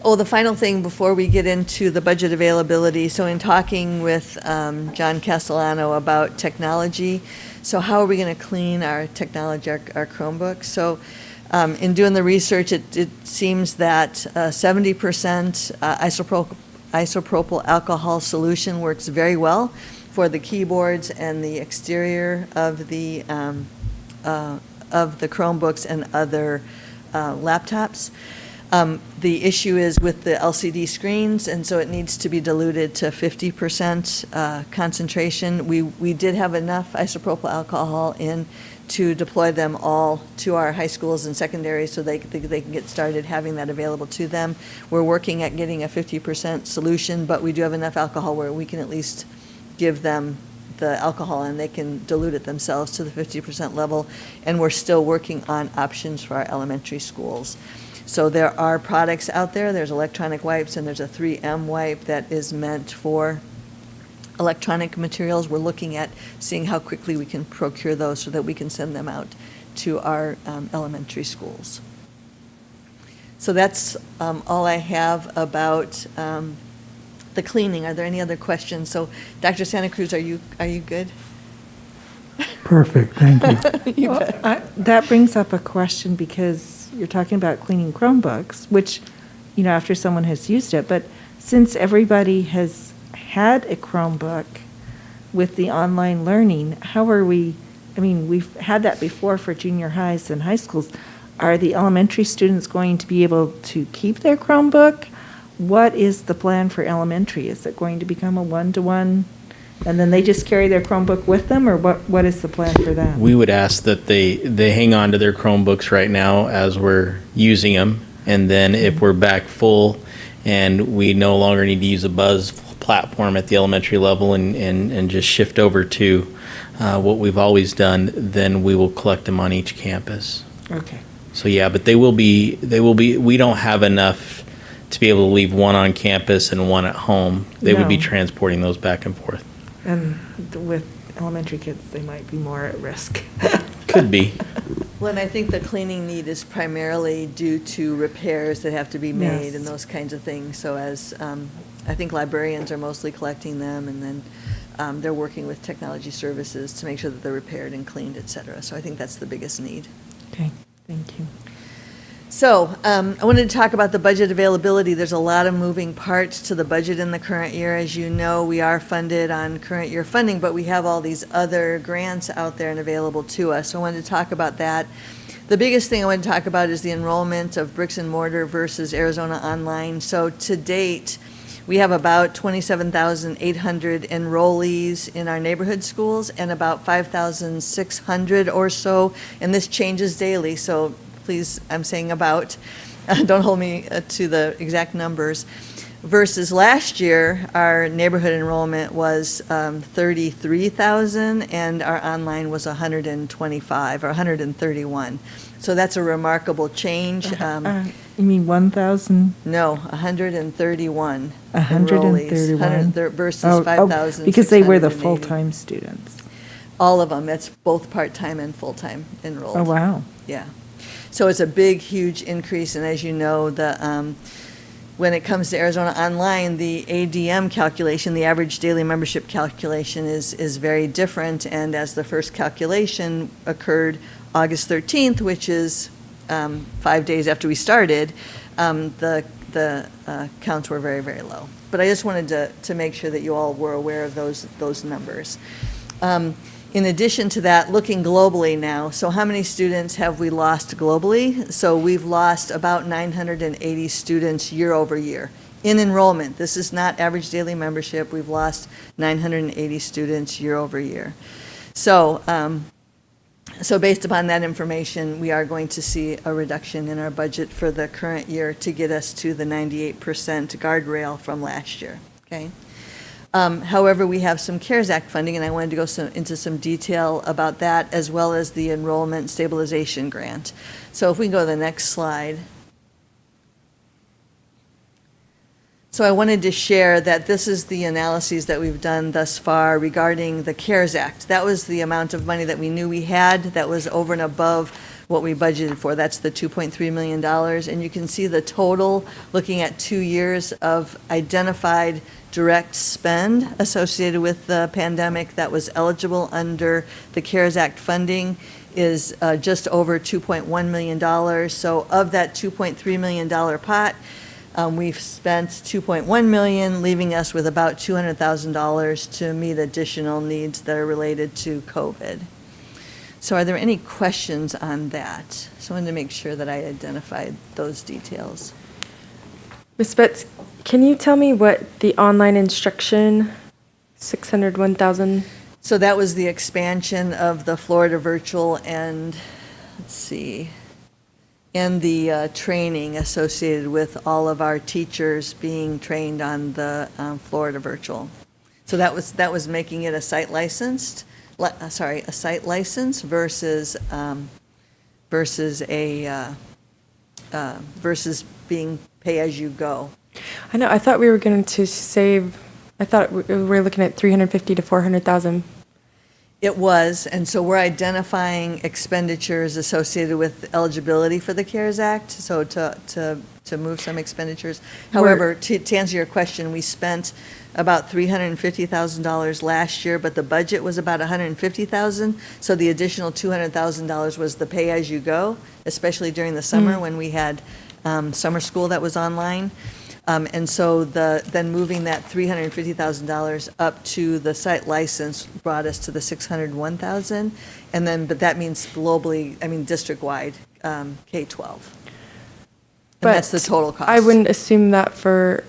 Speaker 12: Oh, the final thing before we get into the budget availability, so in talking with John Castellano about technology, so how are we going to clean our technology, our Chromebooks? So in doing the research, it seems that 70% isopropyl alcohol solution works very well for the keyboards and the exterior of the Chromebooks and other laptops. The issue is with the LCD screens, and so it needs to be diluted to 50% concentration. We did have enough isopropyl alcohol in to deploy them all to our high schools and secondary so they can get started having that available to them. We're working at getting a 50% solution, but we do have enough alcohol where we can at least give them the alcohol and they can dilute it themselves to the 50% level. And we're still working on options for our elementary schools. So there are products out there. There's electronic wipes, and there's a 3M wipe that is meant for electronic materials. We're looking at seeing how quickly we can procure those so that we can send them out to our elementary schools. So that's all I have about the cleaning. Are there any other questions? So, Dr. Santa Cruz, are you good?
Speaker 1: Perfect, thank you.
Speaker 7: That brings up a question because you're talking about cleaning Chromebooks, which, after someone has used it, but since everybody has had a Chromebook with the online learning, how are we, we've had that before for junior highs and high schools. Are the elementary students going to be able to keep their Chromebook? What is the plan for elementary? Is it going to become a one-to-one, and then they just carry their Chromebook with them, or what is the plan for that?
Speaker 2: We would ask that they hang on to their Chromebooks right now as we're using them, and then if we're back full and we no longer need to use a Buzz platform at the elementary level and just shift over to what we've always done, then we will collect them on each campus.
Speaker 7: Okay.
Speaker 2: So yeah, but they will be, we don't have enough to be able to leave one on campus and one at home. They would be
Speaker 7: No.
Speaker 2: transporting those back and forth.
Speaker 7: And with elementary kids, they might be more at risk.
Speaker 2: Could be.
Speaker 12: Well, and I think the cleaning need is primarily due to repairs that have to be made
Speaker 7: Yes.
Speaker 12: and those kinds of things. So as, I think librarians are mostly collecting them, and then they're working with technology services to make sure that they're repaired and cleaned, et cetera. So I think that's the biggest need.
Speaker 7: Okay, thank you.
Speaker 12: So I wanted to talk about the budget availability. There's a lot of moving parts to the budget in the current year. As you know, we are funded on current year funding, but we have all these other grants out there and available to us. So I wanted to talk about that. The biggest thing I want to talk about is the enrollment of bricks and mortar versus Arizona Online. So to date, we have about 27,800 enrollees in our neighborhood schools and about 5,600 or so, and this changes daily, so please, I'm saying about, don't hold me to the exact numbers. Versus last year, our neighborhood enrollment was 33,000 and our online was 125 or 131. So that's a remarkable change.
Speaker 7: You mean 1,000?
Speaker 12: No, 131
Speaker 7: 131.
Speaker 12: enrollees. Versus 5,000.
Speaker 7: Because they were the full-time students.
Speaker 12: All of them. That's both part-time and full-time enrolled.
Speaker 7: Oh, wow.
Speaker 12: Yeah. So it's a big, huge increase, and as you know, when it comes to Arizona Online, the ADM calculation, the average daily membership calculation, is very different, and as the first calculation occurred August 13th, which is 5 days after we started, the counts were very, very low. But I just wanted to make sure that you all were aware of those numbers. In addition to that, looking globally now, so how many students have we lost globally? So we've lost about 980 students year over year in enrollment. This is not average daily membership. We've lost 980 students year over year. So, so based upon that information, we are going to see a reduction in our budget for the current year to get us to the 98% guardrail from last year, okay? However, we have some CARES Act funding, and I wanted to go into some detail about that, as well as the enrollment stabilization grant. So if we can go to the next slide. So I wanted to share that this is the analyses that we've done thus far regarding the CARES Act. That was the amount of money that we knew we had that was over and above what we budgeted for. That's the $2.3 million. And you can see the total, looking at 2 years of identified direct spend associated with the pandemic that was eligible under the CARES Act funding is just over $2.1 million. So of that $2.3 million pot, we've spent $2.1 million, leaving us with about $200,000 to meet additional needs that are related to COVID. So are there any questions on that? So I wanted to make sure that I identified those details.
Speaker 3: Ms. Betts, can you tell me what the online instruction, 601,000?
Speaker 12: So that was the expansion of the Florida virtual and, let's see, and the training associated with all of our teachers being trained on the Florida virtual. So that was making it a site licensed, a site license versus versus being pay as you go.
Speaker 3: I know, I thought we were going to save, I thought we were looking at 350 to 400,000.
Speaker 12: It was, and so we're identifying expenditures associated with eligibility for the CARES Act, so to move some expenditures. However, to answer your question, we spent about $350,000 last year, but the budget was about $150,000, so the additional $200,000 was the pay-as-you-go, especially during the summer when we had summer school that was online. And so then moving that $350,000 up to the site license brought us to the $601,000. And then, but that means globally, I mean, district-wide, K-12. And that's the total cost.
Speaker 3: I wouldn't assume that for,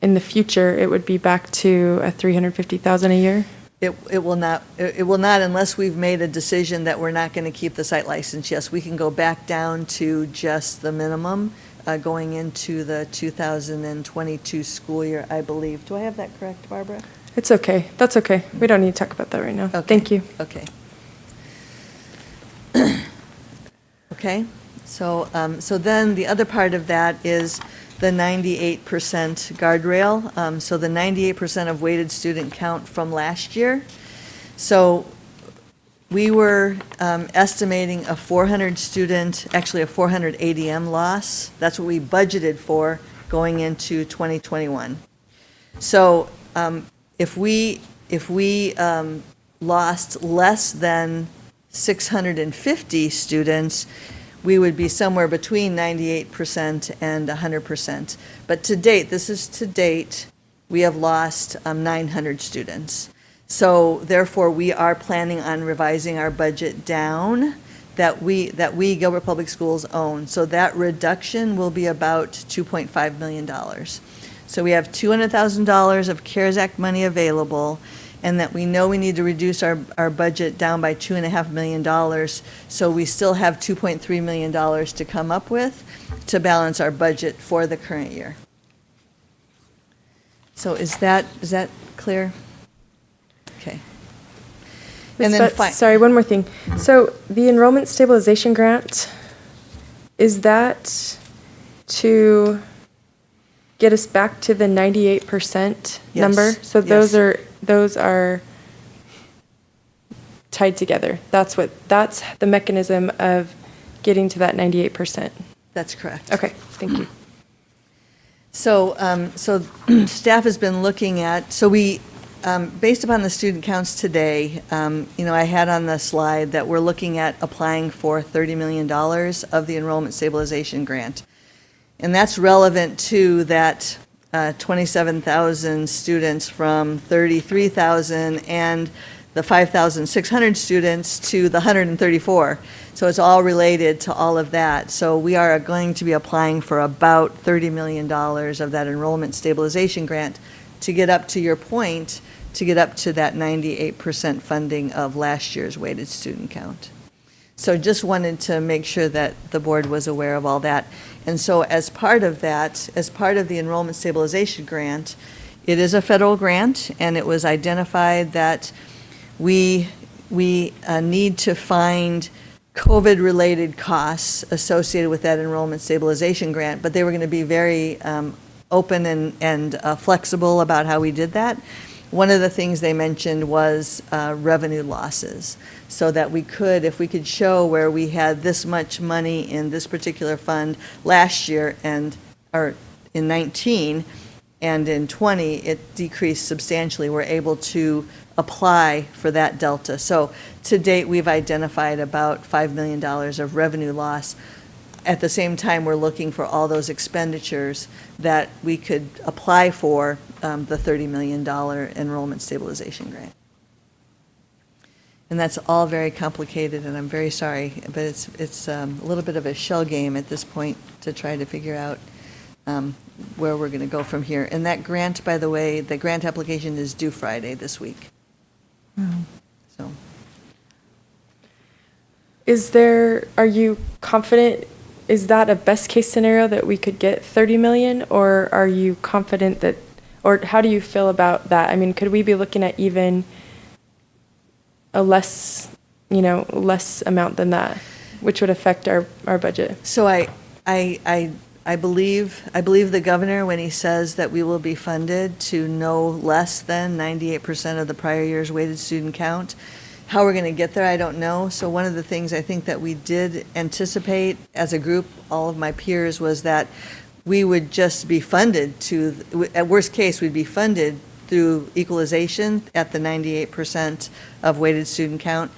Speaker 3: in the future, it would be back to a $350,000 a year?
Speaker 12: It will not unless we've made a decision that we're not going to keep the site license. Yes, we can go back down to just the minimum going into the 2022 school year, I believe. Do I have that correct, Barbara?
Speaker 3: It's okay. That's okay. We don't need to talk about that right now.
Speaker 12: Okay.
Speaker 3: Thank you.
Speaker 12: Okay. Okay, so then the other part of that is the 98% guardrail. So the 98% of weighted student count from last year. So we were estimating a 400 student, actually a 400 ADM loss. That's what we budgeted for going into 2021. So if we lost less than 650 students, we would be somewhere between 98% and 100%. But to date, this is to date, we have lost 900 students. So therefore, we are planning on revising our budget down that we Gilbert Public Schools own. So that reduction will be about $2.5 million. So we have $200,000 of CARES Act money available, and that we know we need to reduce our budget down by $2.5 million. So we still have $2.3 million to come up with to balance our budget for the current year. So is that clear? Okay. And then
Speaker 3: sorry, one more thing. So the enrollment stabilization grant, is that to get us back to the 98% number?
Speaker 12: Yes,
Speaker 3: So
Speaker 12: yes.
Speaker 3: those are tied together. That's the mechanism of getting to that 98%.
Speaker 12: That's correct.
Speaker 3: Okay, thank you.
Speaker 12: So, staff has been looking at, so we, based upon the student counts today, I had on the slide that we're looking at applying for $30 million of the enrollment stabilization grant. And that's relevant to that 27,000 students from 33,000 and the 5,600 students to the 134. So it's all related to all of that. So we are going to be applying for about $30 million of that enrollment stabilization grant to get up to your point, to get up to that 98% funding of last year's weighted student count. So just wanted to make sure that the board was aware of all that. And so as part of that, as part of the enrollment stabilization grant, it is a federal grant, and it was identified that we need to find COVID-related costs associated with that enrollment stabilization grant, but they were going to be very open and flexible about how we did that. One of the things they mentioned was revenue losses, so that we could, if we could show where we had this much money in this particular fund last year or in 19 and in 20, it decreased substantially. We're able to apply for that delta. So to date, we've identified about $5 million of revenue loss. At the same time, we're looking for all those expenditures that we could apply for the $30 million enrollment stabilization grant. And that's all very complicated, and I'm very sorry, but it's a little bit of a shell game at this point to try to figure out where we're going to go from here. And that grant, by the way, the grant application is due Friday this week. So,
Speaker 3: Are you confident, is that a best case scenario that we could get 30 million, or are you confident that, or how do you feel about that? I mean, could we be looking at even a less amount than that, which would affect our budget?
Speaker 12: So I believe the governor when he says that we will be funded to no less than 98% of the prior year's weighted student count. How we're going to get there, I don't know. So one of the things I think that we did anticipate as a group, all of my peers, was that we would just be funded at worst case, we'd be funded through equalization at the 98% of weighted student count.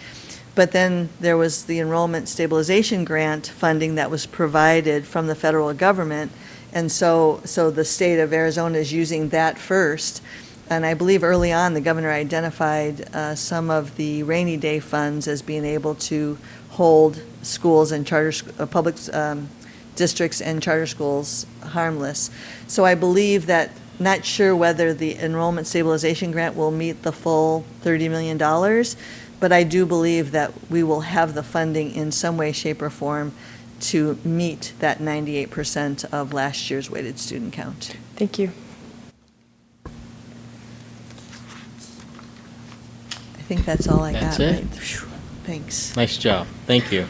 Speaker 12: But then there was the enrollment stabilization grant funding that was provided from the federal government. And so the state of Arizona is using that first. And I believe early on, the governor identified some of the rainy day funds as being able to hold schools and public districts and charter schools harmless. So I believe that, not sure whether the enrollment stabilization grant will meet the full $30 million, but I do believe that we will have the funding in some way, shape, or form to meet that 98% of last year's weighted student count.
Speaker 3: Thank you.
Speaker 12: I think that's all I got.
Speaker 2: That's it?
Speaker 12: Right? Thanks.
Speaker 2: Nice job. Thank you.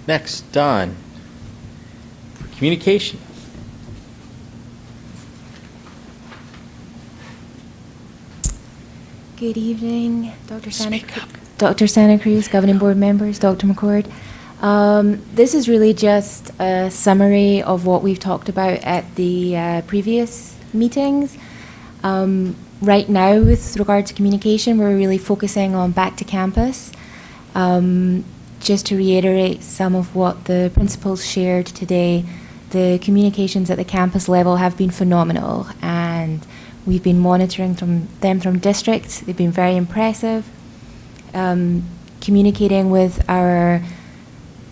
Speaker 2: Next, Don. Communication.
Speaker 13: Good evening, Dr. Santa Cruz, Governing Board members, Dr. McCord. This is really just a summary of what we've talked about at the previous meetings. Right now, with regard to communication, we're really focusing on back to campus. Just to reiterate some of what the principals shared today, the communications at the campus level have been phenomenal, and we've been monitoring them from district. They've been very impressive. Communicating with our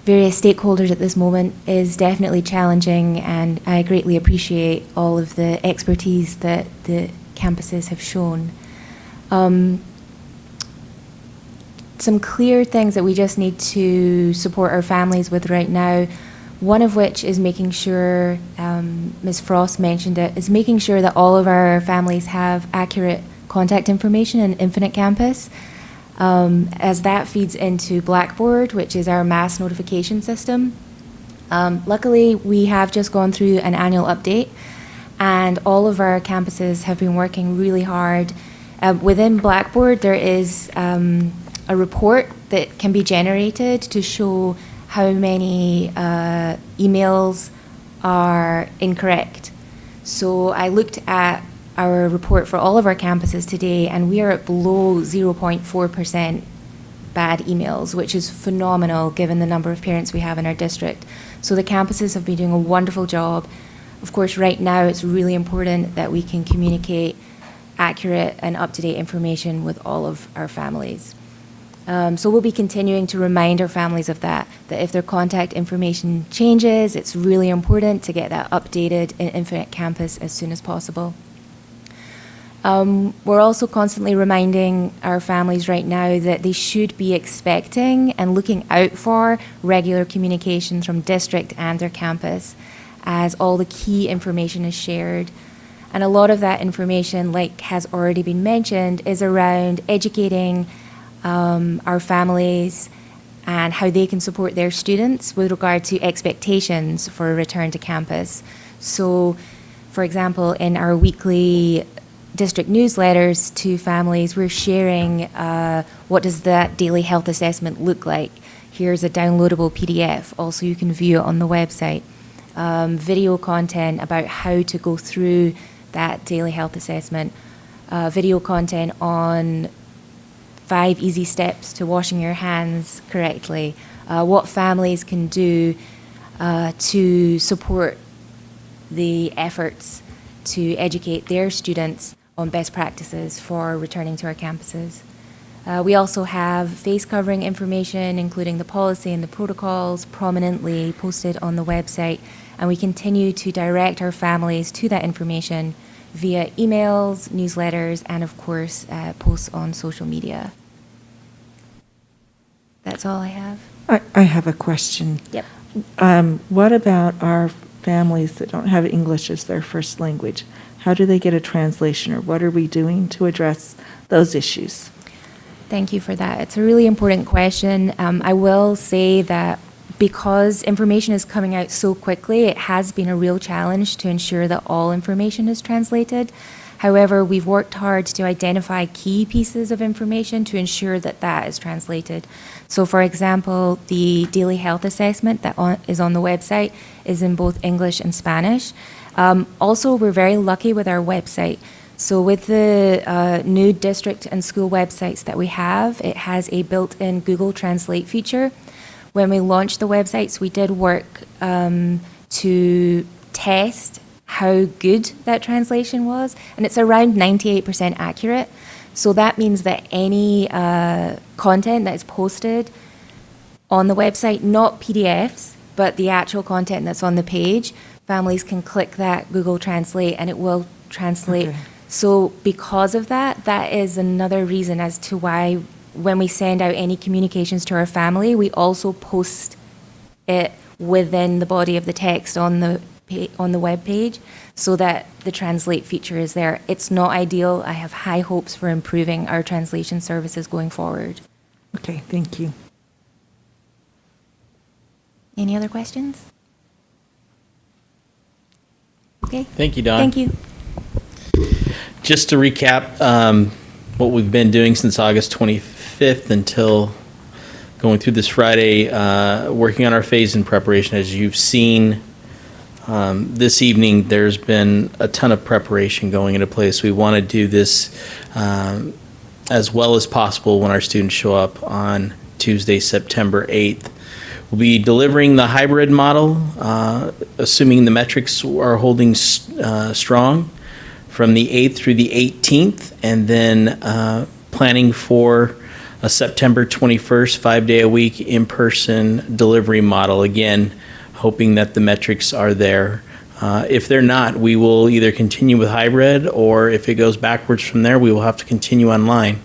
Speaker 13: various stakeholders at this moment is definitely challenging, and I greatly appreciate all of the expertise that the campuses have shown. Some clear things that we just need to support our families with right now, one of which is making sure, Ms. Frost mentioned it, is making sure that all of our families have accurate contact information in Infinite Campus, as that feeds into Blackboard, which is our mass notification system. Luckily, we have just gone through an annual update, and all of our campuses have been working really hard. Within Blackboard, there is a report that can be generated to show how many emails are incorrect. So I looked at our report for all of our campuses today, and we are at below 0.4% bad emails, which is phenomenal given the number of parents we have in our district. So the campuses have been doing a wonderful job. Of course, right now it's really important that we can communicate accurate and up-to-date information with all of our families. So we'll be continuing to remind our families of that if their contact information changes, it's really important to get that updated in Infinite Campus as soon as possible. We're also constantly reminding our families right now that they should be expecting and looking out for regular communications from district and their campus, as all the key information is shared. And a lot of that information, like has already been mentioned, is around educating our families and how they can support their students with regard to expectations for a return to campus. So, for example, in our weekly district newsletters to families, we're sharing what does that daily health assessment look like. Here's a downloadable PDF. Also, you can view it on the website. Video content about how to go through that daily health assessment. Video content on 5 easy steps to washing your hands correctly. What families can do to support the efforts to educate their students on best practices for returning to our campuses. We also have face covering information, including the policy and the protocols, prominently posted on the website, and we continue to direct our families to that information via emails, newsletters, and of course, posts on social media. That's all I have.
Speaker 7: I have a question.
Speaker 13: Yep.
Speaker 7: What about our families that don't have English as their first language? How do they get a translation, or what are we doing to address those issues?
Speaker 13: Thank you for that. It's a really important question. I will say that because information is coming out so quickly, it has been a real challenge to ensure that all information is translated. However, we've worked hard to identify key pieces of information to ensure that that is translated. So, for example, the daily health assessment that is on the website is in both English and Spanish. Also, we're very lucky with our website. So with the new district and school websites that we have, it has a built-in Google Translate feature. When we launched the websites, we did work to test how good that translation was, and it's around 98% accurate. So that means that any content that is posted on the website, not PDFs, but the actual content that's on the page, families can click that Google Translate and it will translate.
Speaker 7: Okay.
Speaker 13: So because of that, that is another reason as to why when we send out any communications to our family, we also post it within the body of the text on the web page so that the translate feature is there. It's not ideal. I have high hopes for improving our translation services going forward.
Speaker 7: Okay, thank you.
Speaker 13: Any other questions? Okay.
Speaker 2: Thank you, Dawn.
Speaker 13: Thank you.
Speaker 2: Just to recap, what we've been doing since August 25th until going through this Friday, working on our phase in preparation. As you've seen this evening, there's been a ton of preparation going into place. We want to do this as well as possible when our students show up on Tuesday, September 8th. We'll be delivering the hybrid model, assuming the metrics are holding strong, from the 8th through the 18th, and then planning for a September 21st, 5-day-a-week in-person delivery model. Again, hoping that the metrics are there. If they're not, we will either continue with hybrid, or if it goes backwards from there, we will have to continue online.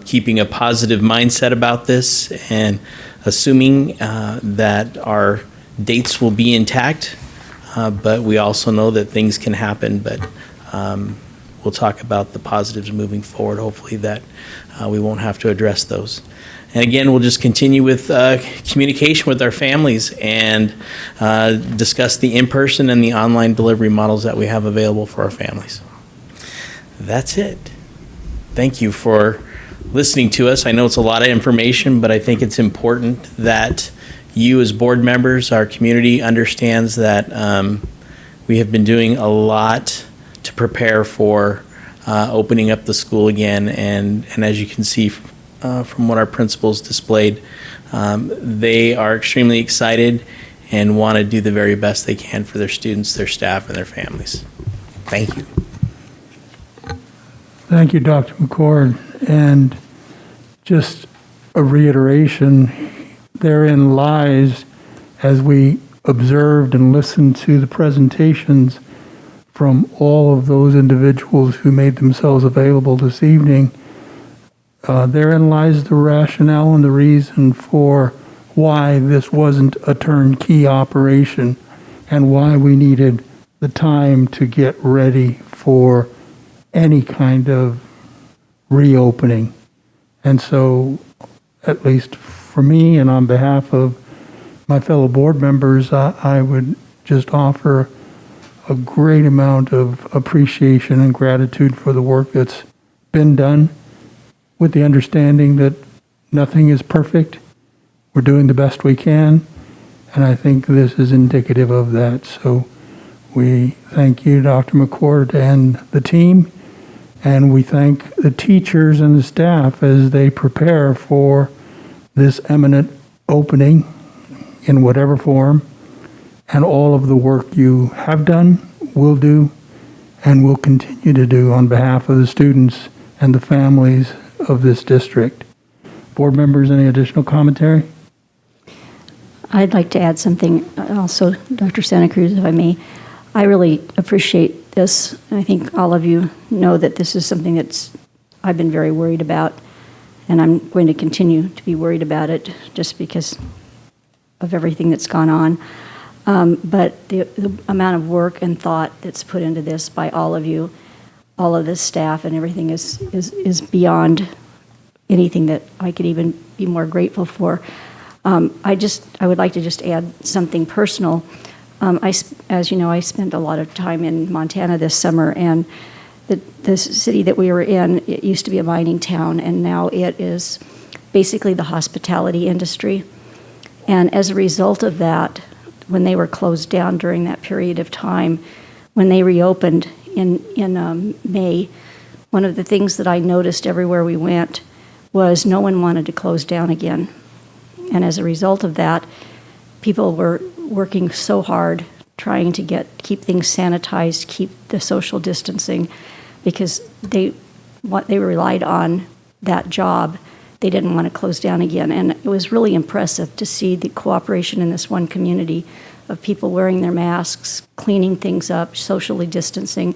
Speaker 2: Keeping a positive mindset about this and assuming that our dates will be intact, but we also know that things can happen, but we'll talk about the positives moving forward, hopefully that we won't have to address those. And again, we'll just continue with communication with our families and discuss the in-person and the online delivery models that we have available for our families. That's it. Thank you for listening to us. I know it's a lot of information, but I think it's important that you as board members, our community, understands that we have been doing a lot to prepare for opening up the school again. And as you can see from what our principals displayed, they are extremely excited and want to do the very best they can for their students, their staff, and their families. Thank you.
Speaker 1: Thank you, Dr. McCord. And just a reiteration, therein lies, as we observed and listened to the presentations from all of those individuals who made themselves available this evening, therein lies the rationale and the reason for why this wasn't a turnkey operation and why we needed the time to get ready for any kind of reopening. And so, at least for me and on behalf of my fellow board members, I would just offer a great amount of appreciation and gratitude for the work that's been done, with the understanding that nothing is perfect. We're doing the best we can, and I think this is indicative of that. So we thank you, Dr. McCord, and the team, and we thank the teachers and the staff as they prepare for this imminent opening in whatever form, and all of the work you have done, will do, and will continue to do on behalf of the students and the families of this district. Board members, any additional commentary?
Speaker 6: I'd like to add something also, Dr. Santa Cruz, if I may. I really appreciate this. I think all of you know that this is something I've been very worried about, and I'm going to continue to be worried about it just because of everything that's gone on. But the amount of work and thought that's put into this by all of you, all of this staff and everything is beyond anything that I could even be more grateful for. I would like to just add something personal. As you know, I spent a lot of time in Montana this summer, and the city that we were in, it used to be a mining town, and now it is basically the hospitality industry. And as a result of that, when they were closed down during that period of time, when they reopened in May, one of the things that I noticed everywhere we went was no one wanted to close down again. And as a result of that, people were working so hard trying to keep things sanitized, keep the social distancing, because they relied on that job. They didn't want to close down again. And it was really impressive to see the cooperation in this one community of people wearing their masks, cleaning things up, socially distancing.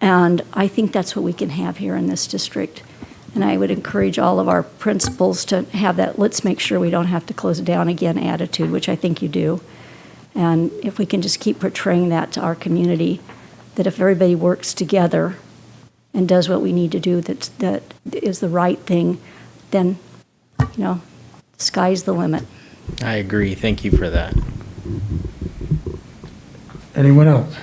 Speaker 6: And I think that's what we can have here in this district. And I would encourage all of our principals to have that let's make sure we don't have to close it down again attitude, which I think you do. And if we can just keep portraying that to our community, that if everybody works together and does what we need to do that is the right thing, then, sky's the limit.
Speaker 2: I agree. Thank you for that.
Speaker 1: Anyone else?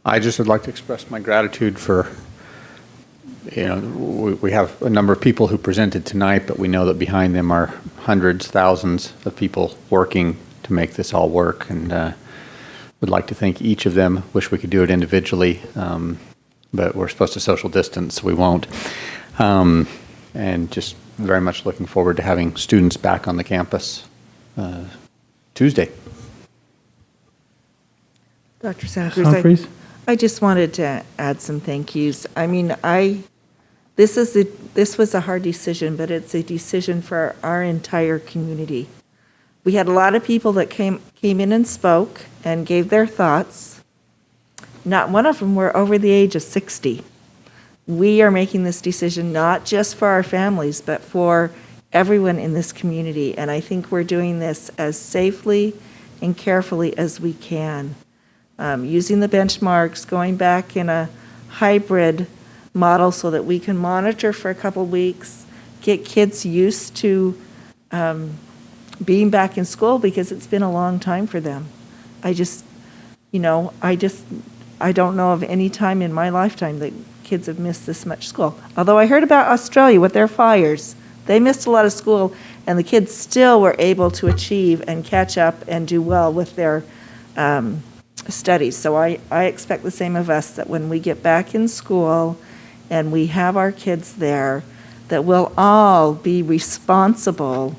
Speaker 4: I just would like to express my gratitude for, we have a number of people who presented tonight, but we know that behind them are hundreds, thousands of people working to make this all work, and would like to thank each of them. Wish we could do it individually, but we're supposed to social distance, so we won't. And just very much looking forward to having students back on the campus Tuesday.
Speaker 7: Dr. Santa Cruz,
Speaker 1: Humphreys?
Speaker 7: I just wanted to add some thank yous. I mean, this was a hard decision, but it's a decision for our entire community. We had a lot of people that came in and spoke and gave their thoughts. Not one of them were over the age of 60. We are making this decision not just for our families, but for everyone in this community. And I think we're doing this as safely and carefully as we can. Using the benchmarks, going back in a hybrid model so that we can monitor for a couple weeks, get kids used to being back in school because it's been a long time for them. I don't know of any time in my lifetime that kids have missed this much school. Although I heard about Australia with their fires. They missed a lot of school, and the kids still were able to achieve and catch up and do well with their studies. So I expect the same of us, that when we get back in school and we have our kids there, that we'll all be responsible,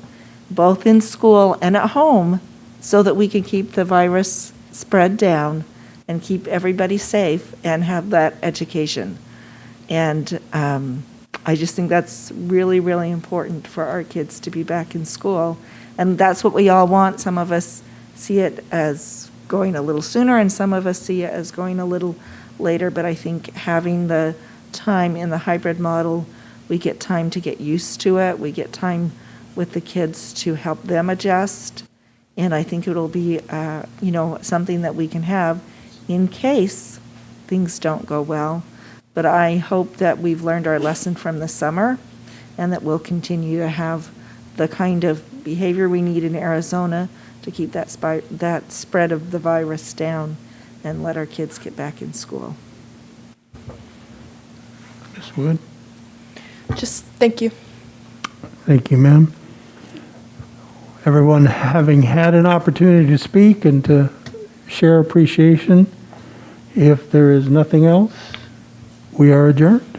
Speaker 7: both in school and at home, so that we can keep the virus spread down and keep everybody safe and have that education. And I just think that's really, really important for our kids to be back in school. And that's what we all want. Some of us see it as going a little sooner, and some of us see it as going a little later. But I think having the time in the hybrid model, we get time to get used to it. We get time with the kids to help them adjust. And I think it'll be, something that we can have in case things don't go well. But I hope that we've learned our lesson from the summer, and that we'll continue to have the kind of behavior we need in Arizona to keep that spread of the virus down and let our kids get back in school.
Speaker 1: Ms. Wood?
Speaker 3: Just thank you.
Speaker 1: Thank you, ma'am. Everyone having had an opportunity to speak and to share appreciation, if there is nothing else, we are adjourned.